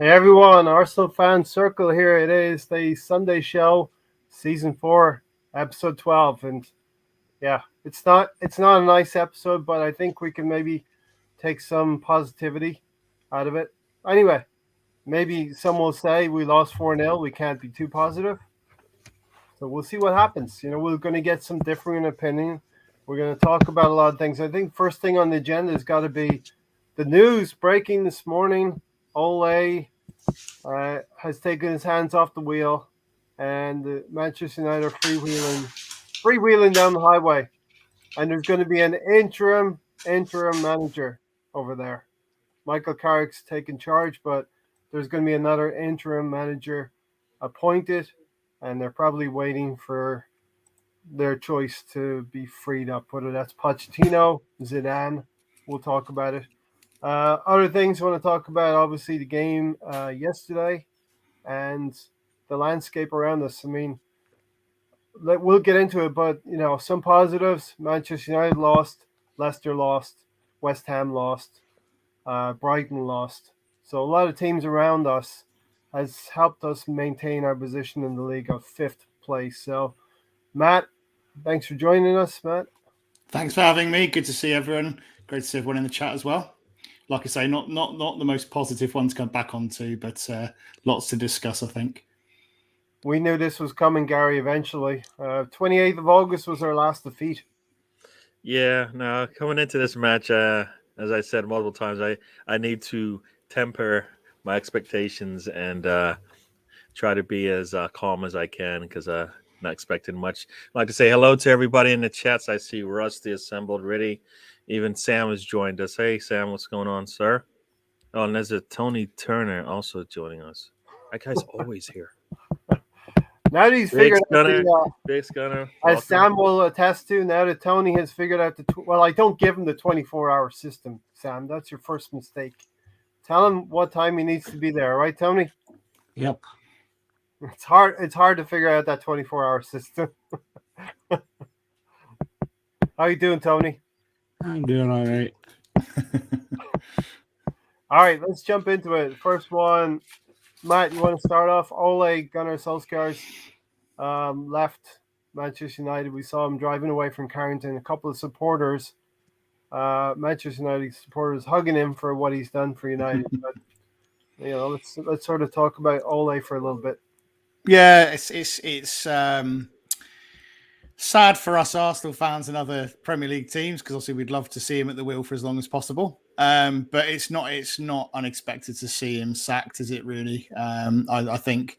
Hey everyone, Arsenal fan circle here. It is the Sunday Show, season 4, episode 12, and yeah, it's not a nice episode, but I think we can maybe take some positivity out of it. Anyway, maybe some will say we lost 4-0. We can't be too positive, so we'll see what happens. We're going to get some differing opinion. We're going to talk about a lot of things. I think first thing on the agenda has got to be the news breaking this morning. Ole has taken his hands off the wheel, and Manchester United are freewheeling down the highway. And there's going to be an interim manager over there. Michael Carrick's taking charge, but there's going to be another interim manager appointed, and they're probably waiting for their choice to be freed up. Whether that's Pochettino, Zidane, we'll talk about it. Other things I want to talk about, obviously, the game yesterday and the landscape around us. I mean, we'll get into it, but some positives: Manchester United lost, Leicester lost, West Ham lost, Brighton lost. So a lot of teams around us has helped us maintain our position in the league of fifth place. So, Matt, thanks for joining us, Matt. Thanks for having me. Good to see everyone. Great to see everyone in the chat as well. Like I say, not the most positive one to come back onto, but lots to discuss, I think. We knew this was coming, Gary, eventually. 28th of August was our last defeat. Yeah, no, coming into this match, as I said multiple times, I need to temper my expectations and try to be as calm as I can because not expecting much. I'd like to say hello to everybody in the chats. I see Rusty assembled, ready. Even Sam has joined us. Hey, Sam, what's going on, sir? Oh, and there's a Tony Turner also joining us. That guy's always here. Now that he's figured out Big Gunner, as Sam will attest to, now that Tony has figured out well, I don't give him the 24-hour system, Sam. That's your first mistake. Tell him what time he needs to be there, right, Tony? Yep. It's hard to figure out that 24-hour system. How you doing, Tony? I'm doing all right. All right, let's jump into it. First one, Matt, you want to start off? Ole Gunnar Solskjaer's left Manchester United. We saw him driving away from Carrington. A couple of supporters, Manchester United supporters, hugging him for what he's done for United. But let's sort of talk about Ole for a little bit. Yeah, it's sad for us Arsenal fans and other Premier League teams because obviously we'd love to see him at the wheel for as long as possible. But it's not unexpected to see him sacked, is it really? I think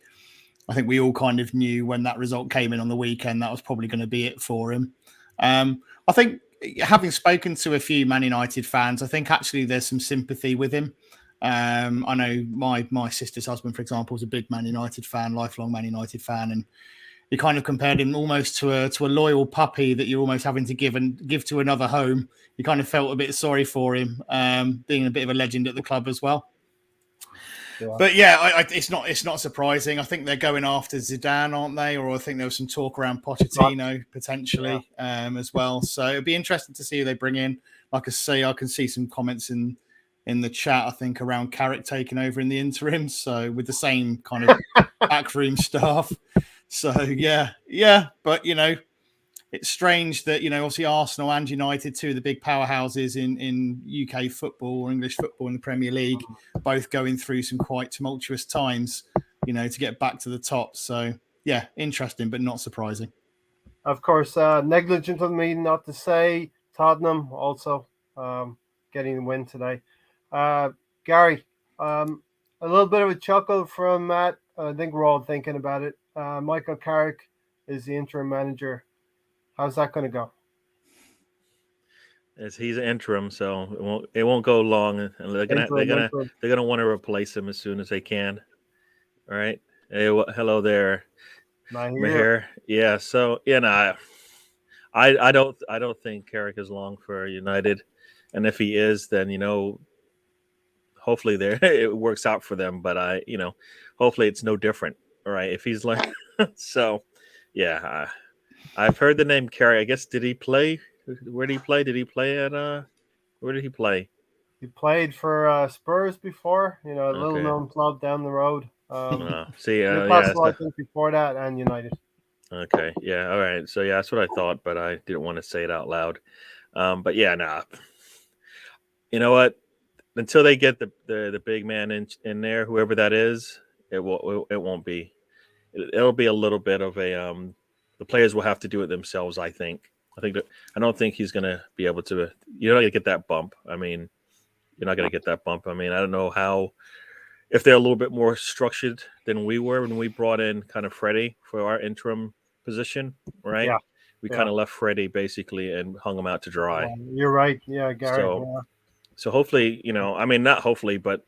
we all kind of knew when that result came in on the weekend that was probably going to be it for him. I think having spoken to a few Man United fans, I think actually there's some sympathy with him. I know my sister's husband, for example, is a big Man United fan, lifelong Man United fan, and he kind of compared him almost to a loyal puppy that you're almost having to give to another home. You kind of felt a bit sorry for him, being a bit of a legend at the club as well. Yeah. But yeah, it's not surprising. I think they're going after Zidane, aren't they? Or I think there was some talk around Pochettino potentially as well. So it'd be interesting to see who they bring in. Like I say, I can see some comments in the chat, I think, around Carrick taking over in the interim. So with the same kind of backroom staff. So yeah. But it's strange that obviously Arsenal and United, two of the big powerhouses in UK football or English football in the Premier League, both going through some quite tumultuous times, to get back to the top. So yeah, interesting, but not surprising. Of course, negligent of me not to say Tottenham also getting the win today. Gary, a little bit of a chuckle from Matt. I think we're all thinking about it. Michael Carrick is the interim manager. How's that going to go? He's an interim, so it won't go long, and they're gonna want to replace him as soon as they can. All right. Hey, hello there, Mahir. Yeah. So I don't think Carrick is long for United, and if he is, then hopefully it works out for them. But hopefully it's no different. All right. If he's like, so yeah. I've heard the name Carrick. I guess did he play? Where did he play? Did he play at where did he play? He played for Spurs before, a little Okay. known club down the road. See, Newcastle, I think, before that, and United. Okay. Yeah. All right. So yeah, that's what I thought, but I didn't want to say it out loud. But yeah, nah. You know what? Until they get the big man in there, whoever that is, it won't be. It'll be a little bit of a the players will have to do it themselves. I think. I don't think he's gonna be able to. You're not gonna get that bump. I mean, you're not gonna get that bump. I mean, I don't know how. If they're a little bit more structured than we were when we brought in kind of Freddie for our interim position, right? Yeah. We kind of left Freddie basically and hung him out to dry. You're right. Yeah, Gary. So hopefully, I mean, not hopefully, but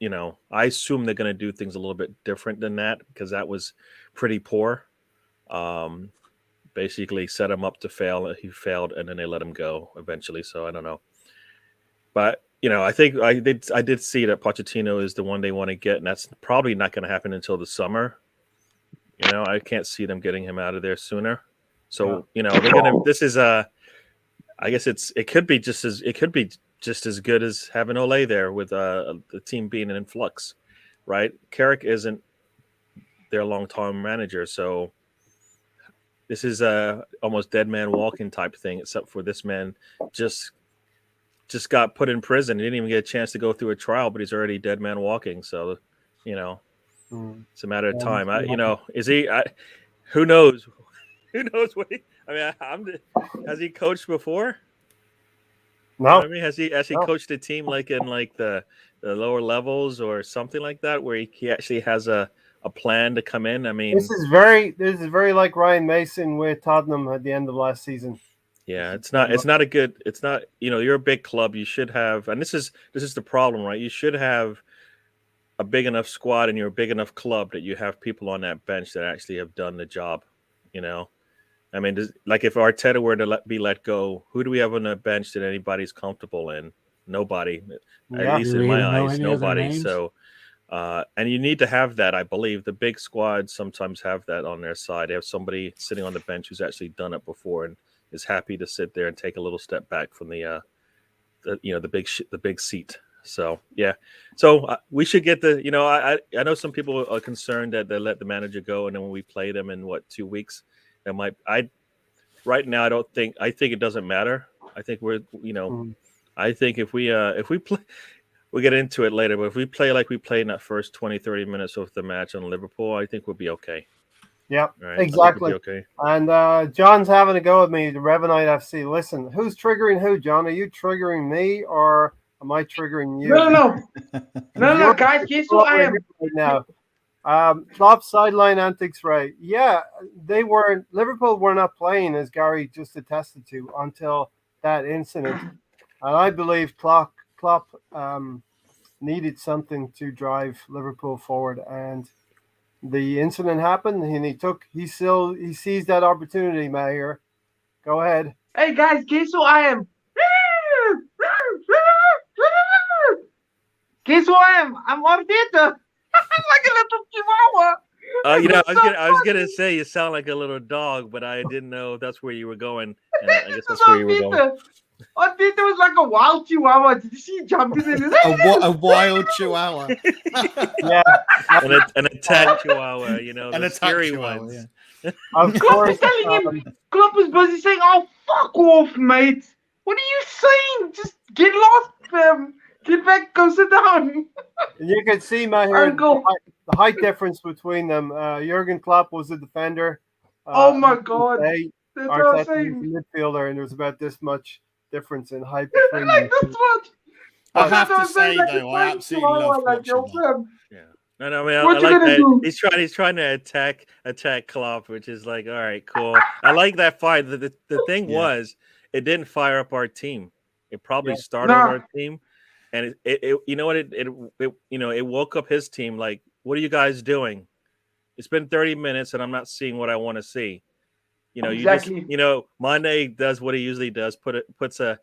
I assume they're going to do things a little bit different than that because that was pretty poor. Basically set him up to fail. He failed, and then they let him go eventually. So I don't know, but I think I did see that Pochettino is the one they want to get, and that's probably not going to happen until the summer. I can't see them getting him out of there sooner. So they're gonna. This is I guess it could be just as good as having Ole there with the team being in flux, right? Carrick isn't their long-term manager, so this is a almost dead man walking type thing. Except for this man just got put in prison. He didn't even get a chance to go through a trial, but he's already dead man walking. So it's a matter of time. Is he? Who knows? Who knows what he? I mean, has he coached before? No. I mean, has he coached a team like in like the lower levels or something like that, where he actually has a plan to come in? I mean, this is very like Ryan Mason with Tottenham at the end of last season. Yeah, it's not you're a big club. You should have, and this is the problem, right? You should have a big enough squad, and you're a big enough club that you have people on that bench that actually have done the job. I mean, like if Arteta were to be let go, who do we have on the bench that anybody's comfortable in? Nobody, at least in my eyes, nobody. So, and you need to have that. I believe the big squads sometimes have that on their side. They have somebody sitting on the bench who's actually done it before and is happy to sit there and take a little step back from the big seat. So yeah, so we should get I know some people are concerned that they let the manager go, and then when we play them in 2 weeks. Right now I think it doesn't matter. I think we're I think if we play, we'll get into it later, but if we play like we played in that first 20-30 minutes of the match on Liverpool, I think we'll be okay. Yeah, right? exactly. We'll be okay. And John's having a go at me, the Revenite FC. Listen, who's triggering who, John? Are you triggering me or am I triggering you? No, guys, guess who I am right now. Klopps sideline antics, right? Yeah, Liverpool were not playing, as Gary just attested to, until that incident, and I believe Klopp needed something to drive Liverpool forward, and the incident happened, and he seized that opportunity. Maher, go ahead. Hey guys, guess who I am? Guess who I am? I'm Arteta. I'm like a little chihuahua. I was gonna say you sound like a little dog, but I didn't know that's where you were going. And I guess that's where you were going. Arteta was like a wild chihuahua. Did you see him jumping in? A wild chihuahua. Yeah, an attack chihuahua. An the scary chihuahua, ones. Yeah. of Klopp course. is telling him. Klopp is busy saying, "Oh, fuck off, mate. What are you saying? Just get lost, get back, go sit down." You can see the height difference between them. Jurgen Klopp was a defender. Oh my God, that's what I'm Arteta saying. was a midfielder, and there's about this much difference in height between Like them. this much. I have to say though, I absolutely love watching that. Yeah. No, I mean, What I you like gonna that. do? He's trying to attack Klopp, which is like, all right, cool. I like that fight. The thing was, it didn't fire up our team. It probably startled our team, and it you know what it woke up his team. Like, what are you guys doing? It's been 30 minutes, and I'm not seeing what I want to see. Exactly. Mane does what he usually does. Puts a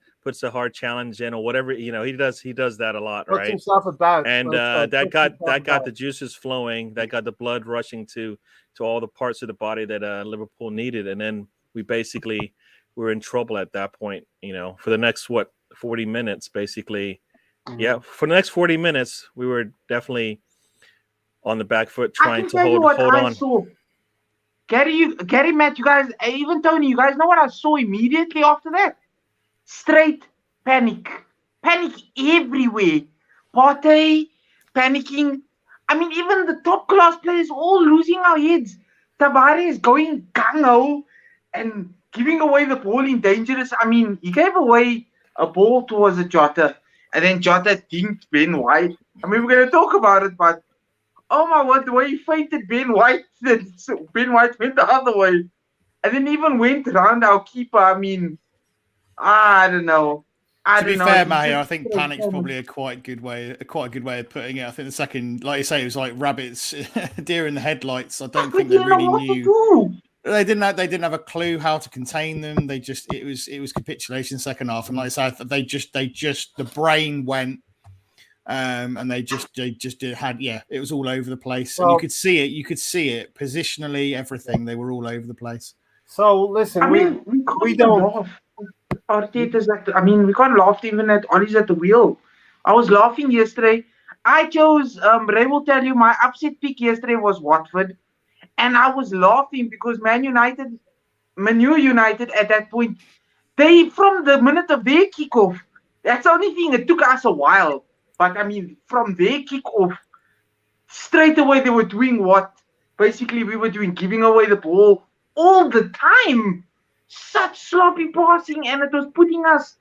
hard challenge in or whatever. He does that a lot, Puts right? himself about, and that got the juices flowing. That got the blood rushing to all the parts of the body that Liverpool needed. And then we basically were in trouble at that point. For the next 40 minutes, basically, Yeah, for the next 40 minutes, we were definitely on the back foot, I trying can to tell you what hold I on. saw. Gary, Matt, you guys, even Tony, you guys know what I saw immediately after that? Straight panic. Panic everywhere. Partey, panicking. I mean, even the top class players all losing our heads. Tavares going gung-ho and giving away the ball in dangerous. I mean, he gave away a ball towards a Jota, and then Jota dinked Ben White. I mean, we're going to talk about it, but oh my word, the way he fainted Ben White, Ben White went the other way. And then even went around our keeper. I mean, I don't know. To be fair, Mahi, I think panic's probably a quite good way of putting it. I think the second, like you say, it was like rabbits, deer in the headlights. I don't think they really knew. They didn't have a clue how to contain them. It was capitulation second half, and like I said, they just the brain went, and they just had it was all over the place, and you could see it positionally, everything. They were all over the place. So listen, I mean, we don't laugh. We can't laugh even at Ollie's at the wheel. I was laughing yesterday. I chose Ray will tell you my upset pick yesterday was Watford, and I was laughing because Man U United at that point, they from the minute of their kickoff, that's the only thing. It took us a while, but I mean, from their kickoff, straight away they were doing what basically we were doing, giving away the ball all the time. Such sloppy passing, and it was putting us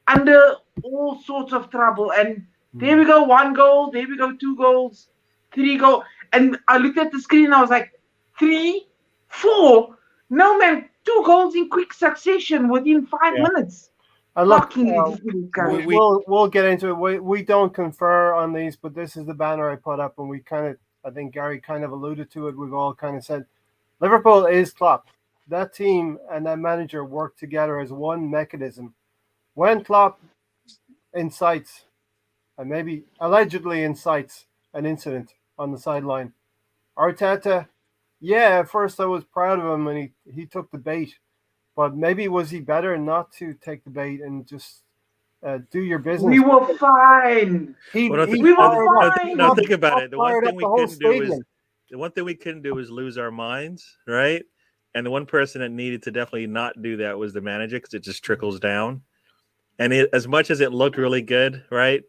under all sorts of trouble. And there we go, 1 goal. There we go, 2 goals, 3 goals. And I looked at the screen and I was like, 3, 4. No, man, 2 goals in quick succession within 5 minutes. Fucking ridiculous, guys. We'll get into it. We don't confer on these, but this is the banner I put up, and I think Gary kind of alluded to it. We've all kind of said Liverpool is Klopp. That team and that manager work together as one mechanism. When Klopp incites, and maybe allegedly incites, an incident on the sideline, Arteta, at first I was proud of him and he took the bait, but maybe was he better not to take the bait and just do your business? We were fine. We were fine. Now think about it. The one thing we couldn't do is lose our minds, right? And the one person that needed to definitely not do that was the manager, because it just trickles down. And as much as it looked really good, right,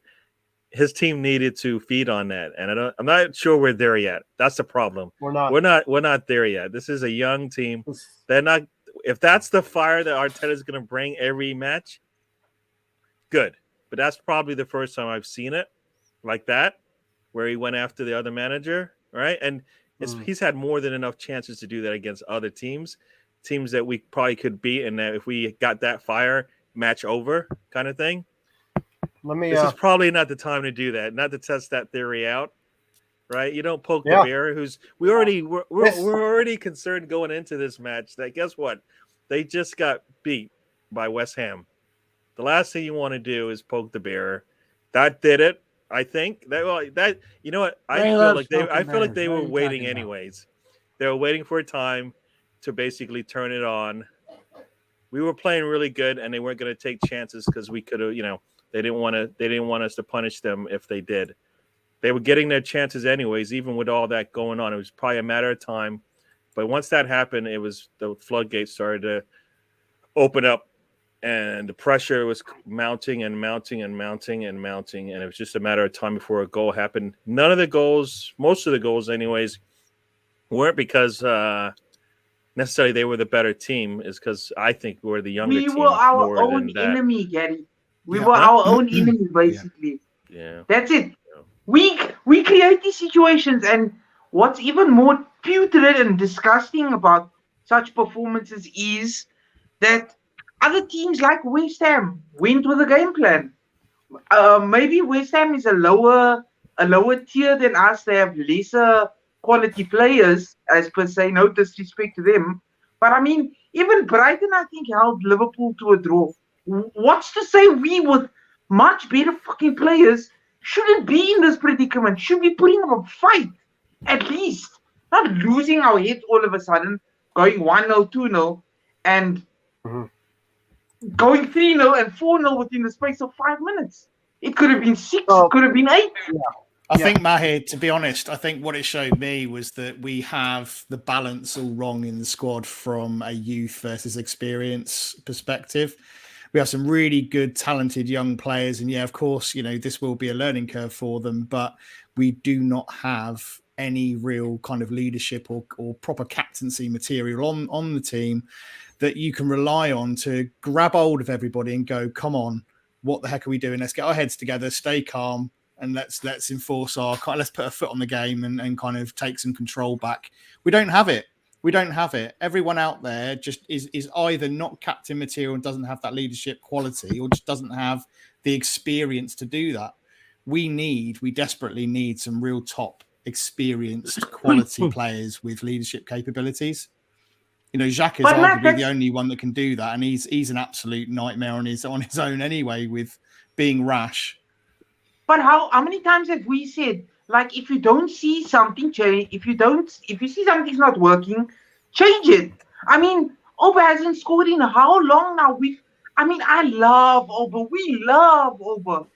his team needed to feed on that. And I'm not sure we're there yet. That's the problem. We're not there yet. This is a young team. They're not. If that's the fire that Arteta is going to bring every match, good. But that's probably the first time I've seen it like that, where he went after the other manager, right? And he's had more than enough chances to do that against other teams that we probably could beat, and that if we got that fire, match over kind of thing. This is probably not the time to do that, not to test that theory out, right? You don't poke the bear. We're already concerned going into this match that guess what? They just got beat by West Ham. The last thing you want to do is poke the bear. That did it. I think that you know what, I feel like they were waiting anyways. They were waiting for a time to basically turn it on. We were playing really good, and they weren't going to take chances because we could have, they didn't want us to punish them if they did. They were getting their chances anyways, even with all that going on. It was probably a matter of time. But once that happened, it was the floodgates started to open up. And the pressure was mounting and mounting and mounting and mounting. And it was just a matter of time before a goal happened. None of the goals, most of the goals anyways, weren't because necessarily they were the better team. Is because I think we were the younger team. We were our own enemy, Gary. We were our own enemy, basically. Yeah. That's it. Yeah. We create these situations. And what's even more putrid and disgusting about such performances is that other teams like West Ham went with a game plan. Maybe West Ham is a lower tier than us. They have lesser quality players, as per se. No disrespect to them, but I mean, even Brighton, I think, held Liverpool to a draw. What's to say we, with much better fucking players, shouldn't be in this predicament? Should be putting up a fight, at least, not losing our heads all of a sudden, going 1-0, 2-0, and. Going 3-0 and 4-0 within the space of 5 minutes. It could have been 6, Oh. could have been 8. I think, Mahir, to be honest, I think what it showed me was that we have the balance all wrong in the squad from a youth versus experience perspective. We have some really good, talented young players. And yeah, of course, this will be a learning curve for them, but we do not have any real kind of leadership or proper captaincy material on the team that you can rely on to grab hold of everybody and go, come on, what the heck are we doing? Let's get our heads together, stay calm. And let's enforce let's put a foot on the game and kind of take some control back. We don't have it. Everyone out there just is either not captain material and doesn't have that leadership quality, or just doesn't have the experience to do that. We desperately need some real top experienced quality players with leadership capabilities. Jacques is arguably the only one that can do that, and he's an absolute nightmare on his own anyway, with being rash. But how many times have we said, like, if you don't see something change, if you see something's not working, change it? I mean, Oba hasn't scored in how long now? I love Oba. We love Oba.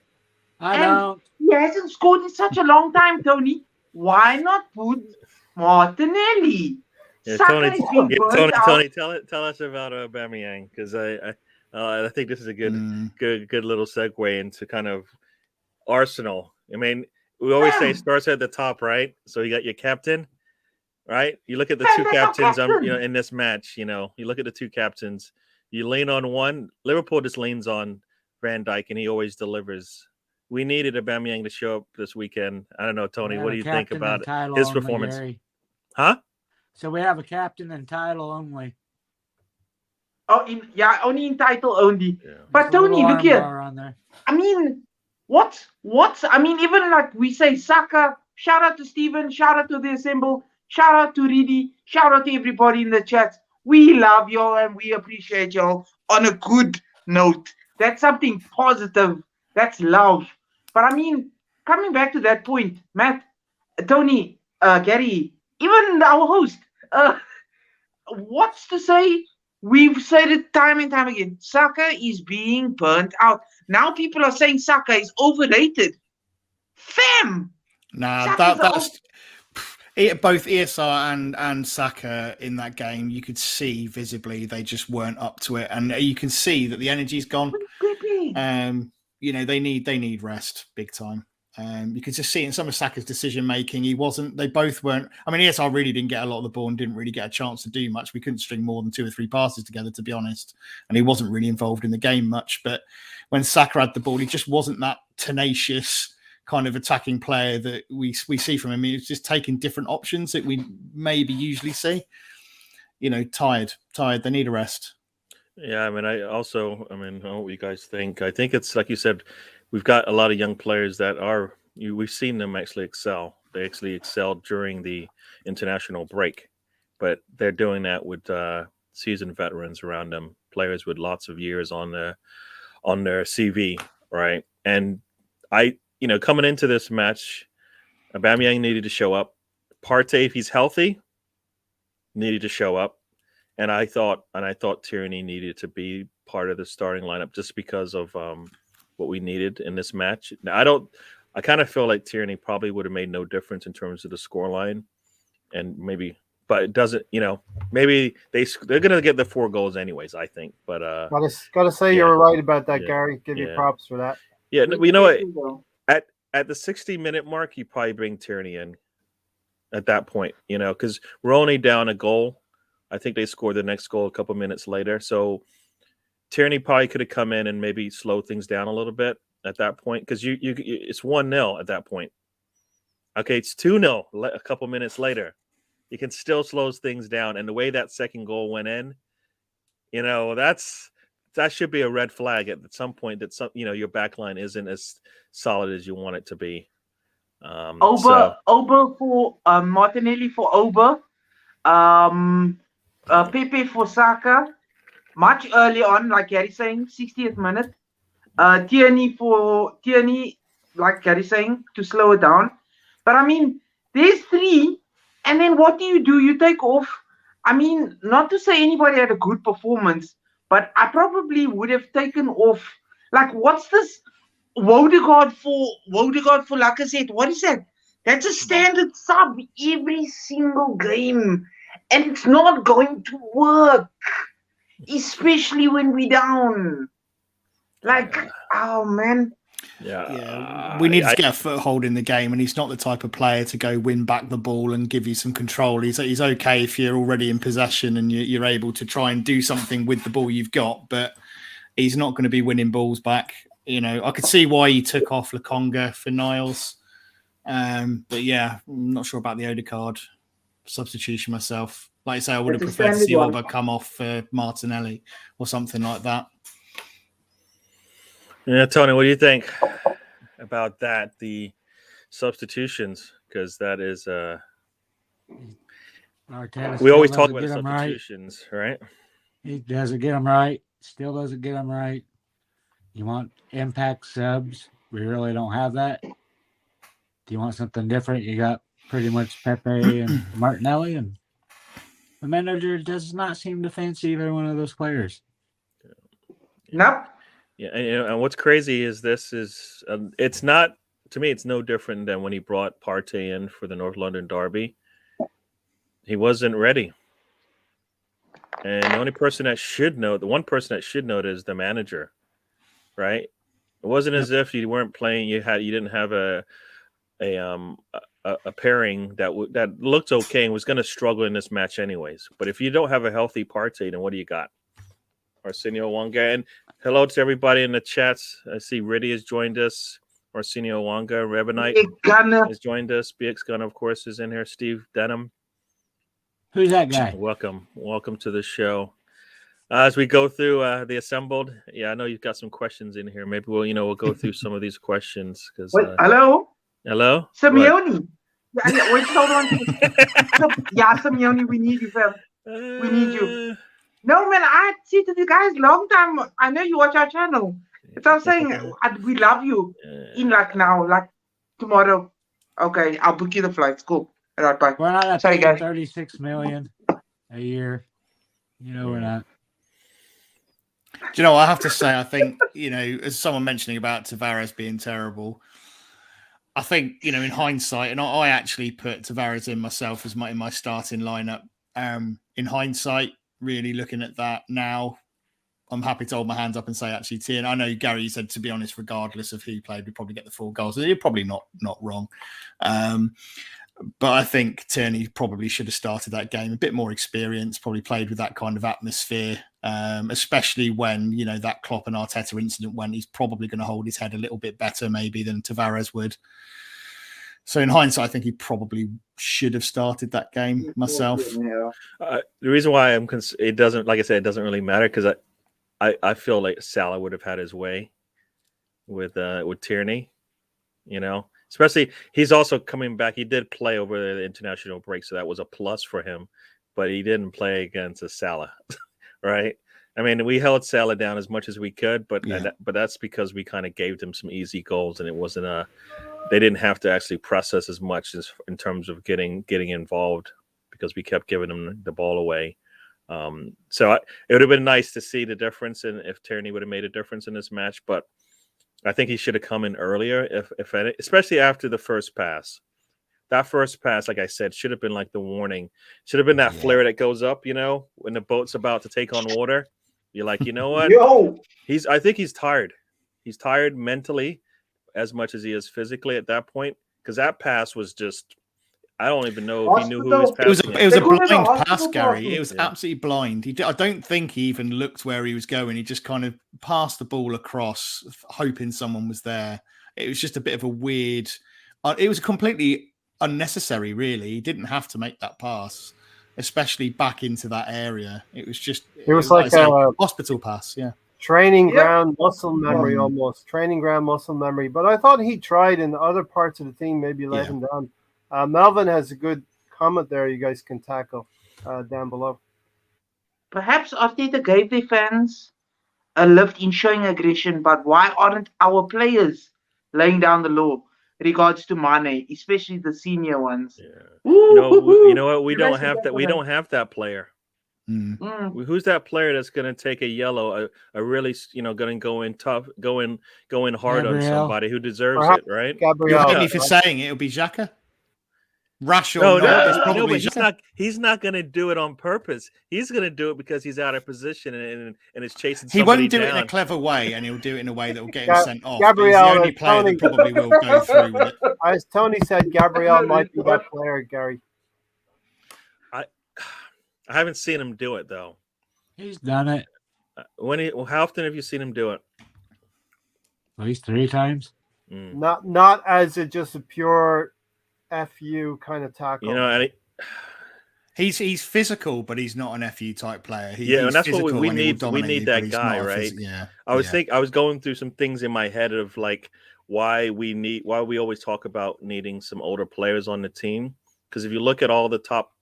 I don't. He hasn't scored in such a long time, Tony. Why not put Martinelli? Yeah, Tony, tell us about Aubameyang, because I think this is a good little segue into kind of Arsenal. I mean, we always say starts at the top, right? So you got your captain, right? You look at the two captains, in this match. You look at the two captains. You lean on one. Liverpool just leans on Van Dijk, and he always delivers. We needed Aubameyang to show up this weekend. I don't know, Tony. What do you think about his performance? Huh? So we have a captain and title only. Only in title only. Yeah. But There's Tony, look here. I mean, even like we say, Saka, shout out to Steven, shout out to the Assemble, shout out to Reedy, shout out to everybody in the chat. We love y'all and we appreciate y'all on a good note. That's something positive. That's love. But coming back to that point, Matt, Tony, Gary, even our host, what's to say? We've said it time and time again. Saka is being burnt out. Now people are saying Saka is overrated. Fam! Nah, that's both ESR and Saka in that game. You could see visibly they just weren't up to it, and you can see that the energy's gone. They need rest big time. You could just see in some of Saka's decision making, they both weren't. I mean, ESR really didn't get a lot of the ball and didn't really get a chance to do much. We couldn't string more than 2 or 3 passes together, to be honest. And he wasn't really involved in the game much. But when Saka had the ball, he just wasn't that tenacious kind of attacking player that we see from him. He was just taking different options that we maybe usually see. Tired. They need a rest. Yeah, I don't know what you guys think. I think it's like you said. We've got a lot of young players that we've seen them actually excel. They actually excelled during the international break, but they're doing that with seasoned veterans around them, players with lots of years on their CV, right? And coming into this match, Aubameyang needed to show up. Partey, if he's healthy, needed to show up. And I thought Tierney needed to be part of the starting lineup just because of what we needed in this match. Now, I kind of feel like Tierney probably would have made no difference in terms of the scoreline, but it doesn't. Maybe they're gonna get the 4 goals anyways. I think, but gotta say you're right about that, Gary. Give you props for that. Yeah, you know what? At the 60-minute mark, you probably bring Tierney in at that point. Because we're only down a goal. I think they scored the next goal a couple minutes later, so Tierney probably could have come in and maybe slowed things down a little bit at that point, because it's 1-0 at that point. Okay, it's 2-0 a couple minutes later. You can still slow things down, and the way that second goal went in, that should be a red flag at some point that your back line isn't as solid as you want it to be. Oba for Martinelli for Oba, Pepe for Saka. Much early on, like Gary's saying, 60th minute. Tierney, like Gary's saying, to slow it down. But there's 3, and then what do? You take off. Not to say anybody had a good performance, but I probably would have taken off. Like, what's this? Wodegaard for like I said, what is that? That's a standard sub every single game. And it's not going to work. Especially when we're down. Like, oh man. Yeah, we need to get a foothold in the game, and he's not the type of player to go win back the ball and give you some control. He's okay if you're already in possession and you're able to try and do something with the ball you've got, but he's not going to be winning balls back. You know, I could see why he took off Lokonga for Niles, but yeah, I'm not sure about the Odegaard substitution myself. Like I say, I would have preferred to see Oba come off for Martinelli or something like that. Yeah, Tony, what do you think about that? The substitutions, because that is we always talk about substitutions, right? He doesn't get them right. Still doesn't get them right. You want impact subs? We really don't have that. Do you want something different? You got pretty much Pepe and Martinelli, and the manager does not seem to fancy either one of those players. Nope. Yeah, and what's crazy is it's not, to me, it's no different than when he brought Partey in for the North London derby. He wasn't ready. And the only person that should know, the one person that should know it is the manager, right? It wasn't as if you weren't playing, you didn't have a pairing that looked okay and was going to struggle in this match anyways. But if you don't have a healthy Partey, then what do you got? Arsenio Wanga. And hello to everybody in the chats. I see Riddy has joined us. Arsenio Wanga, Rebonite has joined us. BX Gunner, of course, is in here. Steve Denham. Who's that guy? Welcome to the show. As we go through the assembled, I know you've got some questions in here. Maybe we'll go through some of these questions. Hello? Simeone. Wait, hold on. Simeone, we need you, fam. We need you. No, man, I see to the guys long time. I know you watch our channel. It's what I'm saying. We love you. In now, tomorrow. Okay, I'll book you the flights. Cool. All right, bye. We're not at 36 million a year. We're not. Do you know, I have to say, I think, as someone mentioning about Tavares being terrible, I think, in hindsight, and I actually put Tavares in myself as in my starting lineup. In hindsight, really looking at that now, I'm happy to hold my hands up and say, actually, Tierney, I know Gary said, to be honest, regardless of who played, we'd probably get the 4 goals. You're probably not wrong. But I think Tierney probably should have started that game. A bit more experience, probably played with that kind of atmosphere, especially when, that Klopp and Arteta incident went. He's probably going to hold his head a little bit better maybe than Tavares would. So in hindsight, I think he probably should have started that game myself. The reason why it doesn't, like I said, it doesn't really matter because I feel like Salah would have had his way with Tierney, especially he's also coming back. He did play over the international break, so that was a plus for him, but he didn't play against a Salah, right? I mean, we held Salah down as much as we could, but that's because we kind of gave them some easy goals, and it wasn't they didn't have to actually press us as much as in terms of getting involved because we kept giving them the ball away. So it would have been nice to see the difference and if Tierney would have made a difference in this match, but I think he should have come in earlier, if any, especially after the first pass. That first pass, like I said, should have been like the warning. Should have been that flare that goes up, when the boat's about to take on water. You're like, you know what? I think he's tired. He's tired mentally as much as he is physically at that point, because that pass was just, I don't even know if he knew who he was passing. It was a blind pass, Gary. It was absolutely blind. I don't think he even looked where he was going. He just kind of passed the ball across, hoping someone was there. It was just a bit of a weird, it was completely unnecessary, really. He didn't have to make that pass, especially back into that area. It was like a hospital pass, training ground muscle memory, almost training ground muscle memory. But I thought he tried in other parts of the team, maybe let him down. Melvin has a good comment there you guys can tackle down below. Perhaps Arteta gave their fans a lift in showing aggression, but why aren't our players laying down the law regards to Mane, especially the senior ones? You know what? We don't have that. We don't have that player. Who's that player that's going to take a yellow, a really, going to go in tough, going hard on somebody who deserves it, right? You'll hate me for saying it. It'll be Xhaka. Rash or not, it's probably but he's not going to do it on purpose. He's going to do it because he's out of position and is chasing somebody down. He won't do it in a clever way, and he'll do it in a way that will get him sent off. Gabriel, he's the only player that probably will go through with it. As Tony said, Gabriel might be that player, Gary. I haven't seen him do it though. He's done it. How often have you seen him do it? At least 3 times. Not as just a pure FU kind of tackle. And he's physical, but he's not an FU type player. And that's what we need. We need that guy, right? I was going through some things in my head of like why we always talk about needing some older players on the team. Because if you look at all the top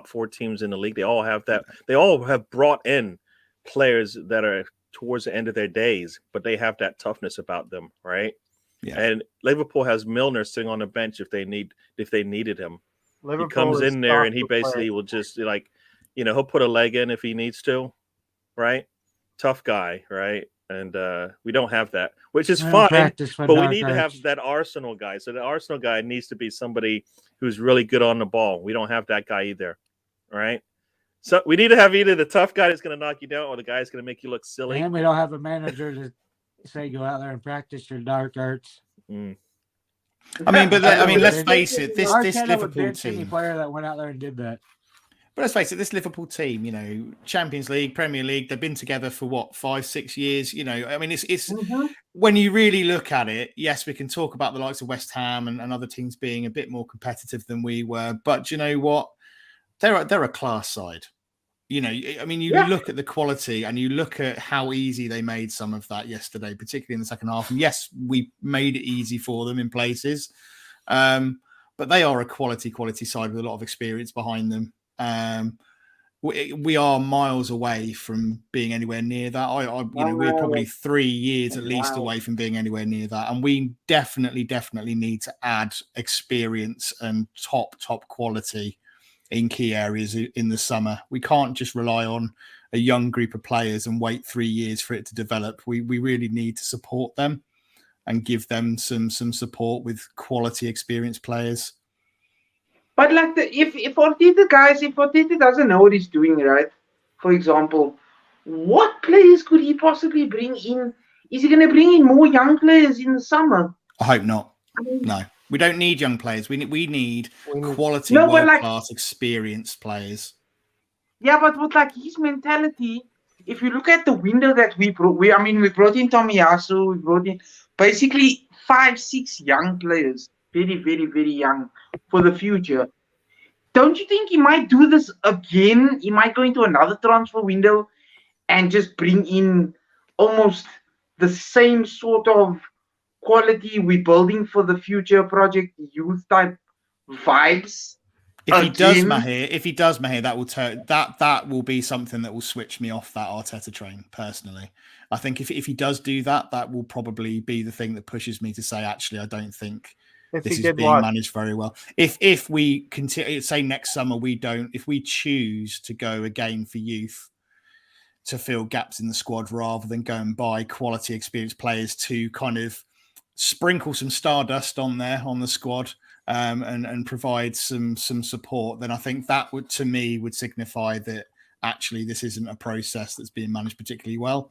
4 teams in the league, they all have that. They all have brought in players that are towards the end of their days, but they have that toughness about them, right? Yeah. And Liverpool has Milner sitting on the bench if they needed him. Liverpool he comes in there and he basically will just he'll put a leg in if he needs to, right? Tough guy, right? And we don't have that, which is fine, but we need to have that Arsenal guy. So the Arsenal guy needs to be somebody who's really good on the ball. We don't have that guy either, right? So we need to have either the tough guy that's going to knock you down or the guy that's going to make you look silly. And we don't have a manager to say go out there and practice your dark arts. Let's face it. This Liverpool team. Any player that went out there and did that. But let's face it, this Liverpool team, Champions League, Premier League, they've been together for 5-6 years. It's when you really look at it, yes, we can talk about the likes of West Ham and other teams being a bit more competitive than we were. But you know what? They're a class side. You look at the quality and you look at how easy they made some of that yesterday, particularly in the second half. And yes, we made it easy for them in places. But they are a quality side with a lot of experience behind them. We are miles away from being anywhere near that. We're probably 3 years at least away from being anywhere near that. And we definitely need to add experience and top quality in key areas in the summer. We can't just rely on a young group of players and wait 3 years for it to develop. We really need to support them and give them some support with quality experienced players. But if Arteta doesn't know what he's doing, right? For example, what players could he possibly bring in? Is he going to bring in more young players in the summer? I hope not. No. We don't need young players. We need quality, world-class, experienced players. Yeah, but with his mentality, if you look at the window that we brought in Tomiyasu, we brought in basically 5-6 young players, very, very, very young for the future. Don't you think he might do this again? He might go into another transfer window and just bring in almost the same sort of quality we're building for the future project youth type vibes. If he does, Mahir, that will be something that will switch me off that Arteta train personally. I think if he does do that, that will probably be the thing that pushes me to say, actually, I don't think this is being managed very well. If we continue, say next summer if we choose to go again for youth to fill gaps in the squad rather than go and buy quality experienced players to kind of sprinkle some stardust on the squad and provide some support, then I think that would signify that actually this isn't a process that's being managed particularly well.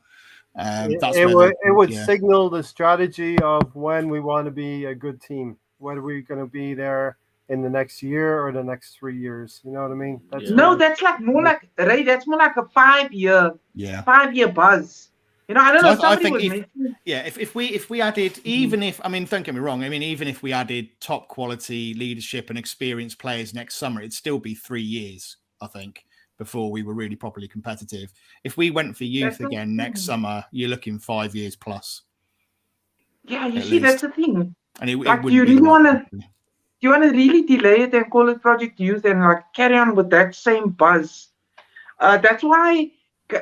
It would signal the strategy of when we want to be a good team, whether we're going to be there in the next year or the next 3 years. You know what I mean? That's more like a 5-year buzz. I don't know. I think if we added, don't get me wrong. Even if we added top quality leadership and experienced players next summer, it'd still be 3 years, I think, before we were really properly competitive. If we went for youth again next summer, you're looking 5 years plus. Yeah, you see, that's the thing. And do you want to really delay it and call it Project Youth and carry on with that same buzz? That's why,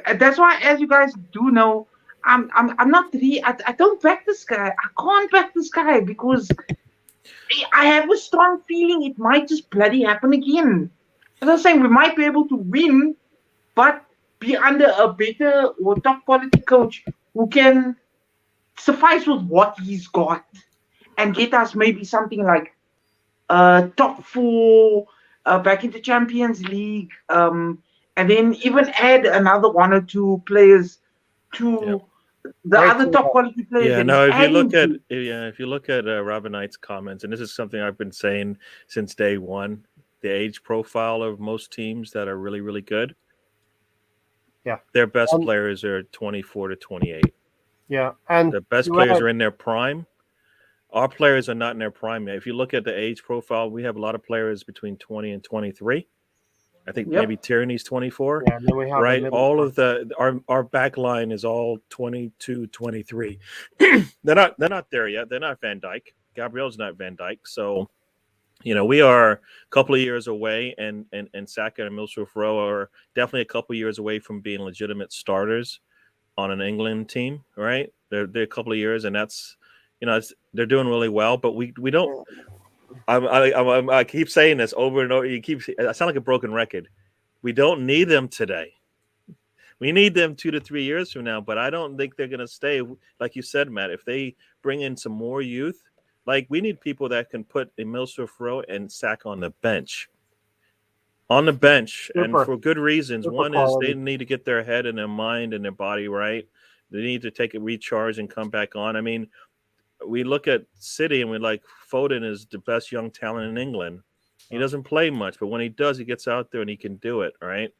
as you guys do know, I'm not really. I don't back this guy. I can't back this guy because I have a strong feeling it might just bloody happen again. As I was saying, we might be able to win, but be under a better or top quality coach who can suffice with what he's got and get us maybe something like top 4 back into Champions League, and then even add another 1 or 2 players to the Right, other top quality players. Yeah, that no. he's adding If you look at Robin Knight's comments, and this is something I've been saying since day one, the age profile of most teams that are really, really good. Yeah, their best players are 24 to 28. Yeah, and the best players are in their prime. Our players are not in their prime yet. If you look at the age profile, we have a lot of players between 20 and 23. I think maybe Tierney's 24. Yeah, then we have right. All of our back line is all 22, 23. They're not there yet. They're not Van Dijk. Gabriel's not Van Dijk. So, we are a couple of years away, and Saka and Milsworth-Rowe are definitely a couple of years away from being legitimate starters on an England team. Right. They're a couple of years, and that's, they're doing really well, but we don't. I keep saying this over and over. I sound like a broken record. We don't need them today. We need them 2 to 3 years from now, but I don't think they're going to stay. Like you said, Matt, if they bring in some more youth, like we need people that can put Emile Smith-Rowe and Saka on the bench. On the bench, and for good reasons. One is they need to get their head and their mind and their body right. They need to take a recharge and come back on. I mean, we look at City and we're like, Foden is the best young talent in England. He doesn't play much, but when he does, he gets out there and he can do it, right?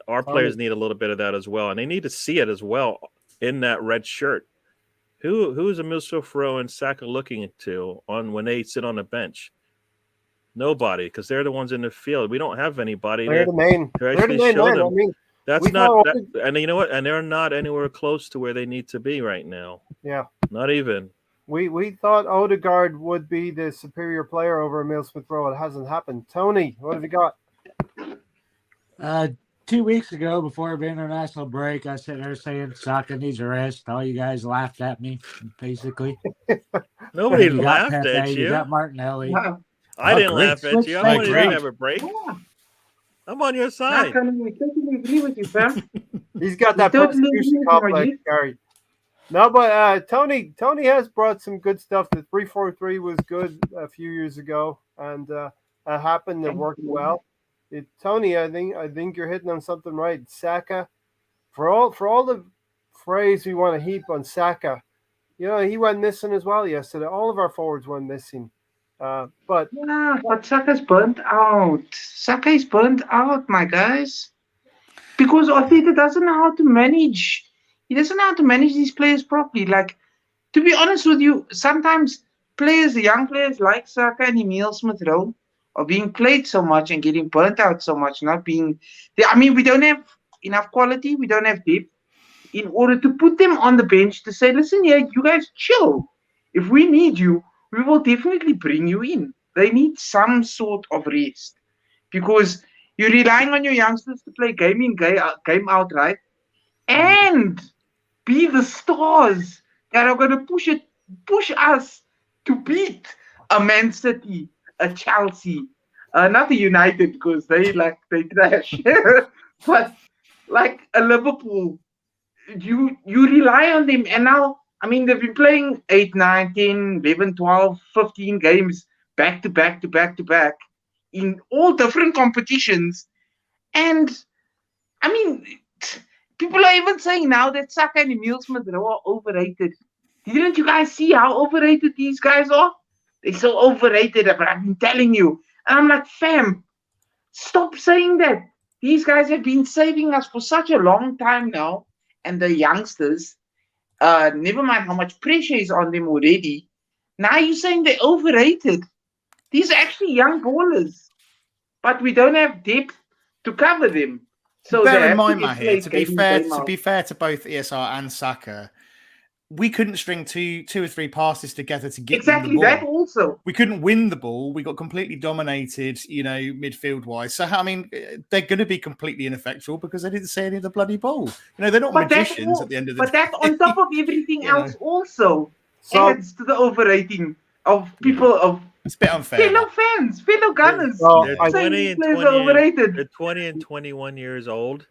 Our players need a little bit of that as well, and they need to see it as well in that red shirt. Who is Emile Smith-Rowe and Saka looking to on when they sit on the bench? Nobody, because they're the ones in the field. We don't have anybody They're the main. to actually show them. I mean, that's not that, and you know what? And they're not anywhere close to where they need to be right now. Yeah, not even. We thought Odegaard would be the superior player over Emile Smith-Rowe. It hasn't happened. Tony, what have you got? 2 weeks ago, before the international break, I sat there saying Saka needs a rest. All you guys laughed at me, basically. Nobody laughed at you. You got Martinelli. I didn't laugh at you. I wanted to have a break. I'm on your side. I totally agree with you, fam. He's got that persecution complex, Gary. No, but Tony has brought some good stuff. The 3-4-3 was good a few years ago, and that happened. It worked well. Tony, I think you're hitting on something right. Saka, for all the praise we want to heap on Saka, he went missing as well yesterday. All of our forwards went missing. But Saka's burnt out. Saka is burnt out, my guys, because Arteta doesn't know how to manage. He doesn't know how to manage these players properly. Like, to be honest with you, sometimes the young players like Saka and Emile Smith-Rowe are being played so much and getting burnt out so much, not being. We don't have enough quality. We don't have depth in order to put them on the bench to say, listen, you guys chill. If we need you, we will definitely bring you in. They need some sort of rest because you're relying on your youngsters to play game in, game out, right? And be the stars that are going to push us to beat a Man City, a Chelsea, not a United because they trash, but like a Liverpool. You rely on them, and now they've been playing 8, 9, 10, 11, 12, 15 games back to back to back to back in all different competitions, and people are even saying now that Saka and Emile Smith-Rowe are overrated. Didn't you guys see how overrated these guys are? They're so overrated, but I've been telling you. And I'm like, fam, stop saying that. These guys have been saving us for such a long time now. And the youngsters, never mind how much pressure is on them already. Now you're saying they're overrated. These are actually young ballers. But we don't have depth to cover them. So bear in mind, Matt, here, to be fair to both ESR and Saka, we couldn't string two or three passes together to get them the ball. That also. We couldn't win the ball. We got completely dominated, midfield wise. So they're going to be completely ineffectual because they didn't see any of the bloody ball. They're not magicians at the end of the day. But that on top of everything else also adds to the overrating of people of It's a bit unfair. Fellow fans, fellow Gunners. They're I- 20 these and players 20 are overrated. They're 20 and 21 years old.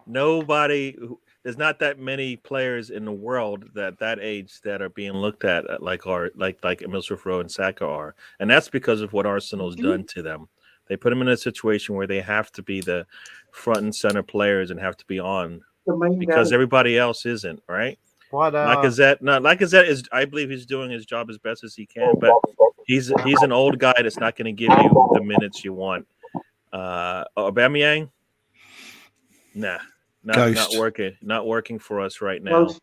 There's not that many players in the world that age that are being looked at like Emil Smith-Rowe and Saka are, and that's because of what Arsenal's done to them. They put them in a situation where they have to be the front and center players and have to be on The main because guy. everybody else isn't, right? What? Lacazette is. I believe he's doing his job as best as he can, but he's an old guy that's not going to give you the minutes you want. Aubameyang, nah, not working for us right now. Ghost.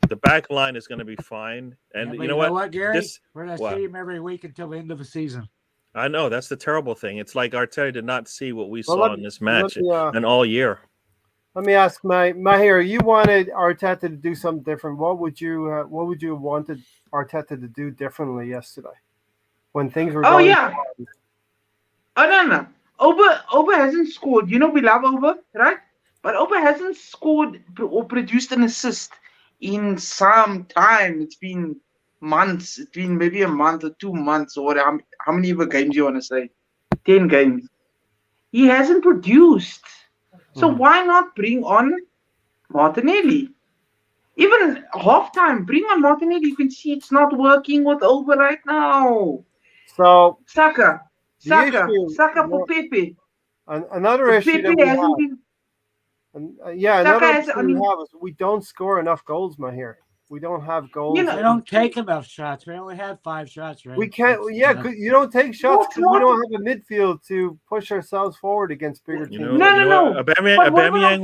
The back line is going to be fine, and Yeah, you know what? Gary? We're going to what? see him every week until the end of the season. I know that's the terrible thing. It's like Arteta did not see what we Well, saw in this match and all year. Let me ask Mahir, you wanted Arteta to do something different. What would you have wanted Arteta to do differently yesterday when things were going? Yeah. Oh, no. Oba hasn't scored. You know we love Oba, right? But Oba hasn't scored or produced an assist in some time. It's been months. It's been maybe a month or 2 months or whatever. How many other games you want to say? 10 games. He hasn't produced. So why not bring on Martinelli? Even halftime, bring on Martinelli. You can see it's not working with Oba right now. So Saka issue- for Pepe. another issue that Pepe we hasn't have, been. another has- issue I mean- we have is we don't score enough goals, Mahir. We don't have goals. You know- We don't take enough shots. We only had 5 shots, right? We can't. Yeah, you don't take shots because we don't have a midfield to push ourselves forward against bigger teams. No. Aubameyang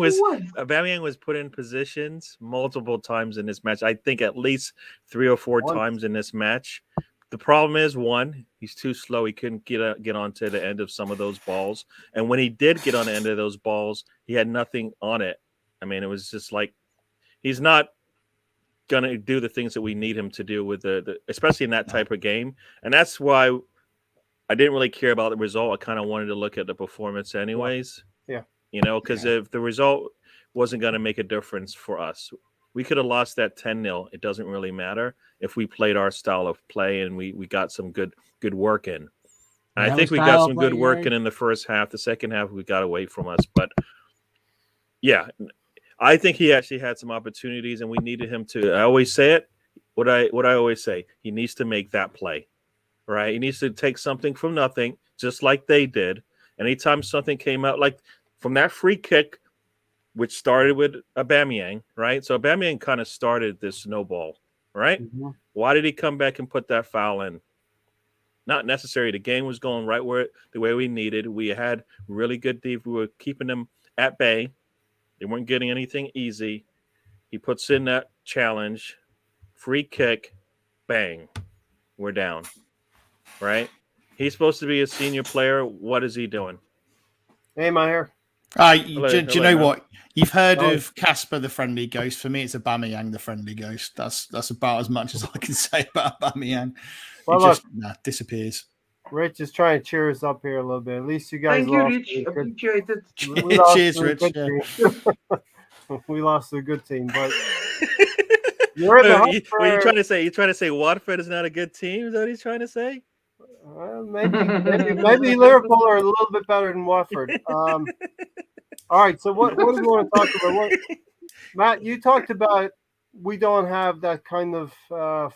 was put in positions multiple times in this match. I think at least 3 or 4 times in this match. The problem is, one, he's too slow. He couldn't get onto the end of some of those balls. And when he did get on the end of those balls, he had nothing on it. I mean, it was just like he's not going to do the things that we need him to do with especially in that type of game. And that's why I didn't really care about the result. I kind of wanted to look at the performance anyways. Yeah. Because if the result wasn't going to make a difference for us, we could have lost that 10-0. It doesn't really matter if we played our style of play and we got some good work in. And I think we got some good work in the first half. The second half, we got away from us. But, yeah, I think he actually had some opportunities, and we needed him to. I always say it. What I always say, he needs to make that play, right? He needs to take something from nothing, just like they did. Anytime something came out, like from that free kick, which started with Aubameyang, right? So Aubameyang kind of started this snowball, right? Mm-hmm. Why did he come back and put that foul in? Not necessary. The game was going right the way we needed. We had really good deep. We were keeping them at bay. They weren't getting anything easy. He puts in that challenge, free kick, bang, we're down, right? He's supposed to be a senior player. What is he doing? Hey, Mahir. Do you know what? You've heard of Casper the Friendly Ghost. For me, it's Aubameyang the Friendly Ghost. That's about as much as I can say about Aubameyang. Well, He just disappears. Rich is trying to cheer us up here a little bit. At least you guys Thank you, lost. Rich. Appreciate it. We lost Cheers, to a Rich. good team. We lost to a good team, but you're in the hunt for... What are you trying to say? You trying to say Watford is not a good team? Is that what he's trying to say? Maybe Liverpool are a little bit better than Watford. All right, so what do we want to talk about? Matt, you talked about we don't have that kind of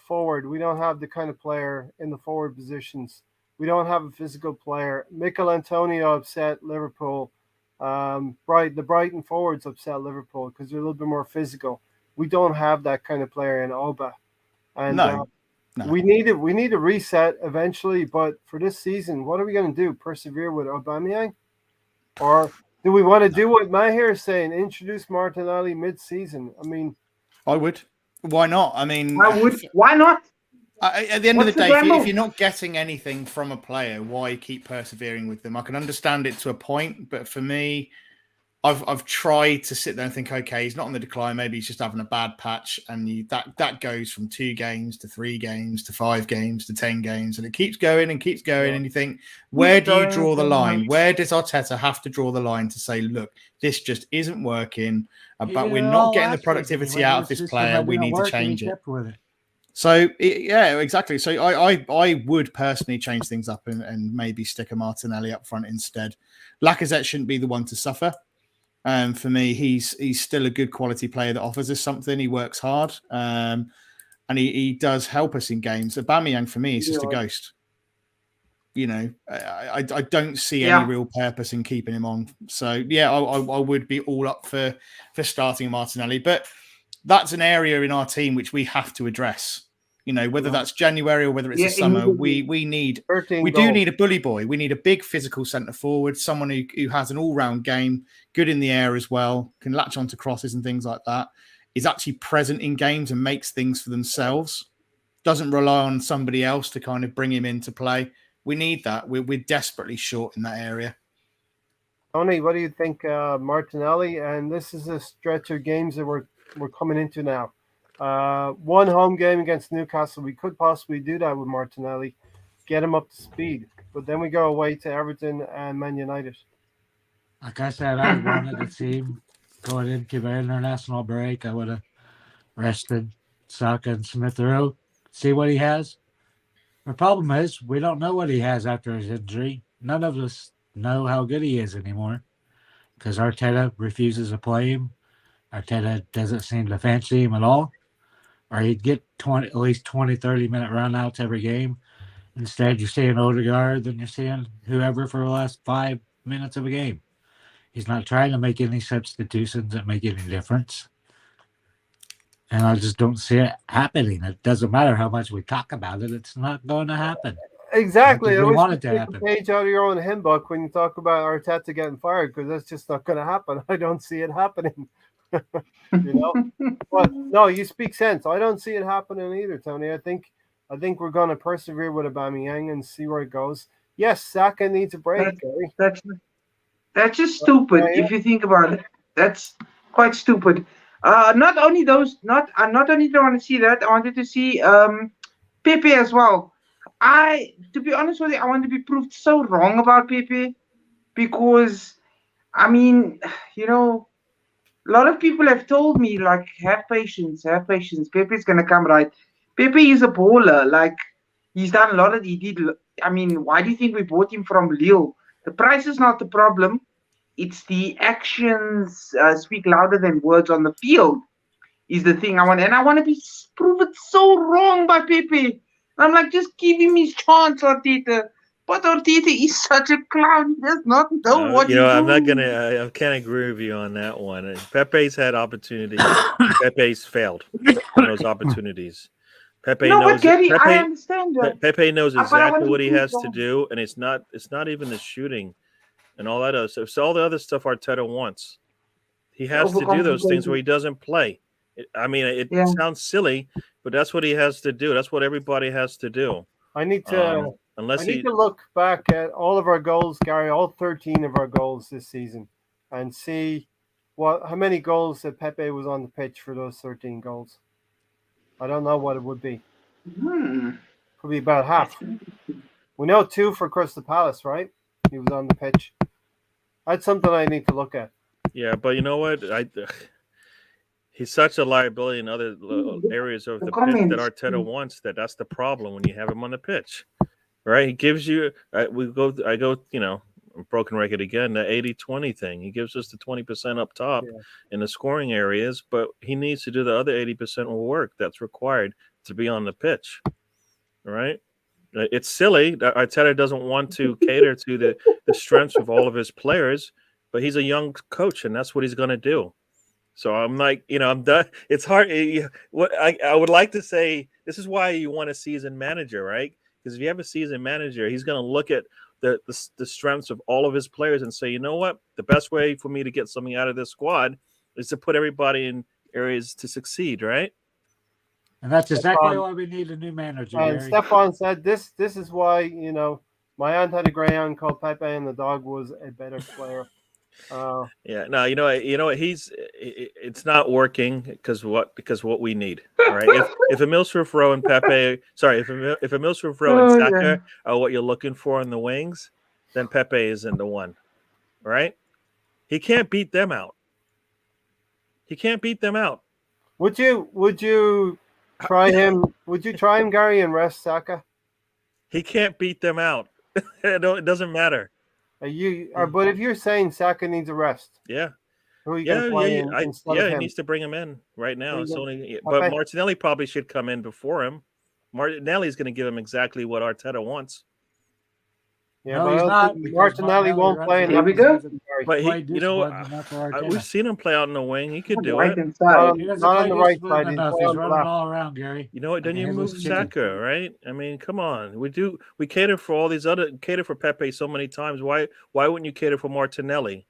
forward. We don't have the kind of player in the forward positions. We don't have a physical player. Mikel Antonio upset Liverpool. The Brighton forwards upset Liverpool because they're a little bit more physical. We don't have that kind of player in Oba. And No. we need a reset eventually. But for this season, what are we going to do? Persevere with Aubameyang? Or do we want to do what Mahir is saying, introduce Martinelli mid-season? I mean, I would. Why not? I mean, I would. Why not? At the end of What's the the day, gamble? if you're not getting anything from a player, why keep persevering with them? I can understand it to a point, but for me, I've tried to sit there and think, okay, he's not on the decline. Maybe he's just having a bad patch, and that goes from 2 games to 3 games to 5 games to 10 games, and it keeps going and keeps going. And you think, where do you draw the line? Where does Arteta have to draw the line to say, look, this just isn't working, but we're not getting the productivity out of this player. We need to change it. So yeah, exactly. So I would personally change things up and maybe stick a Martinelli up front instead. Lacazette shouldn't be the one to suffer. For me, he's still a good quality player that offers us something. He works hard, and he does help us in games. Aubameyang for me is just a ghost. You know, I don't see any real purpose in keeping him on. So yeah, I would be all up for starting Martinelli, but that's an area in our team which we have to address. You know, whether that's January or whether it's the summer, we need a bully boy. We need a big physical centre forward, someone who has an all-round game, good in the air as well, can latch onto crosses and things like that, is actually present in games and makes things for themselves, doesn't rely on somebody else to kind of bring him into play. We need that. We're desperately short in that area. Tony, what do you think, Martinelli? And this is a stretch of games that we're coming into now. One home game against Newcastle, we could possibly do that with Martinelli, get him up to speed. But then we go away to Everton and Man United. Like I said, I wanted to see him going into the international break. I would have rested Saka and Smith Rowe, see what he has. The problem is we don't know what he has after his injury. None of us know how good he is anymore because Arteta refuses to play him. Arteta doesn't seem to fancy him at all. Or he'd get at least 20, 30-minute run-outs every game. Instead, you're seeing Odegaard, then you're seeing whoever for the last 5 minutes of a game. He's not trying to make any substitutions that make any difference. And I just don't see it happening. It doesn't matter how much we talk about it. It's not going to happen. Exactly. We want it to happen. Take a page out of your own hymn book when you talk about Arteta getting fired, because that's just not going to happen. I don't see it happening. You know? But no, you speak sense. I don't see it happening either, Tony. I think we're going to persevere with Aubameyang and see where it goes. Yes, Saka needs a break. That's just stupid if you think about it. That's quite stupid. Not only do I want to see that, I wanted to see Pepe as well. To be honest with you, I want to be proved so wrong about Pepe because, I mean, you know, a lot of people have told me, like, have patience. Pepe's going to come right. Pepe is a baller. Like, he's done a lot of, I mean, why do you think we bought him from Lille? The price is not the problem. It's the actions speak louder than words on the field is the thing I want. And I want to be proven so wrong by Pepe. I'm like, just give him his chance, Arteta. But Arteta is such a clown. He does not know what he's doing. I can't agree with you on that one. Pepe's had opportunities. Pepe's failed on those opportunities. Pepe knows. But Gary, I understand that. Pepe knows exactly what he has to do, and it's not even the shooting and all that other stuff. It's all the other stuff Arteta wants. He has to do those things where he doesn't play. It sounds silly, but that's what he has to do. That's what everybody has to do. I need to look back at all of our goals, Gary, all 13 of our goals this season, and see how many goals that Pepe was on the pitch for those 13 goals. I don't know what it would be. Could be about half. We know 2 for Crystal Palace, right? He was on the pitch. That's something I need to look at. Yeah, but you know what? He's such a liability in other areas of the pitch that Arteta wants. That's the problem when you have him on the pitch, right? He gives you. I go. You know, broken record again. The 80-20 thing. He gives us the 20% up top in the scoring areas, but he needs to do the other 80% of work that's required to be on the pitch. Right? It's silly that Arteta doesn't want to cater to the strengths of all of his players, but he's a young coach, and that's what he's going to do. So I'm like, I'm done. It's hard. What I would like to say, this is why you want a seasoned manager, right? Because if you have a seasoned manager, he's going to look at the strengths of all of his players and say, you know what? The best way for me to get something out of this squad is to put everybody in areas to succeed, right? And that's exactly why we need a new manager. And Stefan said this is why, my aunt had a greyhound called Pepe and the dog was a better player. Yeah, no, you know what? It's not working because what we need, right? if a Milsroof Rowe and Pepe, sorry, if a Milsroof Rowe and Saka are what you're looking for in the wings, then Pepe isn't the one, right? He can't beat them out. Would you try him. Would you try him, Gary, and rest Saka? He can't beat them out. It doesn't matter. But if you're saying Saka needs a rest, Yeah. who are you going to play instead of he him? needs to bring him in right now. But But Martinelli probably should come in before him. Martinelli's going to give him exactly what Arteta wants. Yeah, No, but he's I don't not, think because Martinelli won't runs play. it. Here we go. But Played he, this one, but not for Arteta. we've seen him play out in the wing. He could do Right it. inside. He doesn't Not play on the right disciplined side. He's enough. playing He's on the running left. all around, Gary. You know what? Then Like a you move headless chicken. Saka, right? I mean, come on. We cater for all these other cater for Pepe so many times. Why wouldn't you cater for Martinelli?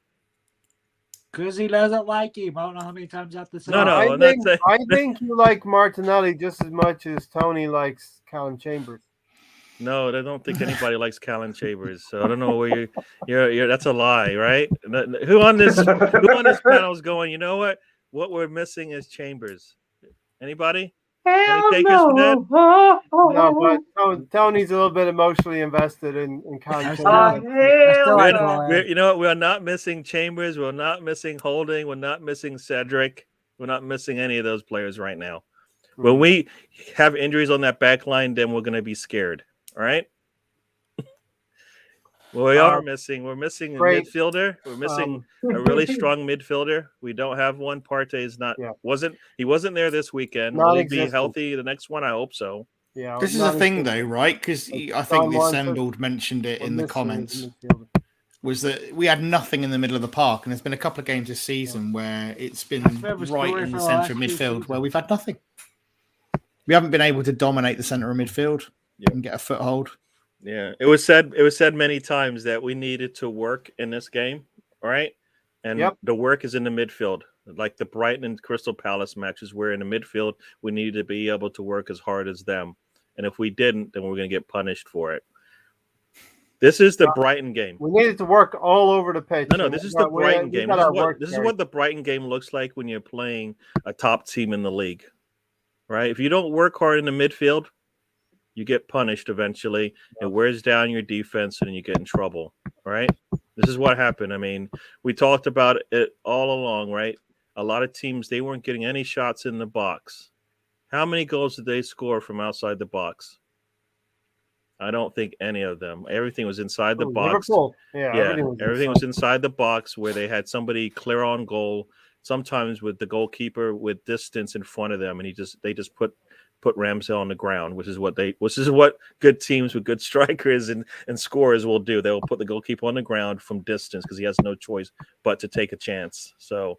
Because he doesn't like him. I don't know how many times I have to say No, that. no. I think you like Martinelli just as much as Tony likes Callum Chambers. No, I don't think anybody likes Callan Chambers. So I don't know where you're. That's a lie, right? Who on this panel is going? You know what? What we're missing is Chambers. Anybody? Hell Any takers for that? No, but Tony's a little bit emotionally invested in Callum I Chambers. still like no. Boaz. You know what? We're not missing Chambers. We're not missing Holding. We're not missing Cedric. We're not missing any of those players right now. When we have injuries on that back line, then we're going to be scared. All right. We're missing a midfielder. We're missing a really strong midfielder. We don't have one. Partey's not he wasn't there this weekend. Will he be healthy the next one? I hope so. Yeah. This is the thing, though, right? Because I think the Assembled mentioned it in the comments. Was that we had nothing in the middle of the park, and there's been a couple of games this season where it's been right in the centre of midfield where we've had nothing. We haven't been able to dominate the centre of midfield and get a foothold. Yeah, it was said many times that we needed to work in this game, right? And the work is in the midfield. Like the Brighton and Crystal Palace matches, we're in the midfield. We needed to be able to work as hard as them. And if we didn't, then we're going to get punished for it. This is the Brighton game. We needed to work all over the pitch. No, this is the Brighton game. This is what the Brighton game looks like when you're playing a top team in the league, right? If you don't work hard in the midfield, you get punished eventually. It wears down your defense and you get in trouble, right? This is what happened. I mean, we talked about it all along, right? A lot of teams, they weren't getting any shots in the box. How many goals did they score from outside the box? I don't think any of them. Everything was inside the box. Liverpool. Everything was inside the box where they had somebody clear on goal, sometimes with the goalkeeper with distance in front of them, and they just put Ramsdale on the ground, which is what good teams with good strikers and scorers will do. They'll put the goalkeeper on the ground from distance because he has no choice but to take a chance. So,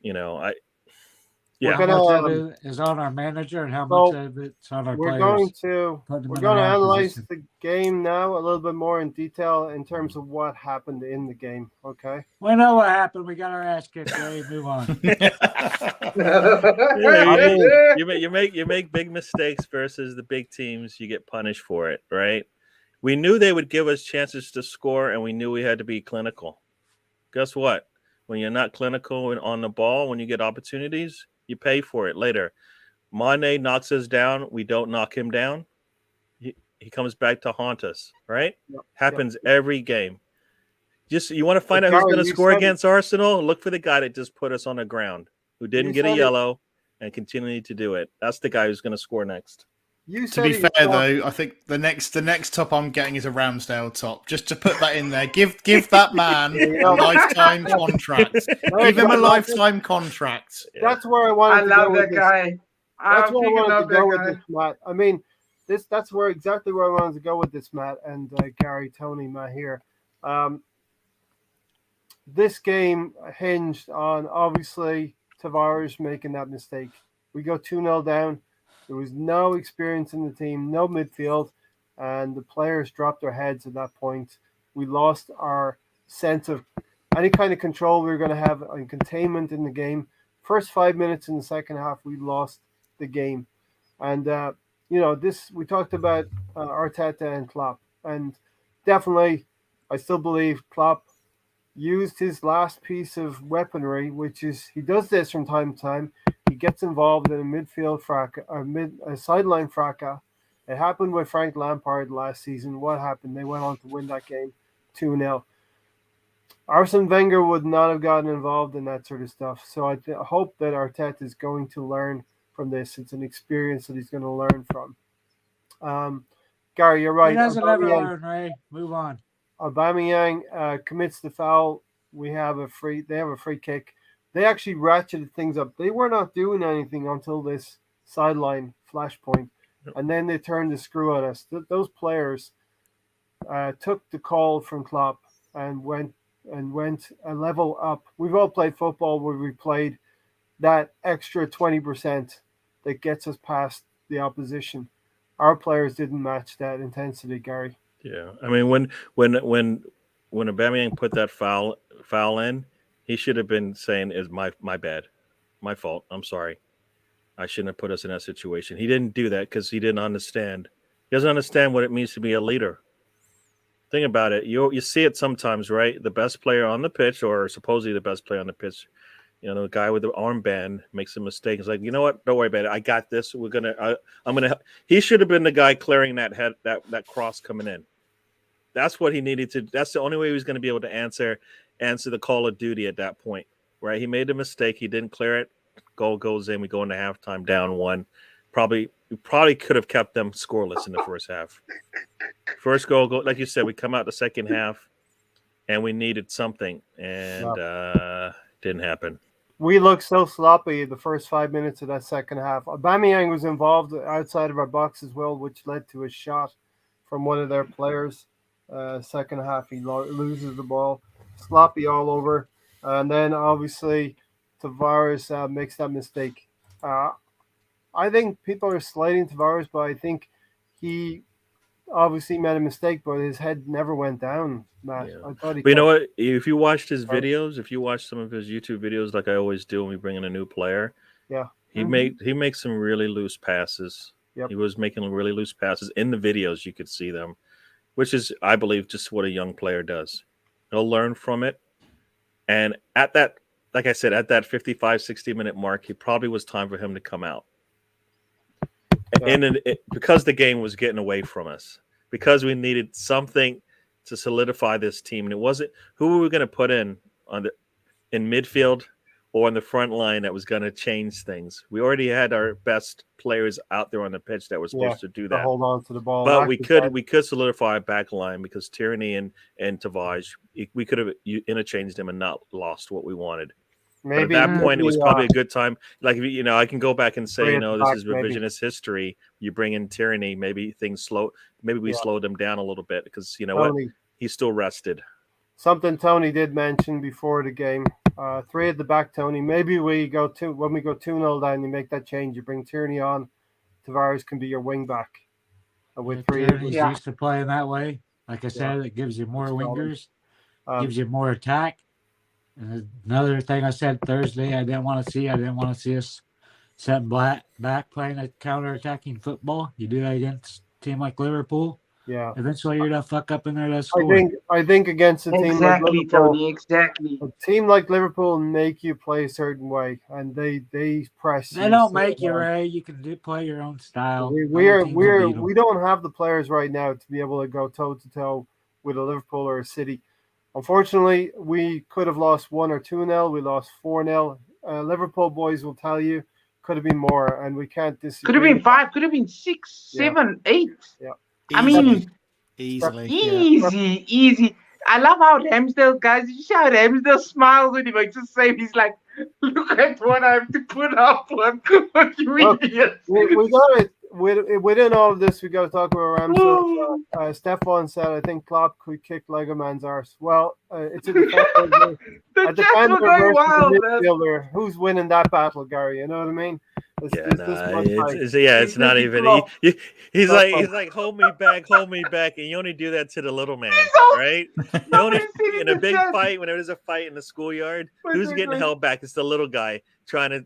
How much of it is on our manager and how much of it's on our players? We're going to analyze the game now a little bit more in detail in terms of what happened in the game. Okay. We know what happened. We got our ass kicked. Gary. Move on. You make big mistakes versus the big teams. You get punished for it, right? We knew they would give us chances to score, and we knew we had to be clinical. Guess what? When you're not clinical and on the ball, when you get opportunities, you pay for it later. Mane knocks us down. We don't knock him down. He comes back to haunt us, right? Happens every game. You want to find out who's going to score against Arsenal? Look for the guy that just put us on the ground, who didn't get a yellow and continued to do it. That's the guy who's going to score next. To be fair, though, I think the next top I'm getting is a Ramsdale top. Just to put that in there, give that man a lifetime contract. Give him a lifetime contract. That's where I wanted to go. I love that guy. That's where I wanted to go with this, Matt. I mean, that's exactly where I wanted to go with this, Matt, and Gary, Tony, Matt here. This game hinged on obviously Tavares making that mistake. We go 2-0 down. There was no experience in the team, no midfield, and the players dropped their heads at that point. We lost our sense of any kind of control we were going to have and containment in the game. First 5 minutes in the second half, we lost the game. And, we talked about Arteta and Klopp. And definitely, I still believe Klopp used his last piece of weaponry, which is he does this from time to time. He gets involved in a midfield fracas, a sideline fracas. It happened with Frank Lampard last season. What happened? They went on to win that game 2-0. Arsene Wenger would not have gotten involved in that sort of stuff. So I hope that Arteta is going to learn from this. It's an experience that he's going to learn from. Gary, you're right. He doesn't ever Aubameyang- learn, Ray. Move on. Aubameyang commits the foul. They have a free kick. They actually ratcheted things up. They were not doing anything until this sideline flashpoint, and then they turned the screw at us. Those players took the call from Klopp and went a level up. We've all played football where we played that extra 20% that gets us past the opposition. Our players didn't match that intensity, Gary. Yeah, I mean, when Aubameyang put that foul in, he should have been saying, "Is my bad, my fault. I'm sorry. I shouldn't have put us in that situation." He didn't do that because he didn't understand. He doesn't understand what it means to be a leader. Think about it. You see it sometimes, right? The best player on the pitch, or supposedly the best player on the pitch, the guy with the armband makes a mistake. It's like, you know what? Don't worry about it. I got this. I'm gonna. He should have been the guy clearing that cross coming in. That's what he needed to. That's the only way he was going to be able to answer the call of duty at that point, right? He made a mistake. He didn't clear it. Goal goes in. We go into halftime down 1. We probably could have kept them scoreless in the first half. First goal, like you said, we come out the second half, and we needed something, and didn't happen. We looked so sloppy the first 5 minutes of that second half. Aubameyang was involved outside of our box as well, which led to a shot from one of their players. Second half, he loses the ball. Sloppy all over. And then, obviously, Tavares makes that mistake. I think people are slating Tavares, but I think he obviously made a mistake, but his head never went down, Matt. Yeah. I thought he But you know what? If you watched his videos, if you watch some of his YouTube videos, like I always do when we bring in a new player, he makes some really loose passes. Yep. He was making really loose passes in the videos. You could see them, which is, I believe, just what a young player does. He'll learn from it. And at that, like I said, at that 55, 60-minute mark, it probably was time for him to come out. Yeah. And because the game was getting away from us, because we needed something to solidify this team. And it wasn't who we were going to put in midfield or on the front line that was going to change things. We already had our best players out there on the pitch that were supposed to do that. To hold on to the ball. But we could solidify a back line because Tierney and Tavares, we could have interchanged them and not lost what we wanted. Maybe but at that point, it was probably a good time. Like, I can go back and say, this is revisionist history. You bring in Tierney, maybe things slow. Maybe we slow them down a little bit because Tony, he's still rested. Something Tony did mention before the game. 3 at the back, Tony. Maybe when we go 2-0 down, you make that change. You bring Tierney on. Tavares can be your wing back. With 3, Tierney's used to playing that way. Like I said, it gives you more wingers, gives you more attack. And another thing I said Thursday, I didn't want to see us setting back playing a counter-attacking football. You do that against a team like Liverpool. Yeah. Eventually, you're gonna fuck up in there. That's score. I think against a team like Liverpool, Tony, exactly. A team like Liverpool make you play a certain way, and they press. They don't make you, Ray. You can play your own style. We don't have the players right now to be able to go toe to toe with a Liverpool or a City. Unfortunately, we could have lost 1 or 2-0. We lost 4-0. Liverpool boys will tell you could have been more, and we can't disagree. Could have been 5. Could have been 6, 7, 8. Yeah. I mean, easily. Easy. I love how Ramsdale, guys, you see how Ramsdale smiles when he makes a save. He's like, look at what I have to put up with. What you idiots. We got it. Within all of this, we got to talk about Ramsdale. Stefan said, I think Klopp could kick Lego Man's arse. Well, it's a defender. The cats were going wild. Midfielder. Who's winning that battle, Gary? You know what I mean? It's not even. He's like, hold me back, and you only do that to the little man, right? You only in a big fight. Whenever there's a fight in the schoolyard, who's getting held back? It's the little guy trying to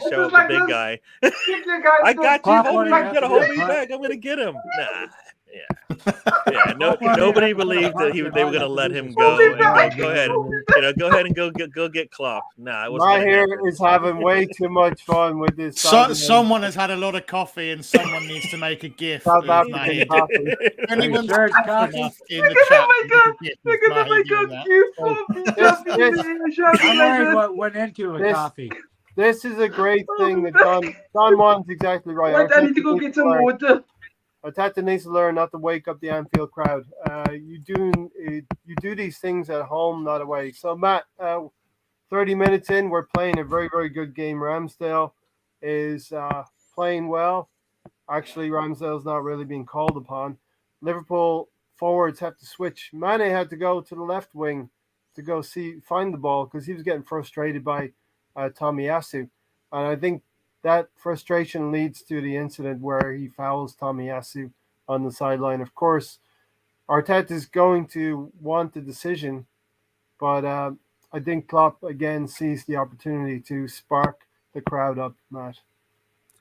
show up the big guy. I got you. You gotta hold me back. I'm gonna get him. Nah. Yeah. Nobody believed that they were going to let him go. Go ahead, and go get Klopp. Nah, it wasn't. My hair is having way too much fun with this. Someone has had a lot of coffee, and someone needs to make a GIF. South African coffee. Anyone's coffee in the Look chat? at my God! I'm worried what went into a coffee. This is a great thing that Don Juan's exactly right. Wait, I need to Arteta go needs get to some learn. water. Arteta needs to learn not to wake up the Anfield crowd. You do these things at home, not away. So Matt, 30 minutes in, we're playing a very, very good game. Ramsdale is playing well. Actually, Ramsdale's not really being called upon. Liverpool forwards have to switch. Mane had to go to the left wing to go find the ball because he was getting frustrated by Tomiyasu. And I think that frustration leads to the incident where he fouls Tomiyasu on the sideline. Of course, Arteta is going to want the decision, but I think Klopp again sees the opportunity to spark the crowd up, Matt.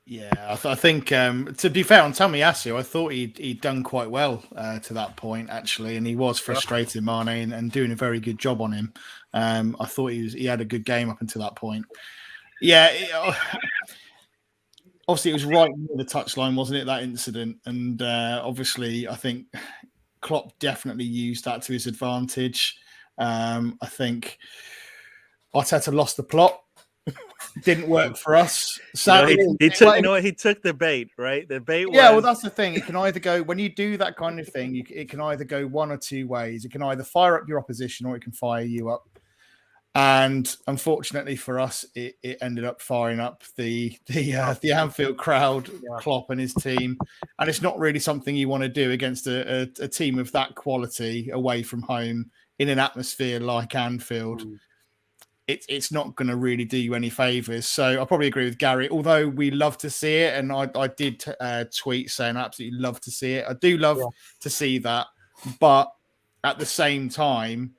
Yeah, I think to be fair on Tomiyasu, I thought he'd done quite well to that point actually, and he was frustrating Mane and doing a very good job on him. I thought he had a good game up until that point. Yeah, obviously it was right near the touchline, wasn't it? That incident, and obviously I think Klopp definitely used that to his advantage. I think Arteta lost the plot. Didn't work for us. So he took. You know what? He took the bait, right? The bait. Yeah, was... well, that's the thing. It can either go when you do that kind of thing. It can either go one or two ways. It can either fire up your opposition or it can fire you up. And unfortunately for us, it ended up firing up the Anfield crowd, Klopp and his team. And it's not really something you want to do against a team of that quality away from home in an atmosphere like Anfield. It's not going to really do you any favors. So I probably agree with Gary, although we love to see it. And I did tweet saying I absolutely love to see it. I do love to see that. But at the same time,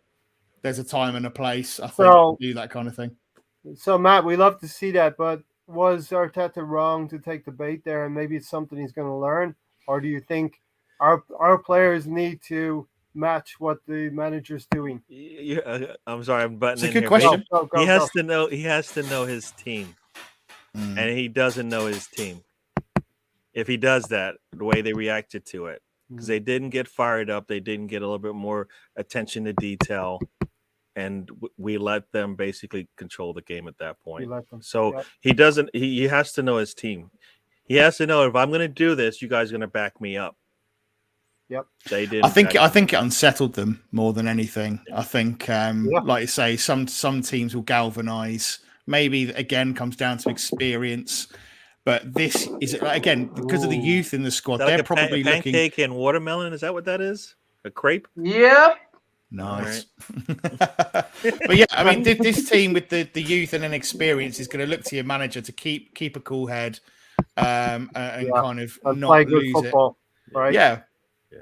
there's a time and a place, I think, to do that kind of thing. So, Matt, we love to see that. But was Arteta wrong to take the bait there? And maybe it's something he's going to learn? Or do you think our players need to match what the manager's doing? I'm sorry, I'm butting in here. It's a good question. question. He has to know his team, and he doesn't know his team. If he does that, the way they reacted to it, because they didn't get fired up, they didn't get a little bit more attention to detail, and we let them basically control the game at that point. So he doesn't. He has to know his team. He has to know if I'm going to do this, you guys are going to back me up. Yep, they did. I think it unsettled them more than anything. I think, like you say, some teams will galvanize. Maybe again comes down to experience, but this is again because of the youth in the squad. They're like probably pancake and watermelon. Is that what that is? A crepe? Yep. Nice. But yeah, I mean, this team with the youth and inexperience is going to look to your manager to keep a cool head and kind of not lose football, it. Right? Yeah.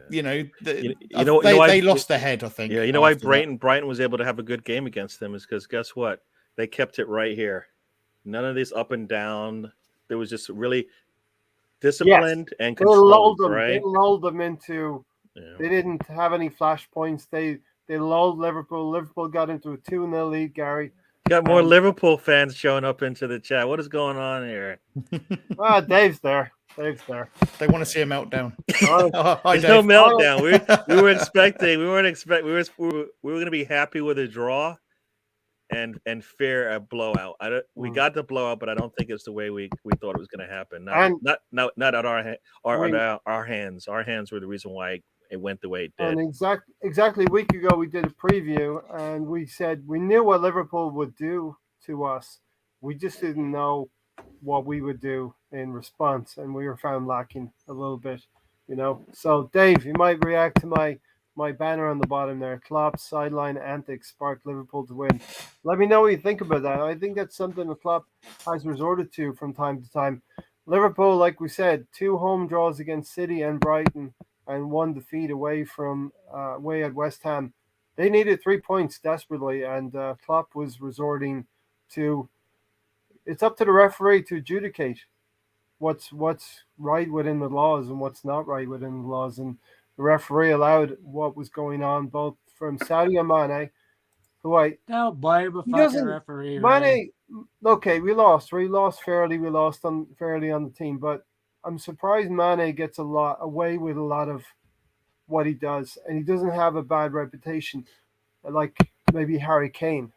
You know, they lost their head, I think. Yeah, you know why Brighton was able to have a good game against them is because guess what? They kept it right here. None of this up and down. There was just really disciplined and controlled. They lulled them into. They didn't have any flash points. They lulled Liverpool. Liverpool got into a 2-0 lead. Gary got more Liverpool fans showing up into the chat. What is going on here? Dave's there. They want to see a meltdown. There's no meltdown. We were expecting. We were going to be happy with a draw, and fear a blowout. We got the blowout, but I don't think it's the way we thought it was going to happen. Not at our hands. Our hands were the reason why it went the way it did. And exactly a week ago, we did a preview, and we said we knew what Liverpool would do to us. We just didn't know what we would do in response, and we were found lacking a little bit, So, Dave, you might react to my banner on the bottom there. Klopps sideline antics sparked Liverpool to win. Let me know what you think about that. I think that's something the Klopp has resorted to from time to time. Liverpool, like we said, 2 home draws against City and Brighton, and 1 defeat away at West Ham. They needed 3 points desperately, and Klopp was resorting to. It's up to the referee to adjudicate what's right within the laws and what's not right within the laws. And the referee allowed what was going on both from Sadio Mane, who don't blame a fucking referee. Mane, okay, we lost. We lost fairly. We lost fairly on the team, but I'm surprised Mane gets away with a lot of what he does, and he doesn't have a bad reputation like maybe Harry Kane.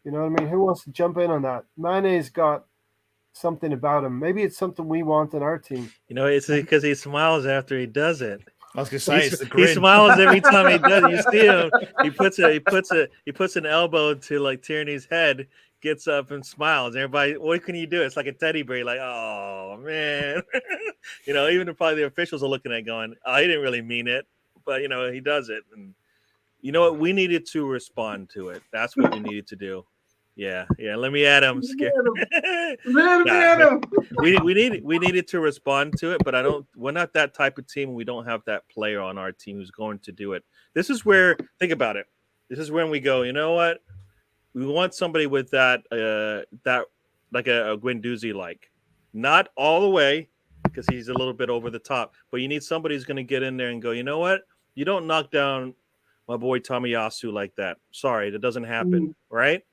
You know what I mean? Who wants to jump in on that? Mane's got something about him. Maybe it's something we want in our team. You know, it's because he smiles after he does it. I was going to say it's the He grin. smiles every time he does it. You see him. He puts an elbow to like Tierney's head, gets up and smiles. Everybody, what can you do? It's like a teddy bear. Like, oh man, you know, even probably the officials are looking at going, oh, he didn't really mean it, but you know, he does it. And you know what? We needed to respond to it. That's what we needed to do. Yeah. Let me add him. We needed to respond to it, but we're not that type of team. We don't have that player on our team who's going to do it. This is where, think about it. This is when we go, you know what? We want somebody with that like a Guendouzi like. Not all the way, because he's a little bit over the top, but you need somebody who's going to get in there and go, you know what? You don't knock down my boy Tomiyasu like that. Sorry, that doesn't happen, right?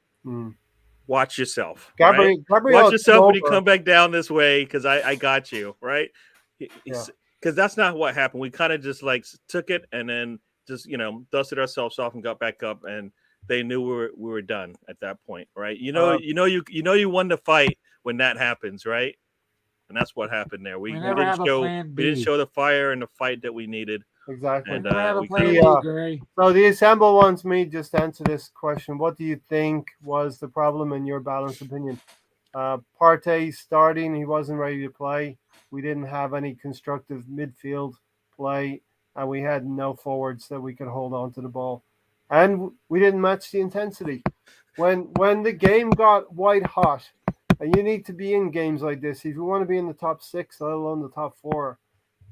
Watch yourself. Gabriel, Watch yourself when you come back down this way, because I got you, right? Because that's not what happened. We kind of just like took it and then just, you know, dusted ourselves off and got back up, and they knew we were done at that point, right? You know, you won the fight when that happens, right? And that's what happened there. We didn't show the fire and the fight that we needed. Exactly. And, so the Assemble wants me just to answer this question. What do you think was the problem in your balanced opinion? Partey starting, he wasn't ready to play. We didn't have any constructive midfield play, and we had no forwards that we could hold on to the ball. And we didn't match the intensity. When the game got white hot, and you need to be in games like this, if you want to be in the top 6, let alone the top 4,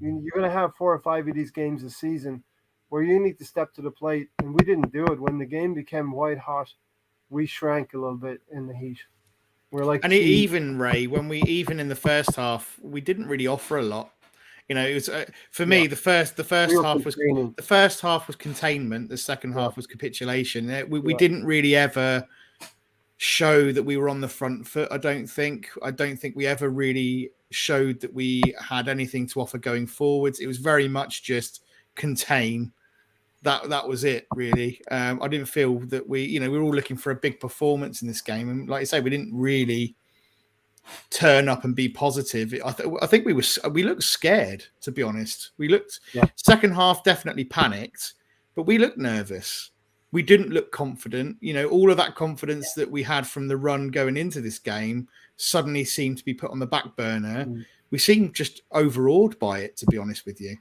you're going to have 4 or 5 of these games a season where you need to step to the plate, and we didn't do it. When the game became white hot, we shrank a little bit in the heat. We're like, and even Ray, when we in the first half, we didn't really offer a lot. You know, it was for me the first half was containment. The second half was capitulation. We didn't really ever show that we were on the front foot. I don't think we ever really showed that we had anything to offer going forwards. It was very much just contain. That was it, really. I didn't feel that we were all looking for a big performance in this game, and like I say, we didn't really turn up and be positive. I think we looked scared, to be honest. We looked second half definitely panicked, but we looked nervous. We didn't look confident. You know, all of that confidence that we had from the run going into this game suddenly seemed to be put on the back burner. We seemed just overawed by it, to be honest with you.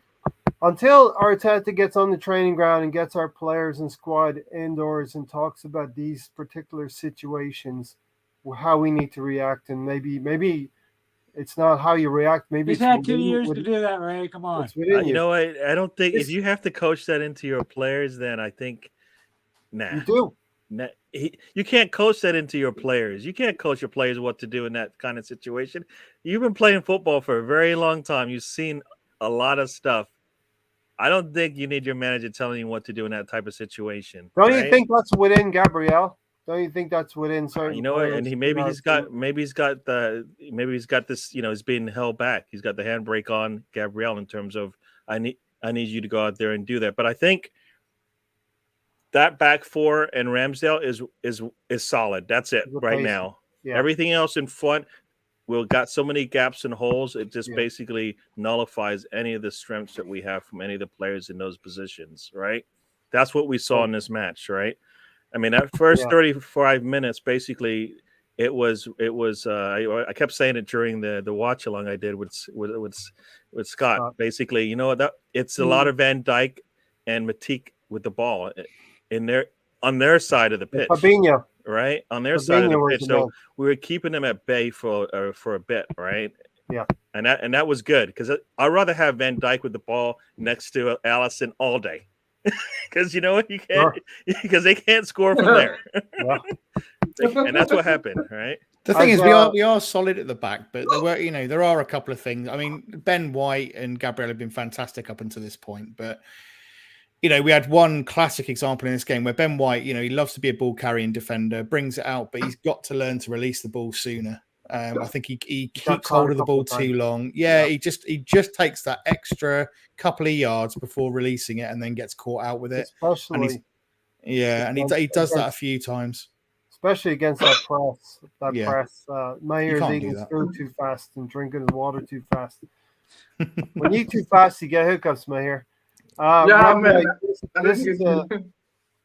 Until Arteta gets on the training ground and gets our players and squad indoors and talks about these particular situations, how we need to react, and maybe it's not how you react. Maybe he's had 2 years to do that, Ray. Come on. You know what? I don't think if you have to coach that into your players, then I think you do. You can't coach that into your players. You can't coach your players what to do in that kind of situation. You've been playing football for a very long time. You've seen a lot of stuff. I don't think you need your manager telling you what to do in that type of situation. Don't you think that's within Gabriel? Don't you think that's within certain? You know what? And maybe he's got this. You know, he's being held back. He's got the handbrake on Gabriel in terms of I need you to go out there and do that. But I think that back four and Ramsdale is solid. That's it right now. Yeah. Everything else in front, we've got so many gaps and holes. It just basically nullifies any of the strengths that we have from any of the players in those positions, right? That's what we saw in this match, right? I mean, that first 35 minutes, basically, it was. I kept saying it during the watch along I did with Scott. Basically, you know that it's a lot of Van Dijk and Matip with the ball on their side of the pitch. Fabinho. Right on their side of the pitch, so we were keeping them at bay for a bit, right? Yeah, and that was good because I'd rather have Van Dijk with the ball next to Alisson all day, because you know what, you can't because they can't score from there, and that's what happened, right? The thing is, we are solid at the back, but there are a couple of things. I mean, Ben White and Gabriel have been fantastic up until this point, but. You know, we had one classic example in this game where Ben White, you know, he loves to be a ball carrying defender, brings it out, but he's got to learn to release the ball sooner. I think he keeps hold of the ball too long. Yeah, he just takes that extra couple of yards before releasing it and then gets caught out with it. Especially, he does that a few times. especially against that press. Yeah. Press. Mayer's can't eating do that. food too fast and drinking his water too fast. When you eat too fast, you get hiccups, Mayer. Yeah, Ray, man. this is a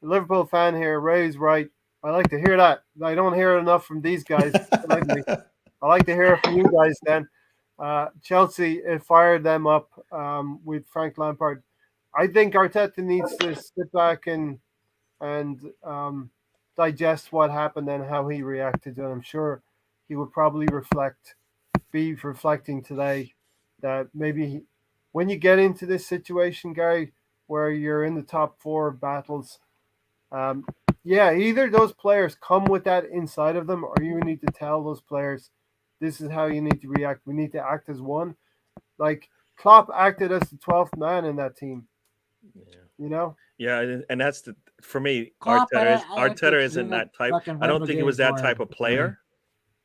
Liverpool fan here. Ray's right. I like to hear that. I don't hear it enough from these guys. I like to hear it from you guys then. Chelsea, it fired them up with Frank Lampard. I think Arteta needs to sit back and digest what happened and how he reacted. And I'm sure he would probably be reflecting today that maybe when you get into this situation, Gary, where you're in the top 4 battles, either those players come with that inside of them, or you need to tell those players, this is how you need to react. We need to act as one. Like Klopp acted as the 12th man in that team. Yeah. You know? Yeah, and that's for me. Klopp, Arteta isn't that type. I don't think he was that type of player.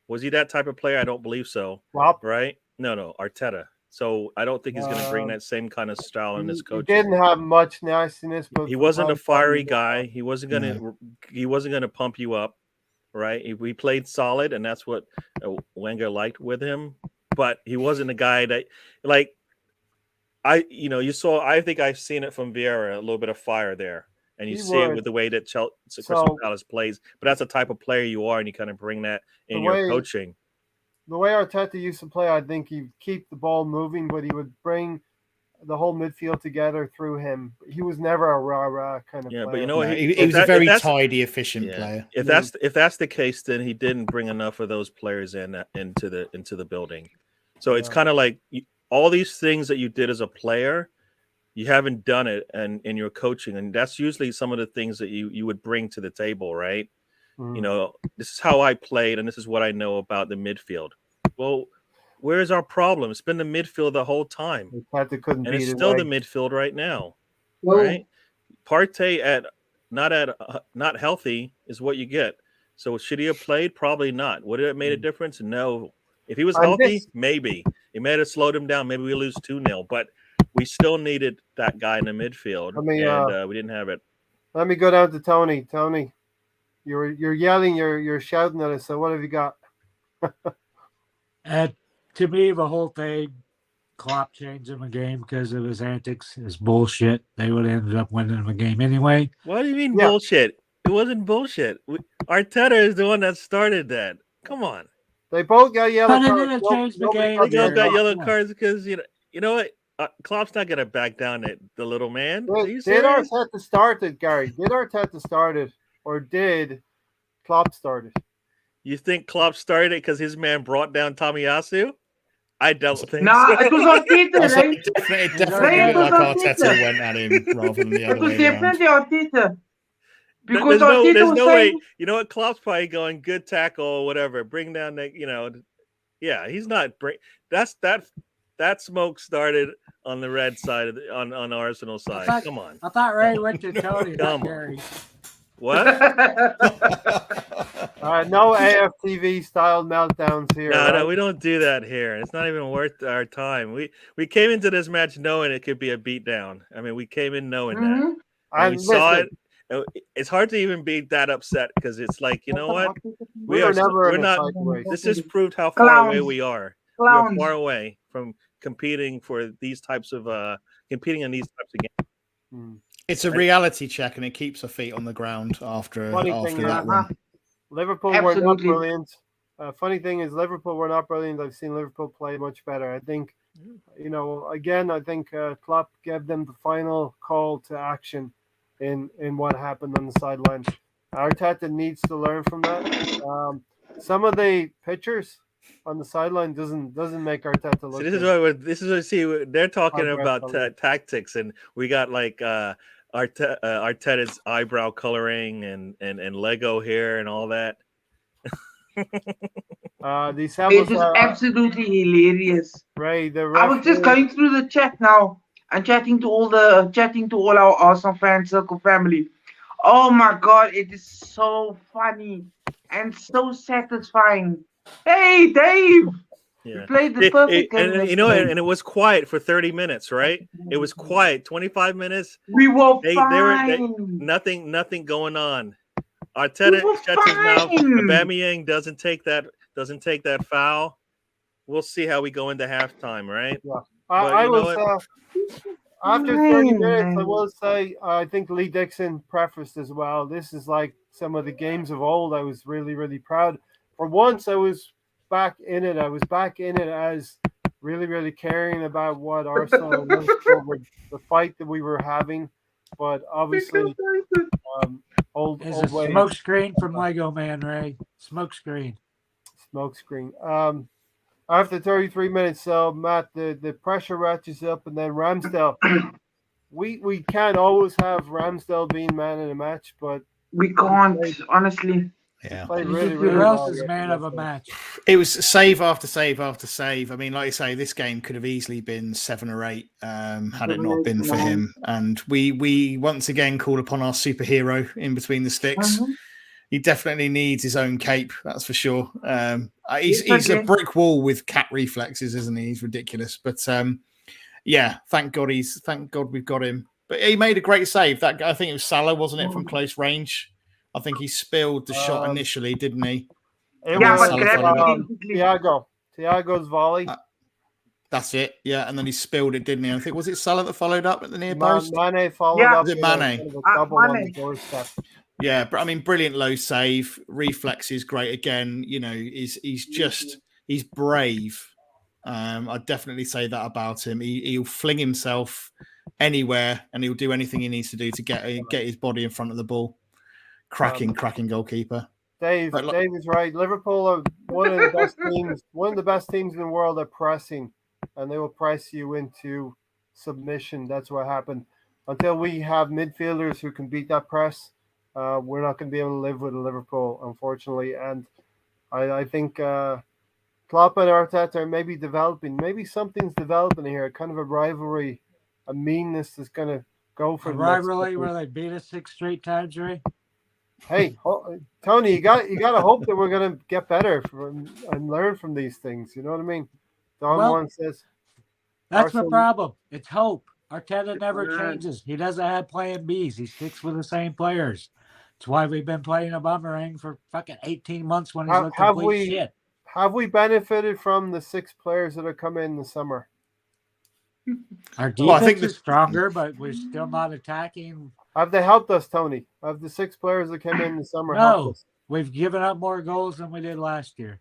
Was he that type of player? I don't believe so. Klopp? Right? No, Arteta. So I don't think he's going to bring that same kind of style in his coaching. He didn't have much nastiness, but he wasn't a fiery guy. He wasn't going to pump you up, right? We played solid, and that's what Wenger liked with him. But he wasn't a guy that, like, I think I've seen it from Vieira, a little bit of fire there, and you see it with the way that Crystal Palace plays. But that's the type of player you are, and you kind of bring that in your coaching. The way Arteta used to play, I think he'd keep the ball moving, but he would bring the whole midfield together through him. He was never a rah-rah kind of player. But you know, he was a very tidy, efficient player. If that's the case, then he didn't bring enough of those players into the building. So it's kind of like all these things that you did as a player, you haven't done it in your coaching, and that's usually some of the things that you would bring to the table, right? You know, this is how I played, and this is what I know about the midfield. Well, where's our problem? It's been the midfield the whole time, and it's still the midfield right now, right? Partey not healthy is what you get. So should he have played? Probably not. Would it have made a difference? No. If he was healthy, maybe it may have slowed him down. Maybe we lose 2-0, but we still needed that guy in the midfield, and we didn't have it. Let me go down to Tony. Tony, you're yelling, you're shouting at us. So what have you got? To me, the whole thing, Klopp changed him a game because of his antics, his bullshit. They would have ended up winning the game anyway. What do you mean bullshit? It wasn't bullshit. Arteta is the one that started that. Come on. They both got yellow cards. They both got yellow cards because you know what? Klopp's not gonna back down the little man. Did Arteta start it, Gary? Did Arteta start it, or did Klopp start it? You think Klopp started it because his man brought down Tomiyasu? I don't think so. It was Arteta, right? It definitely looked like Arteta went at him rather than the other way around. It was definitely Arteta. Because there's no way. You know what? Klopp's probably going good tackle or whatever. Bring down he's not that smoke started on the red side on Arsenal side. Come on. I thought Ray went to Tony. Come on. What? No AFTV style meltdowns here. No, we don't do that here. It's not even worth our time. We came into this match knowing it could be a beatdown. I mean, we came in knowing that. And we saw it. It's hard to even be that upset because it's like, you know what? We're not. This just proved how far away we are. We're far away from competing for these types of competing in these types of games. It's a reality check, and it keeps our feet on the ground after that run. Liverpool were not brilliant. Funny thing is, Liverpool were not brilliant. I've seen Liverpool play much better. I think, I think Klopp gave them the final call to action in what happened on the sideline. Arteta needs to learn from that. Some of the pictures on the sideline doesn't make Arteta look. See, they're talking about tactics, and we got like Arteta's eyebrow coloring and Lego hair and all that. This is absolutely hilarious. Right, I was just going through the chat now and chatting to all our Arsenal fan circle family. Oh my god, it is so funny and so satisfying. Hey, Dave! Yeah. You played the perfect game. And it was quiet for 30 minutes, right? It was quiet. 25 minutes. We were fine. Nothing going on. Arteta were shuts his mouth. fine. Aubameyang doesn't take that foul. We'll see how we go into halftime, right? Yeah. But I you know was what? after 30 minutes, I Man. will say I think Lee Dixon prefaced as well. This is like some of the games of old. I was really, really proud. For once, I was back in it. I was back in it as really, really caring about what Arsenal and Liverpool were, the fight that we were having. But obviously, old Is a old ways. smoke screen from Lego Man, Ray. Smoke screen. Smoke screen. After 33 minutes, so Matt, the pressure ratchets up, and then Ramsdale. We can't always have Ramsdale being man in a match, but We can't, honestly. Yeah. played He really, did really Who well. else is man of a match? It was save after save after save. I mean, like you say, this game could have easily been 7 or 8 had it not been for him. And we once again call upon our superhero in between the sticks. Mhm. He definitely needs his own cape, that's for sure. He's Yes, a okay. brick wall with cat reflexes, isn't he? He's ridiculous. But yeah, thank God we've got him. But he made a great save. That I think it was Salah, wasn't it, from close range? I think he spilled the shot initially, didn't he? It Yeah, was but grab it identically. Thiago's volley. That's it. Yeah, and then he spilled it, didn't he? I think was it Salah that followed up at the near post? Mane followed Yeah. up Was it with a Mane? kind of a double on the Mane. doorstep. Yeah, but I mean, brilliant low save, reflexes great again. You know, he's brave. I'd definitely say that about him. He'll fling himself anywhere, and he'll do anything he needs to do to get his body in front of the ball. Cracking goalkeeper. Dave is right. Liverpool are one of the best teams. One of the best teams in the world at pressing, and they will press you into submission. That's what happened. Until we have midfielders who can beat that press, we're not going to be able to live with Liverpool, unfortunately. And I think Klopp and Arteta are maybe developing. Maybe something's developing here. Kind of a rivalry, a meanness is going to go for A the next rivalry couple where they beat us 6 straight times, Ray. Hey, Tony, you got to hope that we're gonna get better and learn from these things. You know what I mean? Don Well, Juan says That's Arsenal- the problem. It's hope. Arteta never Right. changes. He doesn't have plan Bs. He sticks with the same players. That's why we've been playing a bumerang for fucking 18 months when he's Have- looked have complete we- shit. Have we benefited from the 6 players that are coming in the summer? Our defense Well, I think is stronger, but we're still not attacking. Have they helped us, Tony? Have the 6 players that came in the summer No. helped us? We've given up more goals than we did last year.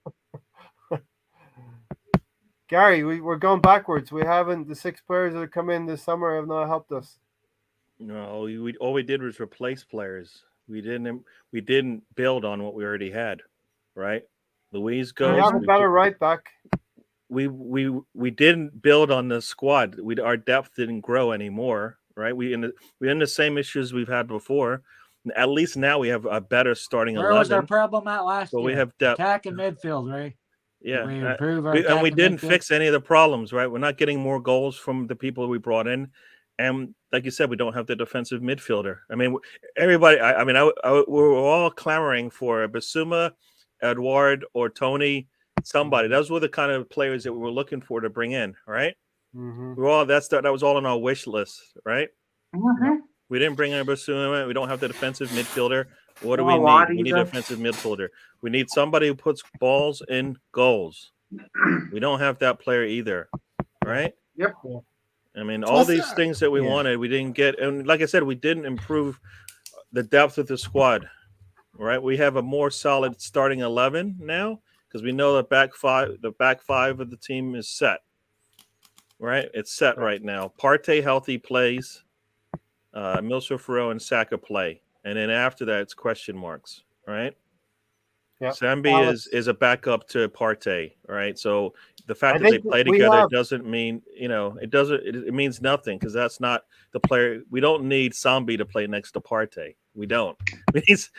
Gary, we're going backwards. We haven't. The 6 players that have come in this summer have not helped us. No, all we did was replace players. We didn't build on what we already had, right? Louise goes. We have a better right back. We didn't build on the squad. Our depth didn't grow anymore, right? We in the same issues we've had before. At least now we have a better starting Where was our 11. problem at last But year? we have depth. Attack and midfield, Ray. Yeah, We improve our and we attack and didn't midfield. fix any of the problems, right? We're not getting more goals from the people we brought in, and like you said, we don't have the defensive midfielder. I mean, everybody. We're all clamoring for Basuma, Edouard, or Tony. Somebody. Those were the kind of players that we were looking for to bring in, right? Mm-hmm. That was all on our wish list, right? Mhm. We didn't bring in Basuma. We don't have the defensive midfielder. What do Oh, we need? Wadi We need a either. defensive midfielder. We need somebody who puts balls in goals. We don't have that player either, right? Yep. I mean, all these things that we Yeah. wanted, we didn't get. And like I said, we didn't improve the depth of the squad, right? We have a more solid starting 11 now because we know the back five of the team is set, right? It's set right now. Partey healthy plays, Milsofro and Saka play. And then after that, it's question marks, right? Yeah. Sambi is a backup to Partey, right? So the fact I that they think play we together have- doesn't mean, it means nothing because that's not the player. We don't need Sambi to play next to Partey. We don't.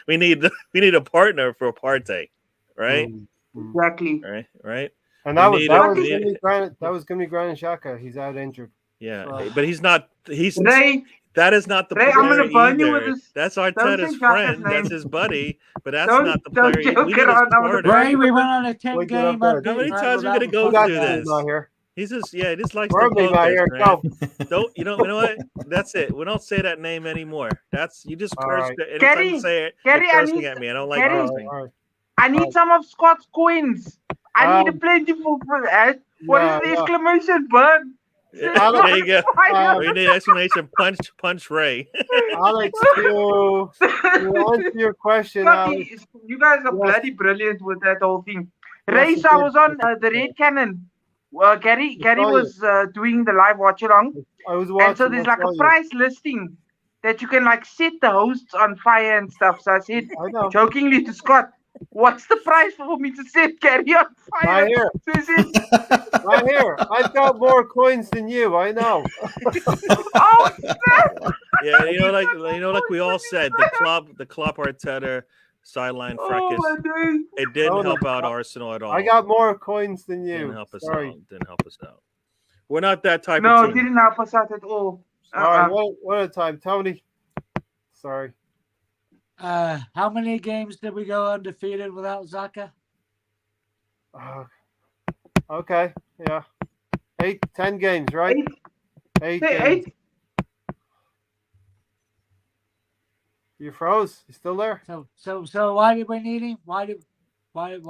We need a partner for Partey, right? Mm-hmm. Exactly. Right. And that was need that it. was We gonna need- be Granit. That was gonna be Granit Xhaka. He's out injured. Yeah, Right. but he's not. Ray, That is not the Ray, player I'm gonna burn you with either. this. That's Don't Arteta's say Xhaka's friend. That's name. his buddy. But that's Don't- not the don't player. joke We need a around. I'm gonna starter. burn Ray, we went on a 10 Wake it game up, unbeaten. How many run times are we without gonna go fucking through That's goal. this? not here. He's just he just likes Burn to me, bug my us, ear. man. Go. Don't you know what? That's it. We don't say that name anymore. That's you just All curse. right. Anytime Gary, you say it, Gary, you're I cursing need- at me. I don't like Gary. cursing. All right. I need some of Scott's coins. I need a plentiful for that. What is the Yeah. exclamation burn? Yeah, Alex, there you go. Fire. We need exclamation punch Ray. Alex, to answer your question, Alex. You guys are Yes. bloody brilliant with that whole thing. Yes, Ray, you so I did. was on the Red Cannon. Gary saw was doing the live watch along. I was watching. And so there's I like saw a you. price listing that you can like set the hosts on fire and stuff. So I said I know. jokingly to Scott, what's the price for me to set Gary on fire? Right here. So he said, Right here. I've got more coins than you. I know. oh, Yeah, like we all said, the club Arteta sideline fracas. my days. It didn't Oh, help no. out Arsenal at all. I got more coins than you. didn't help us Sorry. out. Didn't help us out. We're not that type No, of it team. didn't help us out at all. All right. One at a time. Tony. Sorry. How many games did we go undefeated without Zaka? Okay. Yeah. 10 games, right? 8 Hey, games. 8. You froze. You still there? So why did we need him? Why did we need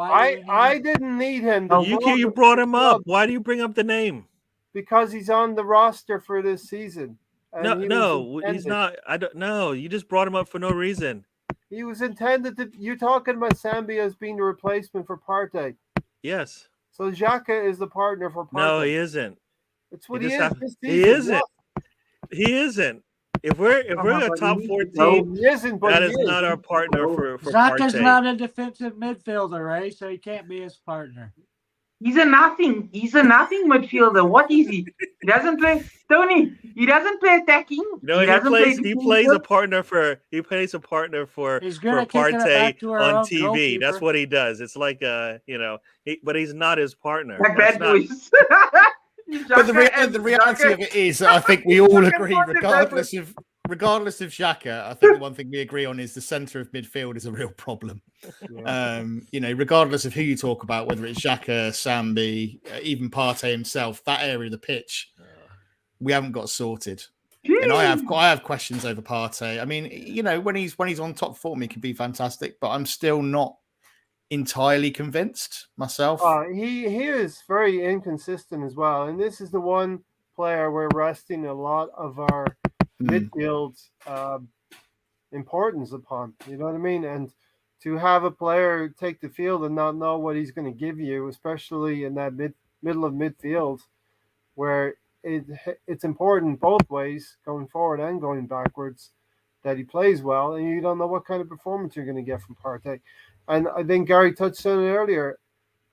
I him? didn't need him. Oh, You brought him up. Why do you bring up the name? Because he's on the roster for this season. And No, he was he's intended. not. I don't know. You just brought him up for no reason. He was intended to. You're talking about Zambia as being the replacement for Partey. Yes. So Xhaka is the partner for Partey. No, he isn't. It's what He he just is. hap- This He season. isn't. He isn't. If we're a but top he- 14, No, he isn't. But that he is is. not our partner No. for Zaka's Partey. not a defensive midfielder, right? So he can't be his partner. He's a nothing midfielder. What is he? He doesn't play Tony. He doesn't play attacking. No, he doesn't plays. play He plays a defensive. partner for. He plays a partner for He's good at kicking it Partey back to our on own TV. goalkeeper. That's what he does. It's like but he's not his partner. Like That's bad not- boys. But the reality of it is, I think we all Xhaka agree, wanted regardless of Xhaka, I think the one thing we agree on is the centre of midfield is a real problem. Regardless of who you talk about, whether it's Xhaka, Sambi, even Partey himself, that area of the pitch, we haven't got sorted. And I have questions over Partey. I mean, when he's on top form, he can be fantastic, but I'm still not entirely convinced myself. He is very inconsistent as well, and this is the one player we're resting a lot of our midfield importance upon. You know what I mean? And to have a player take the field and not know what he's going to give you, especially in that middle of midfield, where it's important both ways, going forward and going backwards, that he plays well, and you don't know what kind of performance you're going to get from Partey. And I think Gary touched on it earlier.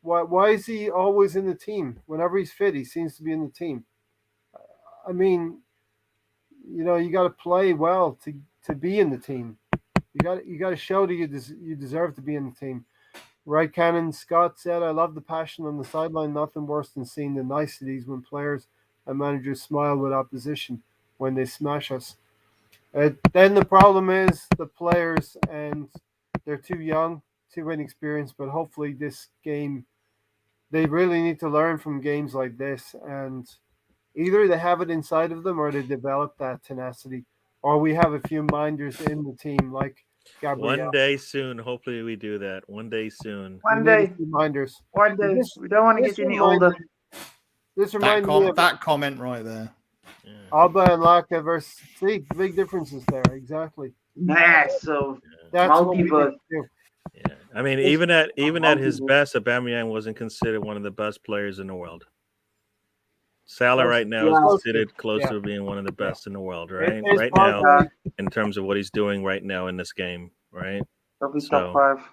Why is he always in the team? Whenever he's fit, he seems to be in the team. I mean, you got to play well to be in the team. You got to show that you deserve to be in the team. Right Cannon Scott said, "I love the passion on the sideline. Nothing worse than seeing the niceties when players and managers smile with opposition when they smash us." Then the problem is the players, and they're too young, too inexperienced. But hopefully this game, they really need to learn from games like this, and either they have it inside of them or they develop that tenacity, or we have a few minders in the team like Gabriel. One day soon, hopefully we do that. One day soon. One day. Minders. One day. We don't want to get any older. This reminds me of that comment right there. Yeah. Alba and Laka versus big differences there. Exactly. Massive. That's what we need Multiverse. to do. Yeah. I mean, even at his best, Aubameyang wasn't considered one of the best players in the world. Salah right now is considered close to being one of the best in the world, right? It's Right part now, of- in terms of what he's doing right now in this game, right? Probably So- top 5.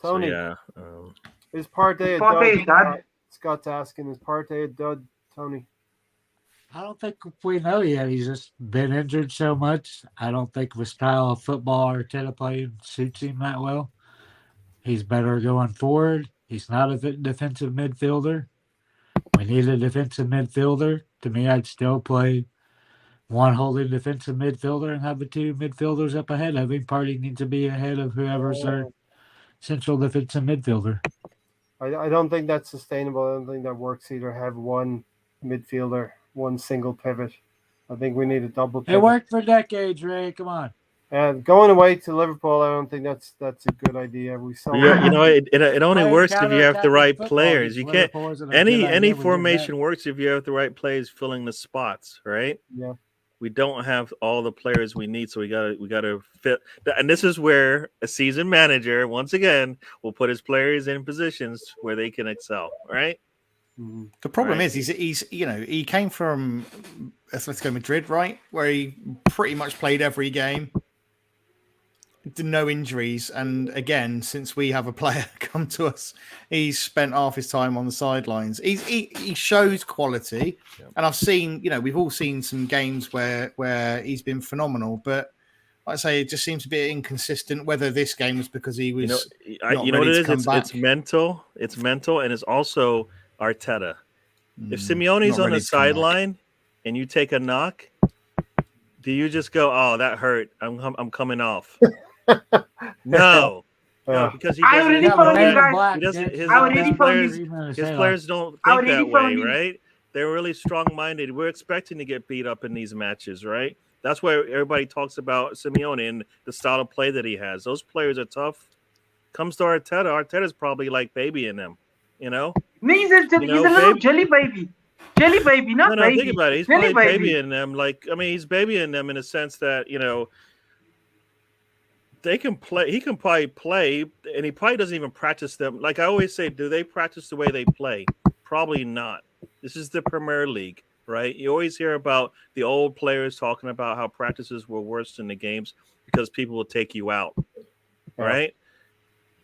Tony, So, yeah. is Partey a Partey is dud? dud. Scott's asking, is Partey a dud, Tony? I don't think we know yet. He's just been injured so much. I don't think the style of football Arteta playing suits him that well. He's better going forward. He's not a defensive midfielder. We need a defensive midfielder. To me, I'd still play one holding defensive midfielder and have the two midfielders up ahead of him. Partey needs to be ahead of whoever's their central defensive midfielder. I don't think that's sustainable. I don't think that works either. Have one midfielder, one single pivot. I think we need a double pivot. It worked for decades, Ray. Come on. And going away to Liverpool, I don't think that's a good idea. We saw Yeah, it only Playing works if you have the counterattacking right football players. against You can't Liverpool isn't a good any idea. We did formation that. works if you have the right players filling the spots, right? Yeah. We don't have all the players we need, so we gotta fit. And this is where a seasoned manager, once again, will put his players in positions where they can excel, right? Mm-hmm. The problem Right. is he's he came from Atletico Madrid, right, where he pretty much played every game, no injuries, and again, since we have a player come to us, he's spent half his time on the sidelines. He shows quality, and I've seen, we've all seen some games where he's been phenomenal, but like I say, it just seems a bit inconsistent. Whether this game was because he was, not you know what ready it to is? come It's back. mental. It's mental, and it's also Arteta. If Not Simeone's on ready the to come back. sideline and you take a knock, do you just go, "Oh, that hurt. I'm coming off"? No, because he I doesn't. already know followed you that- guys. Black, He doesn't. Dick. His, I already his found players. his His players don't I think already that way, found you. right? They're really strong-minded. We're expecting to get beat up in these matches, right? That's why everybody talks about Simeone and the style of play that he has. Those players are tough. Comes to Arteta. Arteta's probably like babying them, No, he's a You know, little baby- jelly baby. Jelly baby, not No, baby. think about it. He's Jelly probably baby. babying them. He's babying them in a sense that, they can play. He can probably play, and he probably doesn't even practice them. Like I always say, do they practice the way they play? Probably not. This is the Premier League, right? You always hear about the old players talking about how practices were worse than the games because people will take you out, right?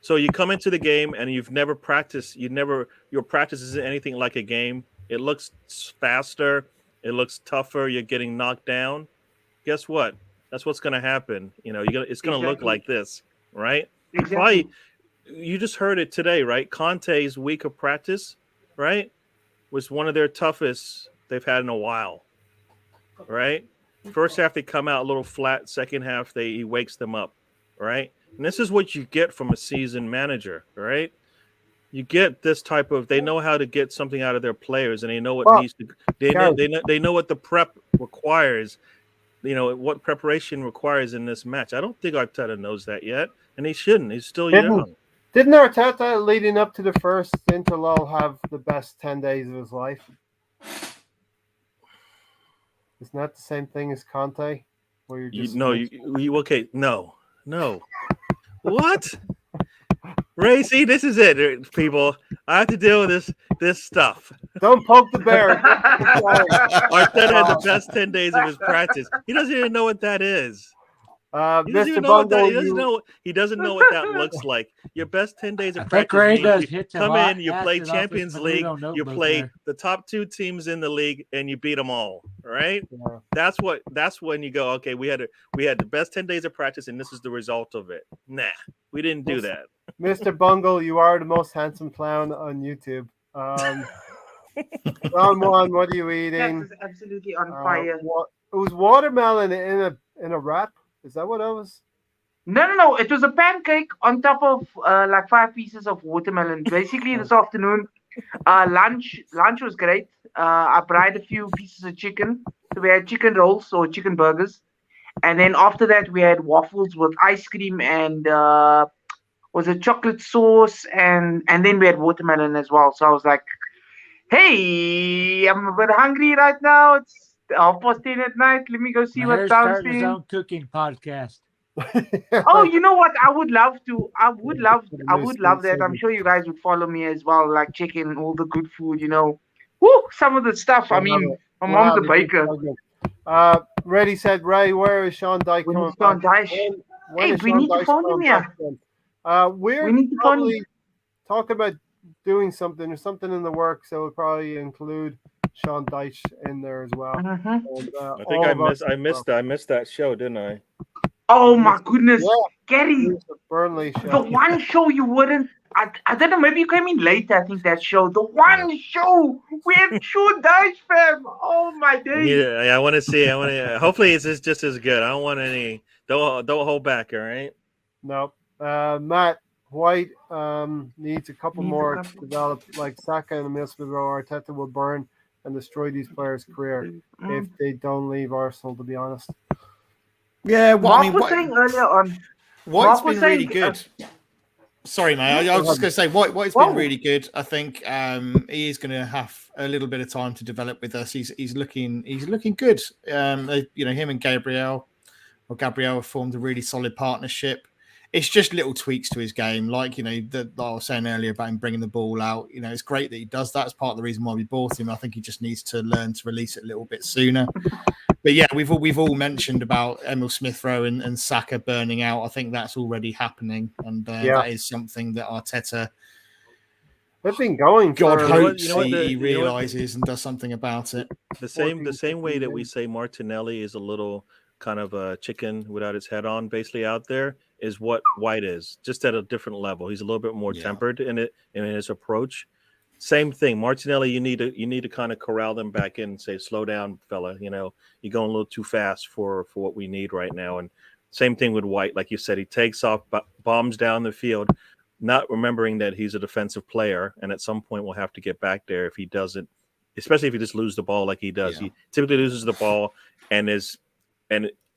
So you come into the game and you've never practiced. Your practice isn't anything like a game. It looks faster. It looks tougher. You're getting knocked down. Guess what? That's what's going to happen. It's going to look Exactly. like this, right? Exactly. Probably, you just heard it today, right? Conte's week of practice, right, was one of their toughest they've had in a while, right? First half they come out a little flat. Second half he wakes them up, right? And this is what you get from a seasoned manager, right? You get this type of, they know how to get something out of their players, and they know what needs to. They know what the prep requires. What preparation requires in this match. I don't think Arteta knows that yet, and he shouldn't. He's still young. Didn't Arteta leading up to the first interlull have the best 10 days of his life? Isn't that the same thing as Conte? Where you're just okay, no. What? Ray, see, this is it, people. I have to deal with this stuff. Don't poke the bear. Arteta had the best 10 days of his practice. He doesn't even know what that is. Mr. Bungle, he doesn't know what that looks like. Your best 10 days of practice Ray means does you hit come him in, you play Champions League, you play the top 2 teams in the league, and you beat them all. Right? Yeah. That's when you go, okay, we had the best 10 days of practice, and this is the result of it. Nah, we didn't do that. Mr. Bungle, you are the most handsome clown on YouTube. Round 1, what are you eating? That is absolutely on fire. It was watermelon in a wrap. Is that what that was? No. It was a pancake on top of like 5 pieces of watermelon. Basically, this afternoon, lunch was great. I fried a few pieces of chicken. So we had chicken rolls or chicken burgers, and then after that we had waffles with ice cream and was a chocolate sauce, and then we had watermelon as well. So I was like, hey, I'm a bit hungry right now. It's 10:30 at night. Let me go see what's starting his downstairs. own cooking podcast. Oh, you know what? I would love that. I'm sure you guys would follow me as well, like checking all the good food, Woo, some of the stuff. I mean, my mom's a baker. Reddy said, Ray, where is Sean Dyche coming Sean back? Dyche. When Hey, is we Sean need to Dyche phone him coming here. back then? We We're need to phone probably him. talking about doing something. There's something in the works, so we'll probably include Sean Dyche in there as well. Mhm. And, I think I missed that show, didn't I? Oh my goodness, Yeah. Gary, Here's the Burnley the show. one show you wouldn't. I don't know. Maybe you came in later. I think that show. The one show we had Sean Dyche, fam. Oh my days. Yeah, I want to see. Hopefully, it's just as good. I don't want any. Don't hold back. All right. No. Matt, White needs a couple Needs a more couple. to develop, like Saka in the Middlesbrough row. Arteta will burn and destroy these players' career if they don't leave Arsenal, to be honest. Yeah, Mark was saying earlier on. White's Mark was been really saying, good. Sorry, mate. I was just going to say White's Whoa. been really good. I think he is going to have a little bit of time to develop with us. He's looking good. Him and Gabriel have formed a really solid partnership. It's just little tweaks to his game, like that I was saying earlier about him bringing the ball out. It's great that he does that. It's part of the reason why we bought him. I think he just needs to learn to release it a little bit sooner. But yeah, we've all mentioned about Emil Smith Rowe and Saka burning out. I think that's already happening, and that is something that Arteta, they've been going. God for, hopes he realizes and does something about it. The same way that we say Martinelli is a little kind of a chicken without its head on, basically out there, is what White is, just at a different level. He's a little bit more tempered in his approach. Same thing, Martinelli. You need to kind of corral them back in and say, "Slow down, fella. You're going a little too fast for what we need right now." And same thing with White, like you said, he takes off, bombs down the field, not remembering that he's a defensive player, and at some point we'll have to get back there if he doesn't, especially if he just loses the ball like he does. Yeah. He typically loses the ball, and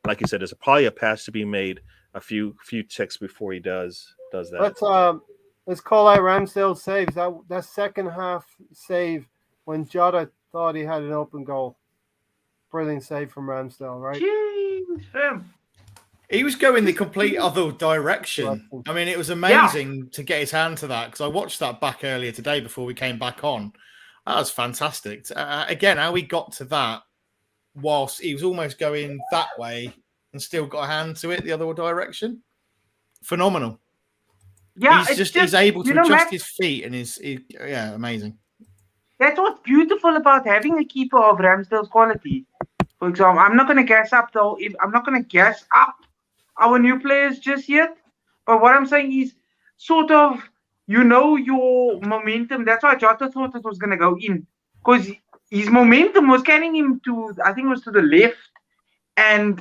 like you said, there's probably a pass to be made a few ticks before he does that. Let's call out Ramsdale's saves. That second half save when Jota thought he had an open goal. Brilliant save from Ramsdale, right? Jeez, fam. He was going the complete other direction. I mean, it was amazing to get his hand to that, because I watched that back earlier today before we came back on. That was fantastic. Again, how he got to that whilst he was almost going that way and still got a hand to it the other direction. Phenomenal. Yeah, he's able to adjust his feet and amazing. That's what's beautiful about having a keeper of Ramsdale's quality. For example, I'm not going to gas up I'm not going to gas up our new players just yet. But what I'm saying is sort of, your momentum. That's why Jota thought it was going to go in, because his momentum was carrying him to, I think it was to the left, and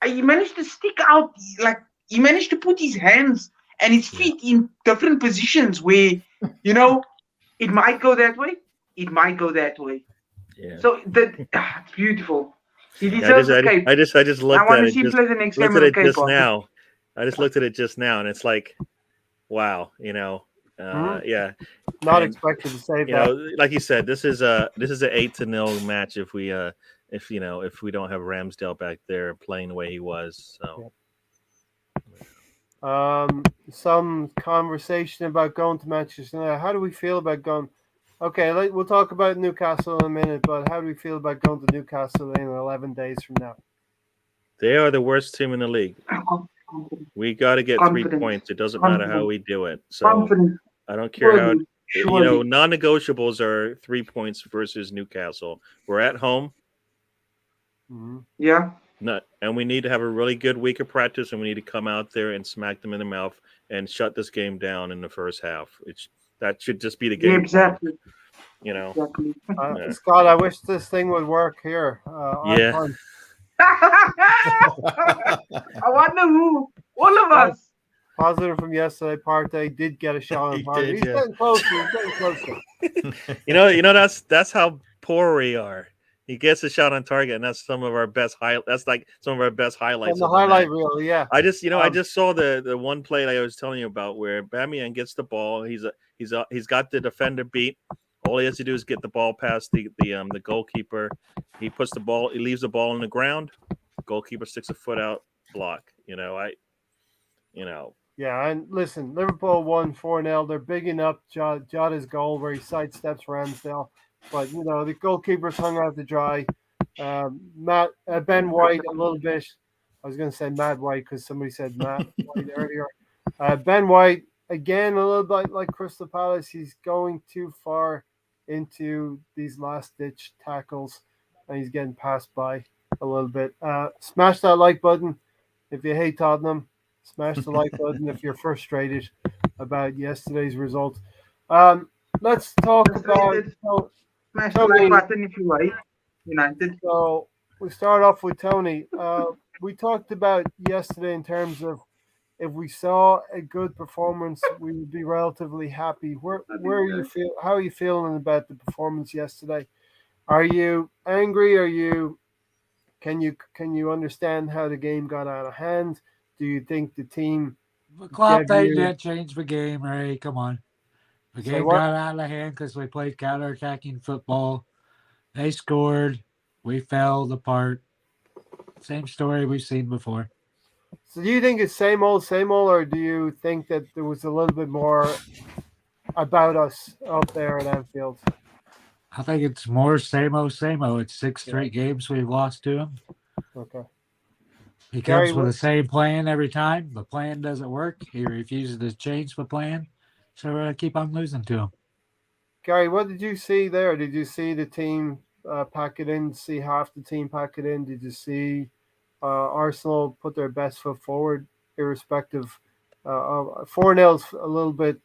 he managed to stick out, like he managed to put his hands and his feet in different positions where, it might go that way, it might go that way. Yeah. So it's beautiful. He deserves a cape. I just looked I want at to it. see him play the next game Looked with at a it cape just on. now. I just looked at it just now, and it's like, wow, yeah. Not expected to save that. Like you said, this is a 8-0 match if we don't have Ramsdale back there playing the way he was. So. Some conversation about going to Manchester United. How do we feel about going? Okay, we'll talk about Newcastle in a minute, but how do we feel about going to Newcastle in 11 days from now? They are the worst team in the league. We got to get 3 points. It doesn't matter how we do it. So I don't care how. Non-negotiables are 3 points versus Newcastle. We're at home. Mm-hmm. Yeah. And we need to have a really good week of practice, and we need to come out there and smack them in the mouth and shut this game down in the first half. That should just be the game. Yeah, exactly. Exactly. Scott, I wish this thing would work here. Yeah. I wonder who. All of us. Positive from yesterday. Partey did get a shot on Partey. He's getting closer. He's getting closer. That's how poor we are. He gets a shot on target, and that's some of our best That's like some of our best highlights. On the highlight reel, yeah. I just saw the one play that I was telling you about where Aubameyang gets the ball. He's got the defender beat. All he has to do is get the ball past the goalkeeper. He leaves the ball on the ground. Goalkeeper sticks a foot out, block. Yeah, and listen, Liverpool won 4-0. They're bigging up Jota's goal where he sidesteps Ramsdale. But, the goalkeeper's hung out to dry. Ben White, a little bit. I was going to say Matt White because somebody said Matt White earlier. Ben White, again, a little bit like Crystal Palace. He's going too far into these last-ditch tackles, and he's getting passed by a little bit. Smash that like button if you hate Tottenham. Smash the like button if you're frustrated about yesterday's result. Let's talk about Smash the like button if you hate United. So we start off with Tony. We talked about yesterday in terms of if we saw a good performance, we would be relatively happy. How are you feeling about the performance yesterday? Are you angry? Can you understand how the game got out of hand? Do you think the team Klopp, they you- didn't change the game, Ray. Come on. The Say game what? got out of hand because we played counter-attacking football. They scored. We fell apart. Same story we've seen before. So do you think it's same old, or do you think that there was a little bit more about us out there at Anfield? I think it's more same old, same old. It's 6 straight games we've lost to him. Okay. He Gary, comes with the same plan every time. The plan doesn't work. He refuses to change the plan. So we're going to keep on losing to him. Gary, what did you see there? Did you see the team pack it in? See half the team pack it in? Did you see Arsenal put their best foot forward, irrespective? 4-0's a little bit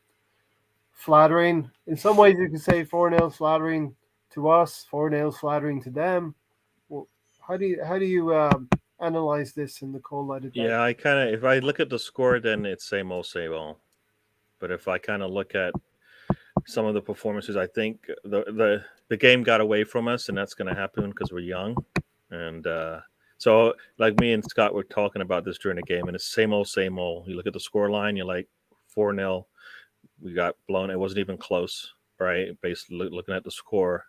flattering. In some ways, you could say 4-0 flattering to us, 4-0 flattering to them. Well, how do you analyze this in the cold light of day? Yeah, if I look at the score, then it's same old, same old. But if I kind of look at some of the performances, I think the game got away from us, and that's going to happen because we're young. And so, like me and Scott were talking about this during the game, and it's same old, same old. You look at the score line, you're like 4-0. We got blown. It wasn't even close, right? Basically, looking at the score,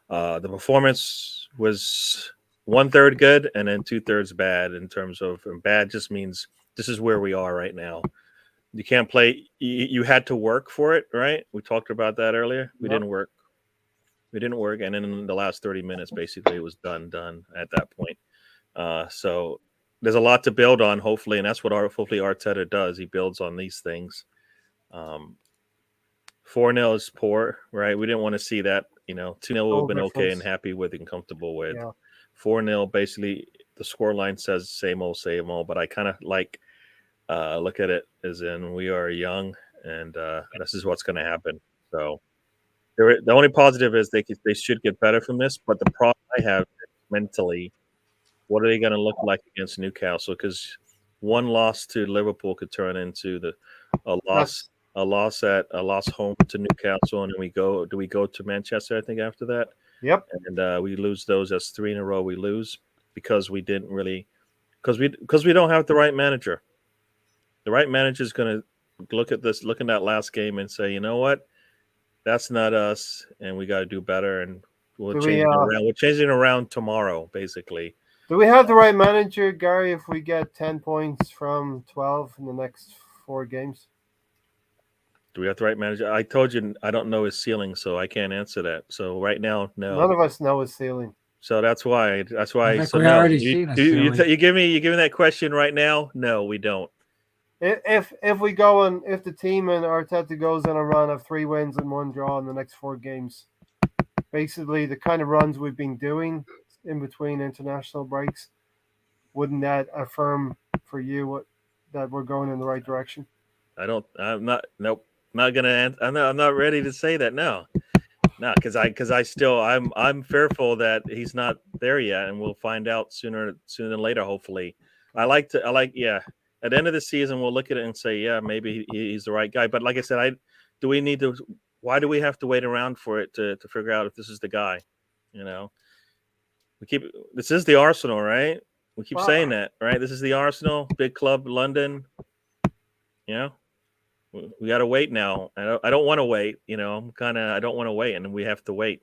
the performance was 1/3 good and then 2/3 bad. In terms of bad, just means this is where we are right now. You can't play. You had to work for it, right? We talked about that earlier. We didn't work. And then in the last 30 minutes, basically, it was done at that point. So there's a lot to build on, hopefully, and that's what hopefully Arteta does. He builds on these things. 4-0 is poor, right? We didn't want to see that. 2-0 would have been okay and happy with and comfortable with. Yeah. 4-0, basically, the scoreline says same old, but I kind of like look at it as in we are young, and this is what's going to happen. So the only positive is they should get better from this. But the problem I have mentally, what are they going to look like against Newcastle? Because one loss to Liverpool could turn into a loss home to Newcastle, and then do we go to Manchester? I think after that. Yep. And we lose those as 3 in a row. We lose because we didn't really because we don't have the right manager. The right manager is going to look at that last game and say, you know what, that's not us, and we got to do better. And we'll change it around. We're changing it around tomorrow, basically. Do we have the right manager, Gary? If we get 10 points from 12 in the next 4 games, do we have the right manager? I told you I don't know his ceiling, so I can't answer that. So right now, no. None of us know his ceiling. So that's why. So we no. already seen his ceiling. You give me that question right now? No, we don't. If we go and if the team and Arteta goes on a run of 3 wins and 1 draw in the next 4 games, basically the kind of runs we've been doing in between international breaks, wouldn't that affirm for you that we're going in the right direction? I'm not ready to say that. No, because I'm fearful that he's not there yet, and we'll find out sooner than later. Hopefully, At the end of the season, we'll look at it and say, yeah, maybe he's the right guy. But like I said, why do we have to wait around for it to figure out if this is the guy? This is the Arsenal, right? We keep saying that, right? This is the Arsenal, big club, London. We got to wait now. I don't want to wait. I don't want to wait, and we have to wait.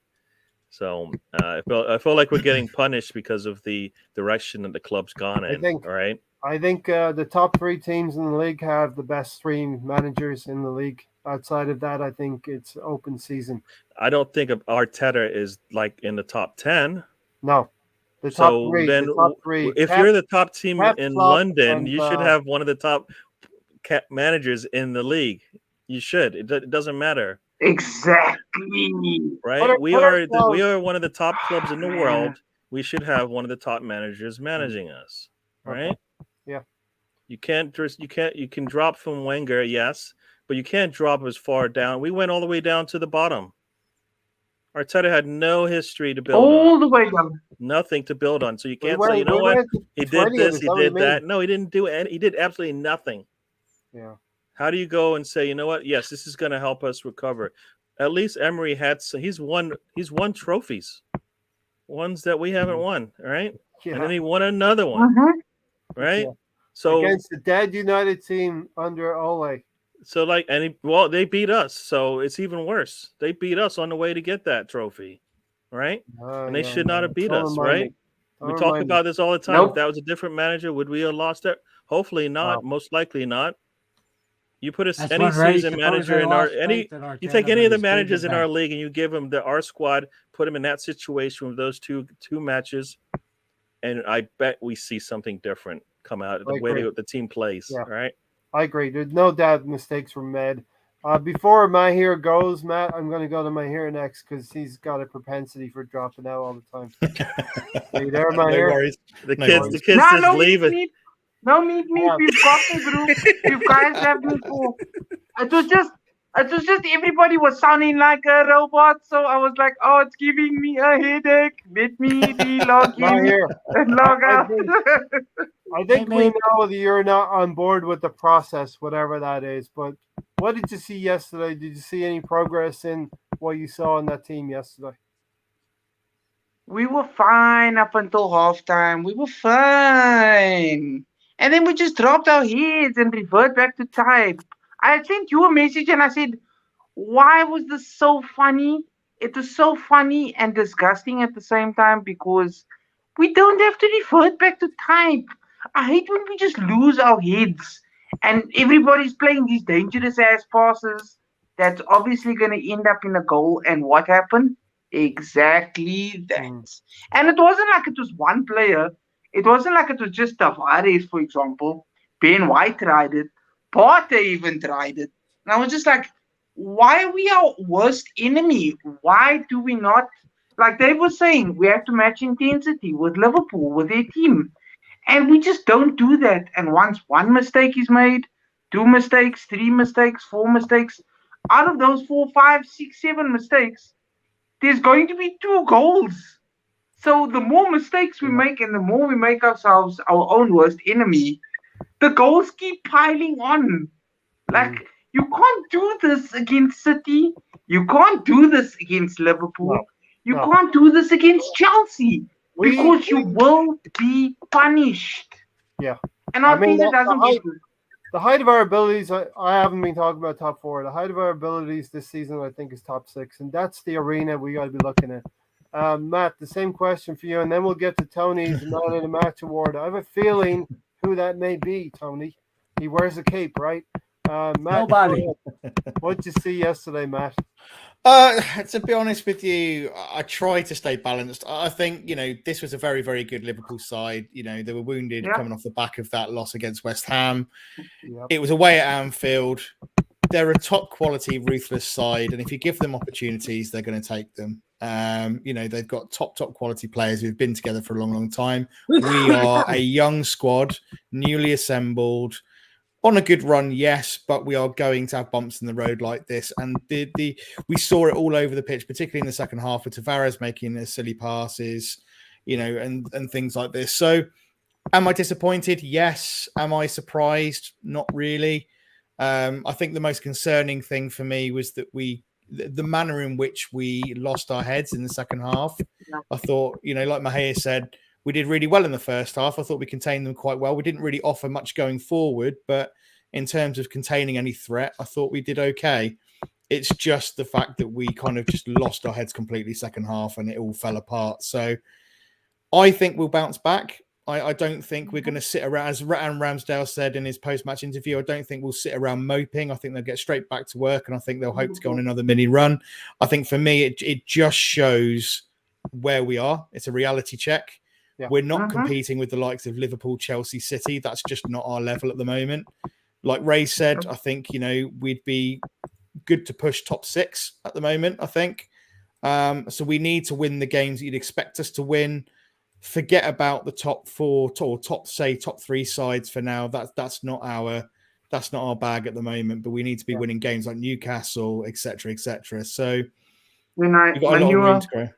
So I feel like we're getting punished because of the direction that the club's gone in. Right? I think the top 3 teams in the league have the best 3 managers in the league. Outside of that, I think it's open season. I don't think Arteta is like in the top 10. No. The top 3. If you're the top team in London, you should have one of the top managers in the league. You should. It doesn't matter. Exactly. Right? We are one of the top clubs in the world. We should have one of the top managers managing us. Right? Yeah. You can drop from Wenger, yes, but you can't drop as far down. We went all the way down to the bottom. Arteta had no history to build on. All the way down. Nothing to build on. So you can't say, you know what? He did this, he did that. No, he didn't do it. He did absolutely nothing. Yeah. How do you go and say, you know what? Yes, this is going to help us recover. At least Emery had he's won trophies, ones that we haven't won, right? Yeah. And then he won another one, right? Yeah. So against the dead United team under Ole. So they beat us, so it's even worse. They beat us on the way to get that trophy, right? And they should not have beat Don't us, remind right? me. We Don't talk remind me. about this all the time. Nope. If that was a different manager, would we have lost it? Hopefully not. Wow. Most likely not. You put That's any when Ray season manager supposedly in our lost faith in you take any Arteta, of the but he's managers in taken our back. league and you give them our squad, put them in that situation with those two matches, and I bet we see something different come out the way agree. the team plays. Yeah. Right? I agree. There's no doubt mistakes were made. Before my hero goes, Matt, I'm going to go to my hero next because he's got a propensity for dropping out all the time. Are you there, my No hero? worries. The No kids worries. just leave it. No meet. We've got the group. You guys have me for. It was just everybody was sounding like a robot, so I was like, oh, it's giving me a headache. Let me re-log My in hero. and log out. I think we know that you're not on board with the process, whatever that is. But what did you see yesterday? Did you see any progress in what you saw in that team yesterday? We were fine up until halftime. We were fine. And then we just dropped our heads and revert back to type. I sent you a message and I said, why was this so funny? It was so funny and disgusting at the same time because we don't have to revert back to type. I hate when we just lose our heads and everybody's playing these dangerous ass passes that's obviously going to end up in a goal. And what happened? Exactly that. And it wasn't like it was one player. It wasn't like it was just Tavares, for example. Ben White tried it. Partey even tried it. And I was just like, why are we our worst enemy? Why do we not? Like they were saying, we have to match intensity with Liverpool, with their team. And we just don't do that. And once one mistake is made, 2 mistakes, 3 mistakes, 4 mistakes, out of those 4, 5, 6, 7 mistakes, there's going to be 2 goals. So the more mistakes we make and the more we make ourselves our own worst enemy, the goals keep piling on. Like, you can't do this against City. You can't do this against Liverpool. You can't do this against Chelsea. Because you will be punished. Yeah. And I think it doesn't get good. The height of our abilities, I haven't been talking about top 4. The height of our abilities this season, I think, is top 6. And that's the arena we got to be looking at. Matt, the same question for you. And then we'll get to Tony's Man of the Match award. I have a feeling who that may be, Tony. He wears a cape, right? Matt, Nobody. What did you see yesterday, Matt? To be honest with you, I try to stay balanced. I think, this was a very, very good Liverpool side. They were wounded coming off the back of that loss against West Ham. Yep. It was away at Anfield. They're a top quality, ruthless side. And if you give them opportunities, they're going to take them. They've got top quality players who've been together for a long, long time. We are a young squad, newly assembled. On a good run, yes, but we are going to have bumps in the road like this. And we saw it all over the pitch, particularly in the second half with Tavares making the silly passes, and things like this. So am I disappointed? Yes. Am I surprised? Not really. I think the most concerning thing for me was that the manner in which we lost our heads in the second half. I thought, like Mahir said, we did really well in the first half. I thought we contained them quite well. We didn't really offer much going forward, but in terms of containing any threat, I thought we did okay. It's just the fact that we kind of just lost our heads completely second half and it all fell apart. So I think we'll bounce back. I don't think we're going to sit around, as Aaron Ramsdale said in his post-match interview, I don't think we'll sit around moping. I think they'll get straight back to work and I think they'll hope to go on another mini run. I think for me, it just shows where we are. It's a reality check. Yeah. We're not competing with the likes of Liverpool, Chelsea, City. That's just not our level at the moment. Like Ray said, I think, we'd be good to push top 6 at the moment, I think. So we need to win the games that you'd expect us to win. Forget about the top 4 or top 3 sides for now. That's not our bag at the moment, but we need to be winning games like Newcastle, etc., etc. So we've got a lot of room to go.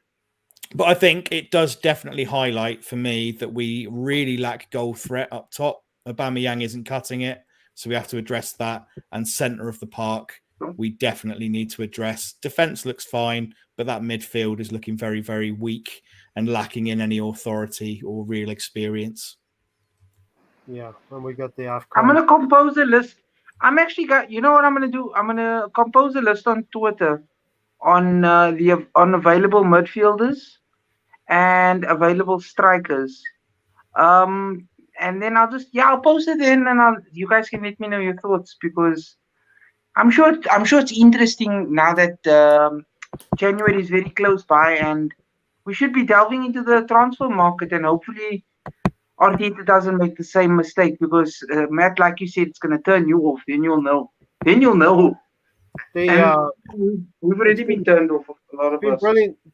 But I think it does definitely highlight for me that we really lack goal threat up top. Aubameyang isn't cutting it. So we have to address that. And centre of the park, we definitely need to address. Defence looks fine, but that midfield is looking very, very weak and lacking in any authority or real experience. Yeah, and we got the AFCON. I'm gonna compose a list. I'm actually got. You know what I'm gonna do? I'm gonna compose a list on Twitter on on available midfielders and available strikers. And then I'll post it in, and you guys can let me know your thoughts, because I'm sure it's interesting now that January is very close by, and we should be delving into the transfer market, and hopefully Arteta doesn't make the same mistake, because Matt, like you said, it's going to turn you off. Then you'll know. And we've already been turned off, a lot of us.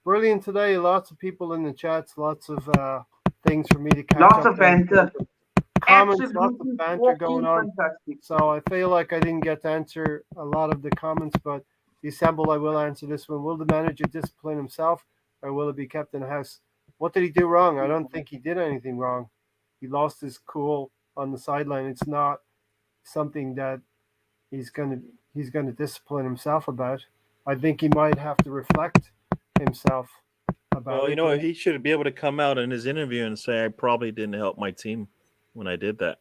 Brilliant today. Lots of people in the chats. Lots of things for me to catch Lots up of banter. Comments, lots of Absolutely banter going on. fantastic. So I feel like I didn't get to answer a lot of the comments, but the assemble, I will answer this one. Will the manager discipline himself, or will it be kept in the house? What did he do wrong? I don't think he did anything wrong. He lost his cool on the sideline. It's not something that he's gonna discipline himself about. I think he might have to reflect himself about. Well, you know, he should be able to come out in his interview and say, "I probably didn't help my team when I did that."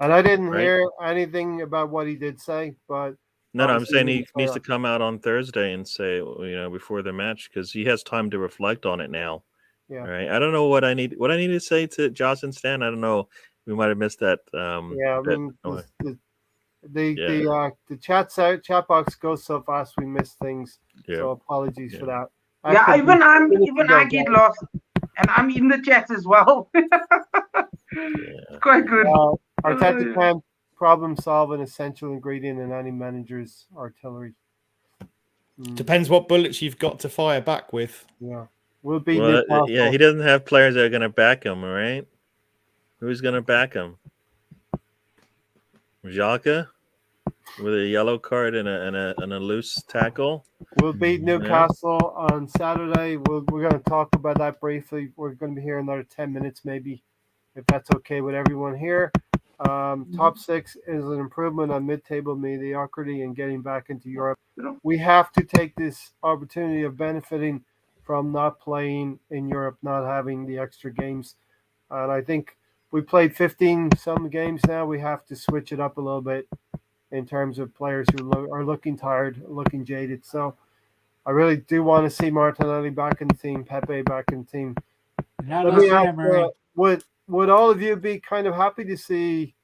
And I didn't hear anything about what he did say, but no, I'm saying he needs to come out on Thursday and say, you know, before the match, because he has time to reflect on it now. Yeah. Right. I don't know what I need to say to Josh and Stan. I don't know. We might have missed that. Yeah, I mean, the chat box goes so fast we miss things. Yeah. So apologies for that. Even I get lost, and I'm in the chat as well. It's quite good. Arteta can problem solve an essential ingredient in any manager's artillery. Depends what bullets you've got to fire back with. Yeah. He doesn't have players that are going to back him, all right? Who's going to back him? Xhaka with a yellow card and a loose tackle. We'll beat Newcastle on Saturday. We're going to talk about that briefly. We're going to be here another 10 minutes maybe, if that's okay with everyone here. Top 6 is an improvement on mid-table mediocrity and getting back into Europe. We have to take this opportunity of benefiting from not playing in Europe, not having the extra games. And I think we played 15 some games now. We have to switch it up a little bit in terms of players who are looking tired, looking jaded. So I really do want to see Martinelli back in the team, Pepe back in the team. Let me ask, would all of you be kind of happy to see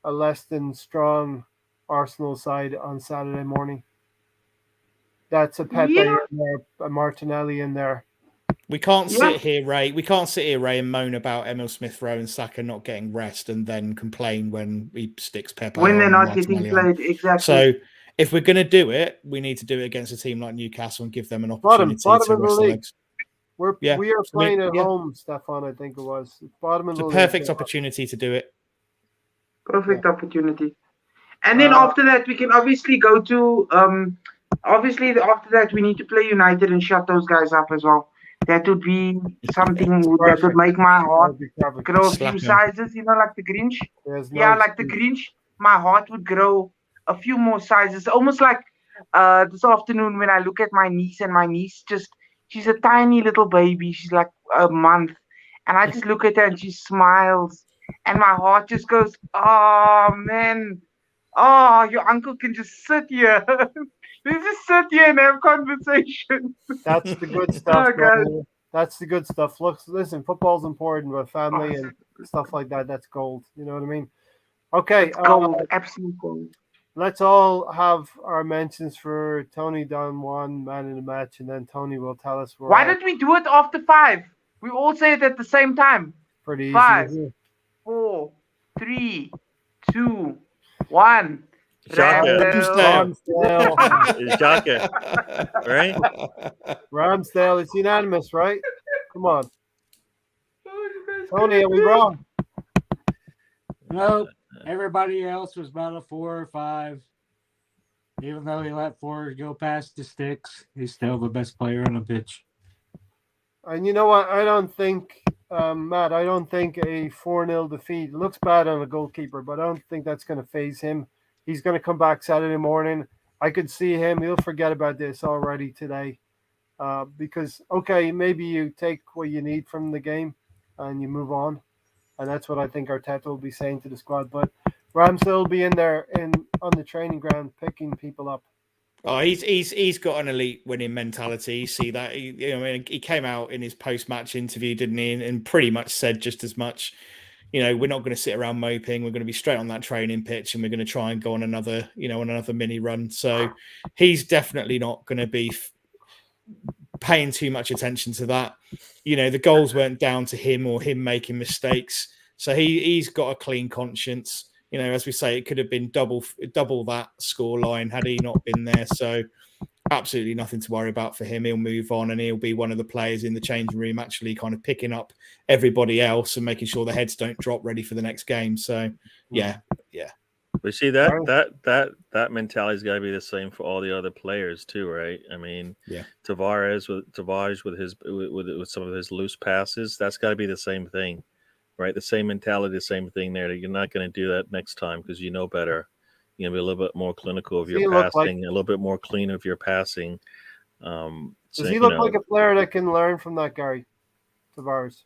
a less than strong Arsenal side on Saturday morning? That's a Pepe in there, a Martinelli in there. We can't sit here, Ray. We can't sit here, Ray, and moan about Emil Smith-Rowe and Saka not getting rest, and then complain when he sticks Pepe when they're not getting played. Exactly. So if we're going to do it, we need to do it against a team like Newcastle and give them an opportunity to rest the legs. We are playing at home, Stefan. I think it was bottom of the league. It's a perfect opportunity to do it. Perfect opportunity. And then after that, we can obviously go to. Obviously, after that, we need to play United and shut those guys up as well. That would be something that would make my heart grow a few sizes, like the Grinch. Like the Grinch. My heart would grow a few more sizes. Almost like this afternoon when I look at my niece, and my niece she's a tiny little baby. She's like a month. And I just look at her and she smiles. And my heart just goes, oh, man. Oh, your uncle can just sit here. Just sit here and have conversation. That's the good stuff. That's the good stuff. Look, listen, football's important, but family and stuff like that, that's gold. You know what I mean? Okay. Gold, absolute gold. Let's all have our mentions for Tony Don Juan, man in the match, and then Tony will tell us why did we do it after 5? We all say it at the same time. Pretty easy. 5, 4, 3, 2, 1. Ramsdale, right? Ramsdale, it's unanimous, right? Come on. Tony, are we wrong? Nope. Everybody else was about a 4 or 5. Even though he let 4 go past the sticks, he's still the best player on the pitch. And you know what? I don't think Matt, I don't think a 4-0 defeat looks bad on a goalkeeper, but I don't think that's going to phase him. He's going to come back Saturday morning. I could see him. He'll forget about this already today. Because, okay, maybe you take what you need from the game and you move on. And that's what I think Arteta will be saying to the squad. But Ramsdale will be in there on the training ground picking people up. Oh, he's got an elite winning mentality. You see that? He came out in his post-match interview, didn't he? And pretty much said just as much. We're not going to sit around moping. We're going to be straight on that training pitch, and we're going to try and go on another mini run. So he's definitely not going to be paying too much attention to that. The goals weren't down to him or him making mistakes. So he's got a clean conscience. As we say, it could have been double that score line had he not been there. So absolutely nothing to worry about for him. He'll move on, and he'll be one of the players in the changing room, actually kind of picking up everybody else and making sure the heads don't drop, ready for the next game. So yeah. But see that mentality's got to be the same for all the other players too, right? I mean, Tavares with some of his loose passes, that's got to be the same thing. Right, the same mentality, the same thing there. You're not going to do that next time because you know better. You're going to be a little bit more clinical of your passing, a little bit more clean of your passing. Does he look like a player that can learn from that, Gary Tavares?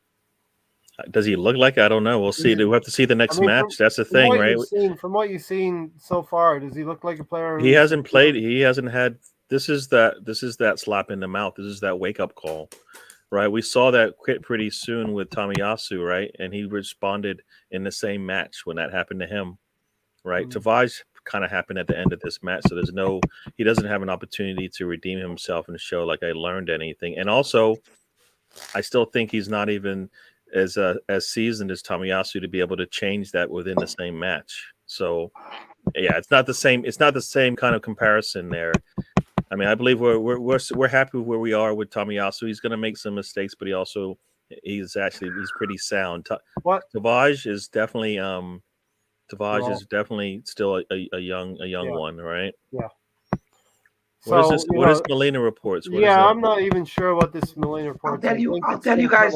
Does he look like? I don't know. We'll see. We'll have to see the next match. That's the thing, right? From what you've seen so far, does he look like a player? He hasn't played. He hasn't had. This is that slap in the mouth. This is that wake up call. Right, we saw that quit pretty soon with Tomiyasu, right? And he responded in the same match when that happened to him, right? Tavares kind of happened at the end of this match, so he doesn't have an opportunity to redeem himself and show like I learned anything. And also, I still think he's not even as seasoned as Tomiyasu to be able to change that within the same match. So, yeah, it's not the same. It's not the same kind of comparison there. I mean, I believe we're happy with where we are with Tomiyasu. He's going to make some mistakes, but he's pretty sound. Tavares is definitely still a young one, right? Yeah. What is Molina reports? I'm not even sure what this Molina reports. I'll tell you guys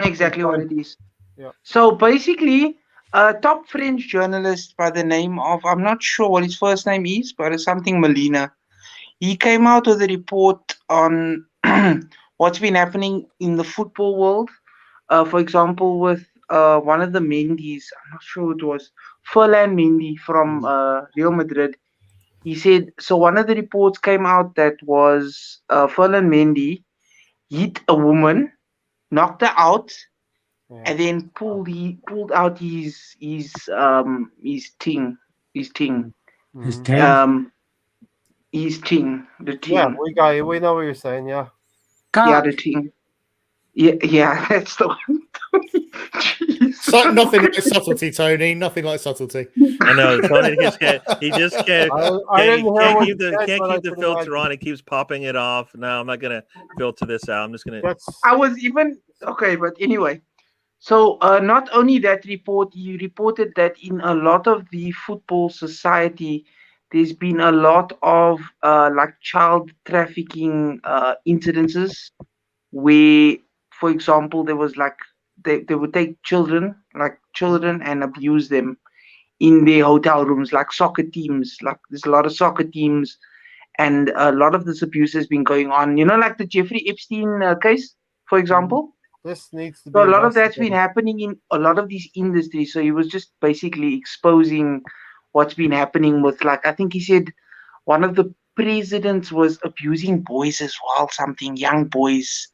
exactly what it is. Yeah. So basically, a top French journalist by the name of, I'm not sure what his first name is, but it's something Molina. He came out with a report on what's been happening in the football world. For example, with one of the Mendy's, I'm not sure who it was, Ferland Mendy from Real Madrid. He said, so one of the reports came out that was Ferland Mendy hit a woman, knocked her out, and then pulled out his ting. The ting. Yeah, we know what you're saying. Yeah. Yeah, the ting. Yeah, that's the one. Nothing like subtlety, Tony. Nothing like subtlety. I know Tony just can't. He just can't. Can't keep the filter on. It keeps popping it off. No, I'm not gonna filter this out. I'm just gonna. I was even okay, but anyway. So not only that report, he reported that in a lot of the football society, there's been a lot of like child trafficking incidences where, for example, there was like they would take children and abuse them in their hotel rooms, like soccer teams. Like there's a lot of soccer teams, and a lot of this abuse has been going on. Like the Jeffrey Epstein case, for example. This needs to be. So a lot of that's been happening in a lot of these industries. So he was just basically exposing what's been happening with, like, I think he said one of the presidents was abusing boys as well, something, young boys.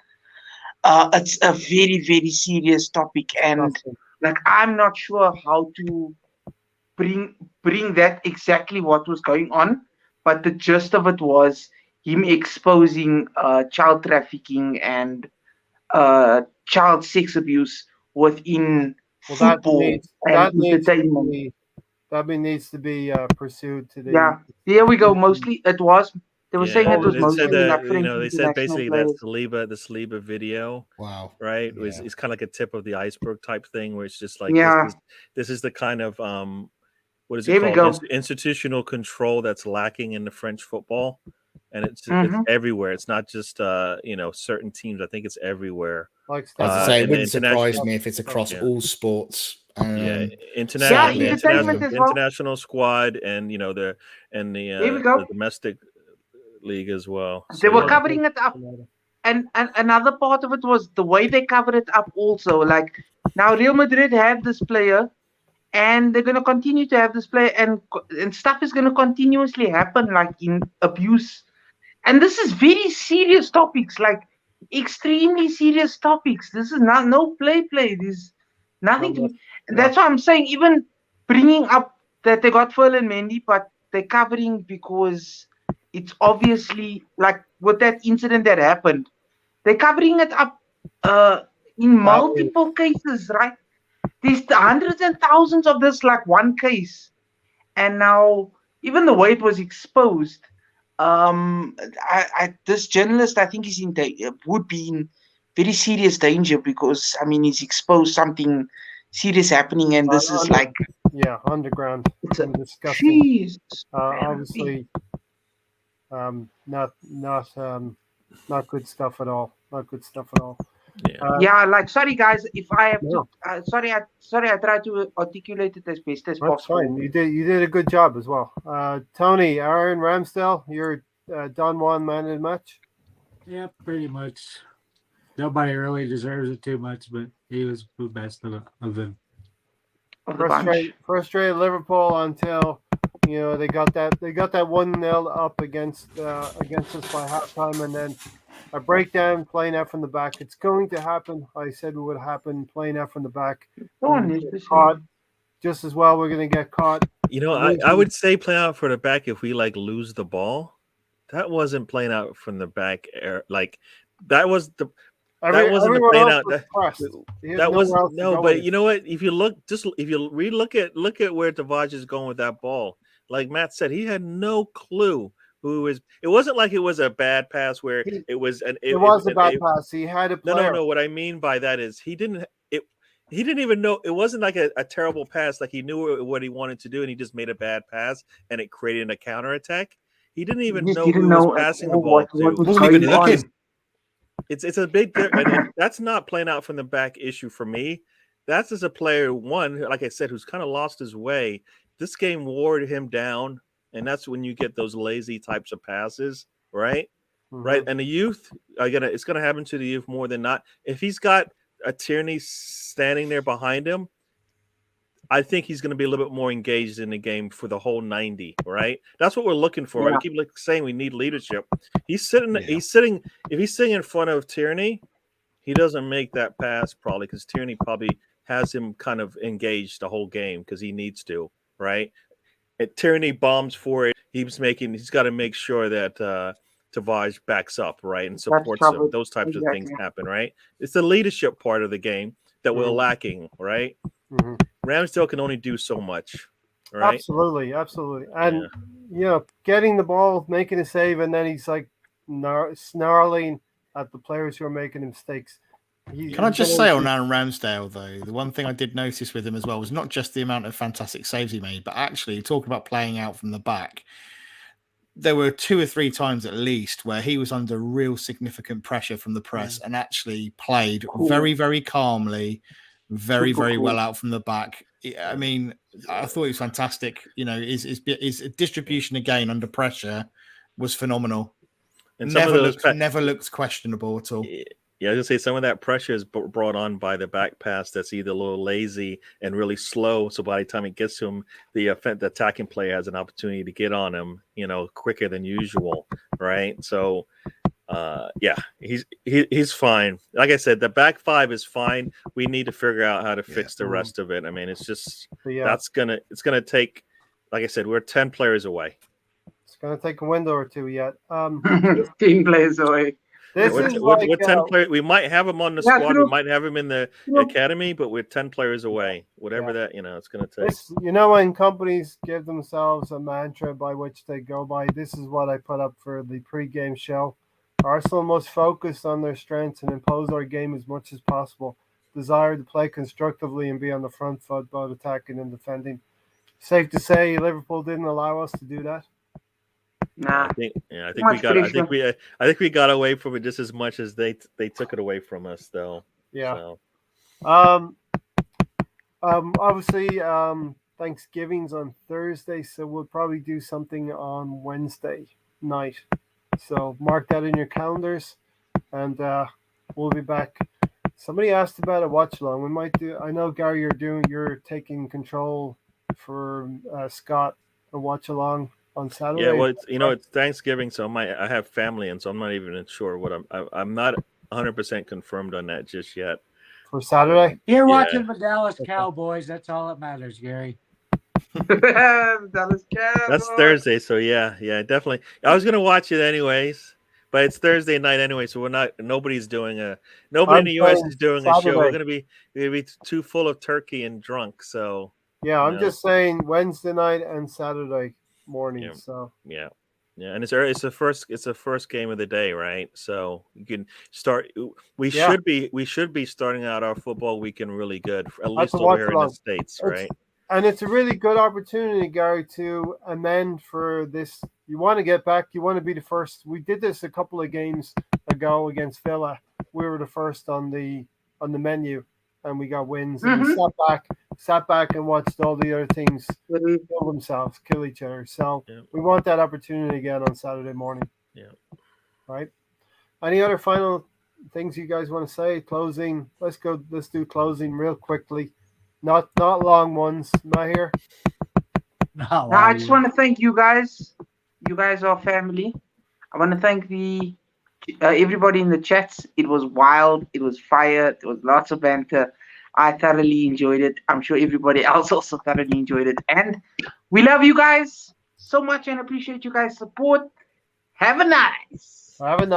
It's a very, very serious topic, and like I'm not sure how to bring that exactly what was going on, but the gist of it was him exposing child trafficking and child sex abuse within football and entertainment. That needs to be pursued today. Yeah, there we go. Mostly it was. They were saying it was mostly they said basically that's the Saliba video. Wow. Right? It's kind of like a tip of the iceberg type thing where it's just like this is the kind of what is it called? Institutional control that's lacking in the French football. and it's Mhm. everywhere. It's not just certain teams. I think it's everywhere. Like As I Stefan say, it and wouldn't surprise international- me if it's across Yeah. all sports. Yeah, Certainly international, entertainment as well. international squad, and the Here we go. domestic league as well. They So, were yeah. covering it up. And another part of it was the way they covered it up also. Like, now Real Madrid have this player, and they're going to continue to have this player, and stuff is going to continuously happen, like in abuse. And this is very serious topics, like extremely serious topics. This is not no play. There's nothing to be. That's why I'm saying, even bringing up that they got Phil and Mendy, but they're covering because it's obviously like with that incident that happened, they're covering it up in multiple cases, right? There's hundreds and thousands of this, like one case, and now even the way it was exposed, this journalist, I think, would be in very serious danger, because I mean, he's exposed something serious happening, and this is like underground. it's and disgusting. jeez, Obviously, not good stuff at all. Not good stuff at all. Yeah. like, sorry guys, if I have to, sorry, I tried to articulate it as best as That's possible. fine. You did a good job as well. Tony, Aaron Ramsdale, you're Don Juan man of the match. Yeah, pretty much. Nobody really deserves it too much, but he was the best of them. Of the bunch. Frustrated Liverpool until they got that 1-0 up against us by halftime, and then a breakdown, playing out from the back. It's going to happen. I said it would happen, playing out from the back. Caught just as well. We're going to get caught. I would say playing out for the back if we lose the ball. That wasn't playing out from the back. Like that was the. That wasn't the playing out. That was no, but you know what? If you look look at where Tavares is going with that ball. Like Matt said, he had no clue. It wasn't like it was a bad pass where it was a bad pass. He had a player. No. What I mean by that is he didn't even know. It wasn't like a terrible pass. Like he knew what he wanted to do, and he just made a bad pass, and it created a counterattack. He didn't even know who he was passing the ball to. Wasn't even looking. It's a big difference. And that's not playing out from the back issue for me. That's as a player, one, like I said, who's kind of lost his way. This game wore him down. And that's when you get those lazy types of passes, right? Mm-hmm. Right. And the youth it's gonna happen to the youth more than not. If he's got a Tierney standing there behind him, I think he's gonna be a little bit more engaged in the game for the whole 90, right? That's what we're looking for. Yeah. I keep saying we need leadership. He's sitting if he's sitting in front of Tierney, he doesn't make that pass probably because Tierney probably has him kind of engaged the whole game because he needs to, right? Tierney bombs for it. He's got to make sure that Tavares backs up, right, and supports him. Those types of things happen, right? It's the leadership part of the game that we're lacking, right? Mm-hmm. Ramsdale can only do so much, right? Absolutely. And getting the ball, making a save, and then he's like snarling at the players who are making mistakes. Can I just say on Aaron Ramsdale, though, the one thing I did notice with him as well was not just the amount of fantastic saves he made, but actually talking about playing out from the back, there were 2 or 3 times at least where he was under real significant pressure from the press and actually played very, very calmly, very, very well out from the back. I mean, I thought he was fantastic. His distribution again under pressure was phenomenal. And never looked questionable at all. Yeah, I was going to say some of that pressure is brought on by the back pass that's either a little lazy and really slow. So by the time it gets to him, the attacking player has an opportunity to get on him, quicker than usual, right? So, he's fine. Like I said, the back 5 is fine. We need to figure out how to fix the rest of it. I mean, it's just it's gonna take. Like I said, we're 10 players away. It's gonna take a window or two yet. 10 players away. We're 10 players. We might have him on the squad. We might have him in the academy, but we're 10 players away. Whatever that it's going to take. When companies give themselves a mantra by which they go by, this is what I put up for the pre-game show. Arsenal must focus on their strengths and impose our game as much as possible. Desire to play constructively and be on the front foot, both attacking and defending. Safe to say, Liverpool didn't allow us to do that. Nah. I think Much pressure. I think we got away from it just as much as they took it away from us, though. Yeah. So. Obviously, Thanksgiving's on Thursday, so we'll probably do something on Wednesday night. So mark that in your calendars, and we'll be back. Somebody asked about a watch along. We might do. I know Gary, you're taking control for Scott a watch along on Saturday. Yeah, well, it's Thanksgiving, so I have family, and so I'm not even sure what I'm not 100% confirmed on that just yet. For Saturday, You're watching the Dallas Cowboys. That's all that matters, Gary. Dallas Cowboys. That's Thursday, so yeah, definitely. I was gonna watch it anyways, but it's Thursday night anyway, so nobody's doing nobody in the US is doing a show. We're gonna be too full of turkey and drunk. So yeah, I'm just saying Wednesday night and Saturday morning. Yeah. So yeah, and it's the first game of the day, right? So you can start. We should be starting out our football weekend really good, at least over here in the States, right? And it's a really good opportunity, Gary, to amend for this. You want to get back. You want to be the first. We did this a couple of games ago against Villa. We were the first on the menu, and we got wins. And we sat back and watched all the other teams kill themselves, kill each other. So we want that opportunity again on Saturday morning. Yeah. Right. Any other final things you guys want to say? Closing. Let's do closing real quickly. Not long ones. Not here. No, I just want to thank you guys. You guys are family. I want to thank everybody in the chats. It was wild. It was fire. There was lots of banter. I thoroughly enjoyed it. I'm sure everybody else also thoroughly enjoyed it. And we love you guys so much and appreciate you guys' support. Have a nice. And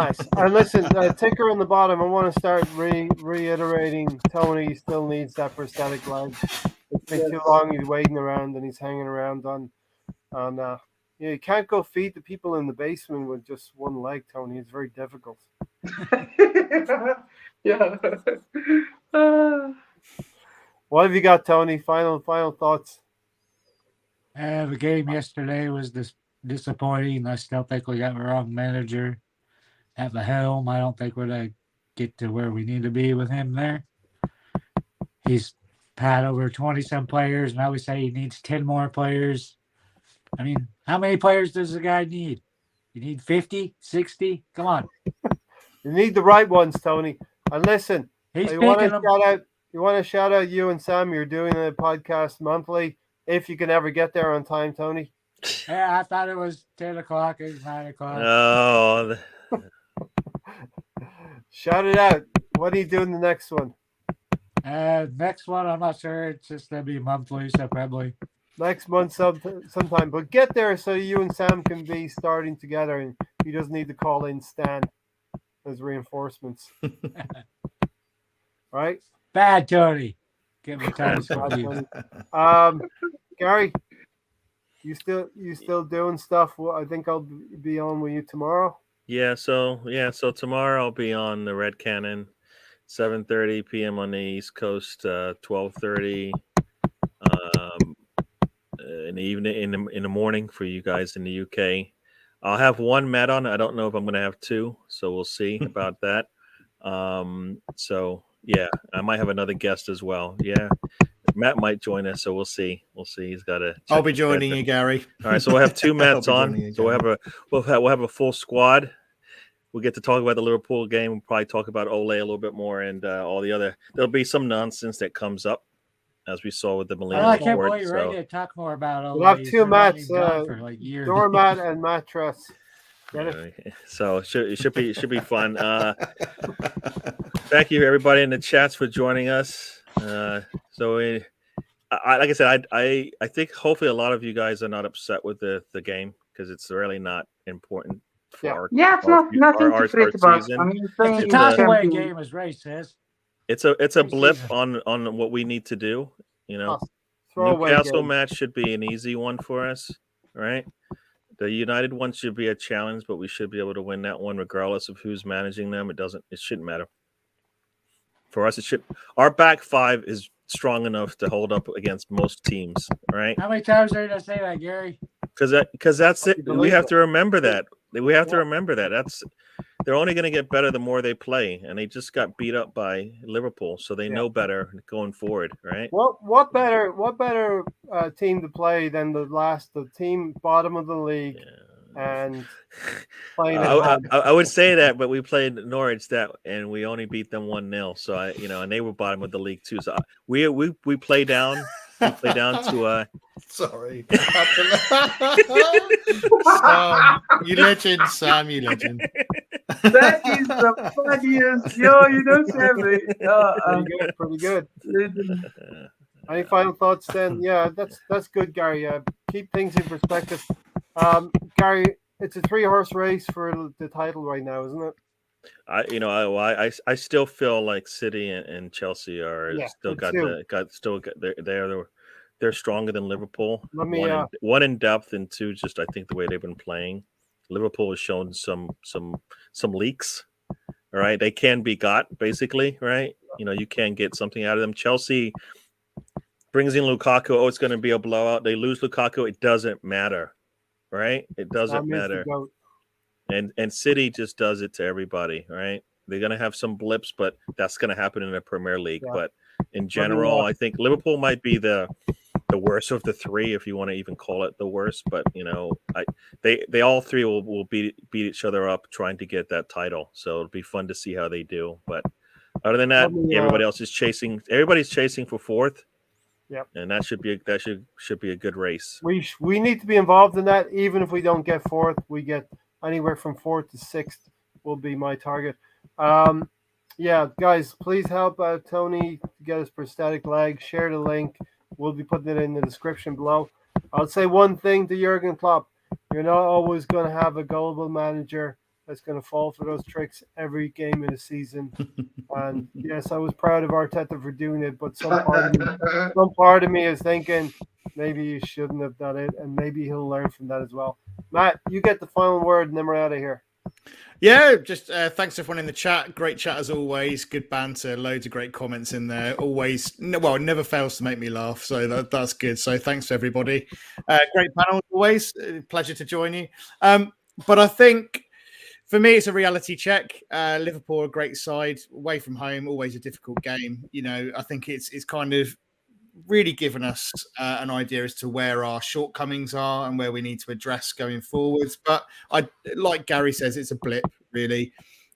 listen, ticker on the bottom. I want to start reiterating. Tony still needs that prosthetic leg. It's been too long. He's waiting around and he's hanging around on. You can't go feed the people in the basement with just one leg, Tony. It's very difficult. Yeah. What have you got, Tony? Final thoughts. The game yesterday was disappointing. I still think we got the wrong manager at the helm. I don't think we're going to get to where we need to be with him there. He's had over 20-some players. Now we say he needs 10 more players. I mean, how many players does the guy need? You need 50, 60? Come on. You need the right ones, Tony. And listen, you want to shout out you and Sam. You're doing the podcast monthly. If you can ever get there on time, Tony. Yeah, I thought it was 10 o'clock. It was 9 o'clock. Oh. Shout it out. What are you doing the next one? Next one, I'm not sure. It's just going to be monthly, so probably. Next month sometime. But get there so you and Sam can be starting together and he doesn't need to call in Stan as reinforcements. Right? Bad Tony. Give me time to Gary, you still doing stuff? Well, I think I'll be on with you tomorrow. So tomorrow I'll be on the Red Cannon, 7:30 p.m. on the East Coast, 12:30 in the evening, in the morning for you guys in the UK. I'll have one Matt on. I don't know if I'm going to have two, so we'll see about that. So yeah, I might have another guest as well. Yeah, Matt might join us, so we'll see. He's got to. I'll be joining you, Gary. All right, so we'll have two Matts on. So we'll have a full squad. We'll get to talk about the Liverpool game. We'll probably talk about Ole a little bit more and all the other. There'll be some nonsense that comes up, as we saw with the Molina I can't report. believe you're ready to talk more about Ole. We'll have two Matts, years. doormat and mattress. So it should be fun. Thank you everybody in the chats for joining us. Like I said, I think hopefully a lot of you guys are not upset with the game because it's really not important. It's nothing to fret about. I mean, it's a toss away game, as Ray says. It's a blip on what we need to do. Newcastle match should be an easy one for us, right? The United one should be a challenge, but we should be able to win that one regardless of who's managing them. It shouldn't matter. For us, our back five is strong enough to hold up against most teams, right? How many times are you going to say that, Gary? because that's it. believe We have it. to remember that. We have to Yeah. remember that. They're only going to get better the more they play, and they just got beat up by Liverpool, so they know better going forward, right? What better team to play than the team bottom of the league and playing at home? I would say that, but we played Norwich and we only beat them 1-0. So and they were bottom of the league too. So we play down. We play down to Sorry. Sam, you legend. That is the funniest. Yo, you don't say me. Pretty good. Any final thoughts then? Yeah, that's good, Gary. Keep things in perspective. Gary, it's a 3-horse race for the title right now, isn't it? I still feel like City and Chelsea are they're stronger than Liverpool. One in depth, and two, just I think the way they've been playing. Liverpool has shown some leaks. All right, they can be got basically, right? You can get something out of them. Chelsea brings in Lukaku. Oh, it's going to be a blowout. They lose Lukaku. It doesn't matter, right? It doesn't matter. And City just does it to everybody, right? They're going to have some blips, but that's going to happen in the Premier League. Yeah. But in general, I think Liverpool might be the worst of the three, if you want to even call it the worst. But they all three will beat each other up trying to get that title. So it'll be fun to see how they do. But other than that, everybody else is chasing. Everybody's chasing for fourth. Yep. And that should be a good race. We need to be involved in that. Even if we don't get fourth, we get anywhere from 4th to 6th will be my target. Guys, please help out Tony to get his prosthetic leg. Share the link. We'll be putting it in the description below. I'll say one thing to Jurgen Klopp. You're not always going to have a gullible manager that's going to fall for those tricks every game in the season. And yes, I was proud of Arteta for doing it, but some part of me is thinking maybe you shouldn't have done it, and maybe he'll learn from that as well. Matt, you get the final word, and then we're out of here. Yeah, just thanks everyone in the chat. Great chat as always. Good banter. Loads of great comments in there. Always, it never fails to make me laugh. So that's good. So thanks to everybody. Great panel as always. Pleasure to join you. But I think for me, it's a reality check. Liverpool, a great side, away from home, always a difficult game. I think it's kind of really given us an idea as to where our shortcomings are and where we need to address going forwards. But like Gary says, it's a blip, really.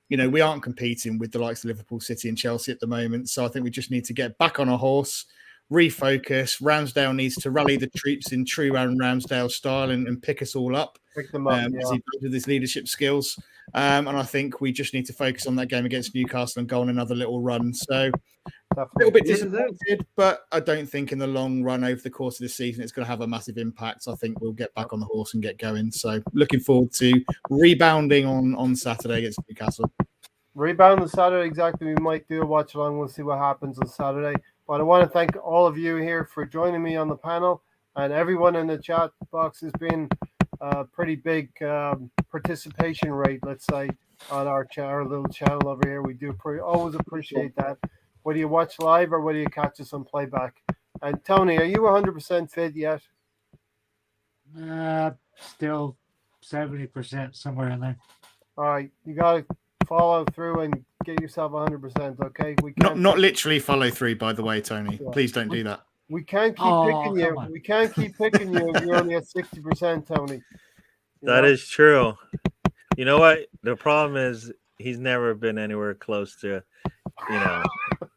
We aren't competing with the likes of Liverpool, City and Chelsea at the moment. So I think we just need to get back on our horse, refocus. Ramsdale needs to rally the troops in true Aaron Ramsdale style and pick us all up. Pick them up, as he does with his leadership skills. And I think we just need to focus on that game against Newcastle and go on another little run. So a little bit disappointed, but I don't think in the long run over the course of the season it's going to have a massive impact. I think we'll get back on the horse and get going. So looking forward to rebounding on Saturday against Newcastle. Rebound on Saturday, exactly. We might do a watch along. We'll see what happens on Saturday. But I want to thank all of you here for joining me on the panel, and everyone in the chat box has been a pretty big participation rate, let's say, on our little channel over here. We do always appreciate that, whether you watch live or whether you catch us on playback. And Tony, are you 100% fit yet? Still 70%, somewhere in there. All right, you got to follow through and get yourself 100%, okay? We not literally follow through, by the way, Tony. Yeah. Please don't do that. We can't keep picking you. We can't keep picking you if you're only at 60%, Tony. That is true. You know what? The problem is he's never been anywhere close to,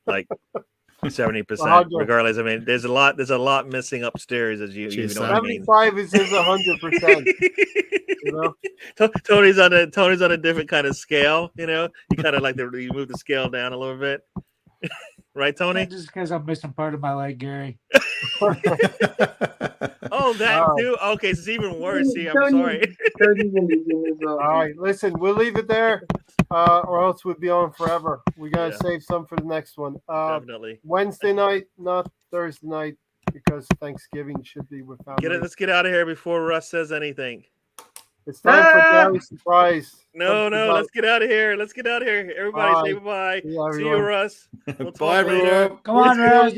like 70%. Regardless, I mean, there's a lot missing upstairs, as you know. 75 is his 100%. Tony's on a different kind of scale. You kind of like you move the scale down a little bit. Right, Tony? Just because I'm missing part of my leg, Gary. Oh, that too? Okay, so it's even worse. See, I'm sorry. All right, listen, we'll leave it there, or else we'll be on forever. We got to save some for the next one. Definitely. Wednesday night, not Thursday night, because Thanksgiving should be with family. Let's get out of here before Russ says anything. It's time for Gary's surprise. No, let's get out of here. Everybody say bye-bye. See you, Russ. Bye, everyone. Come on, Russ.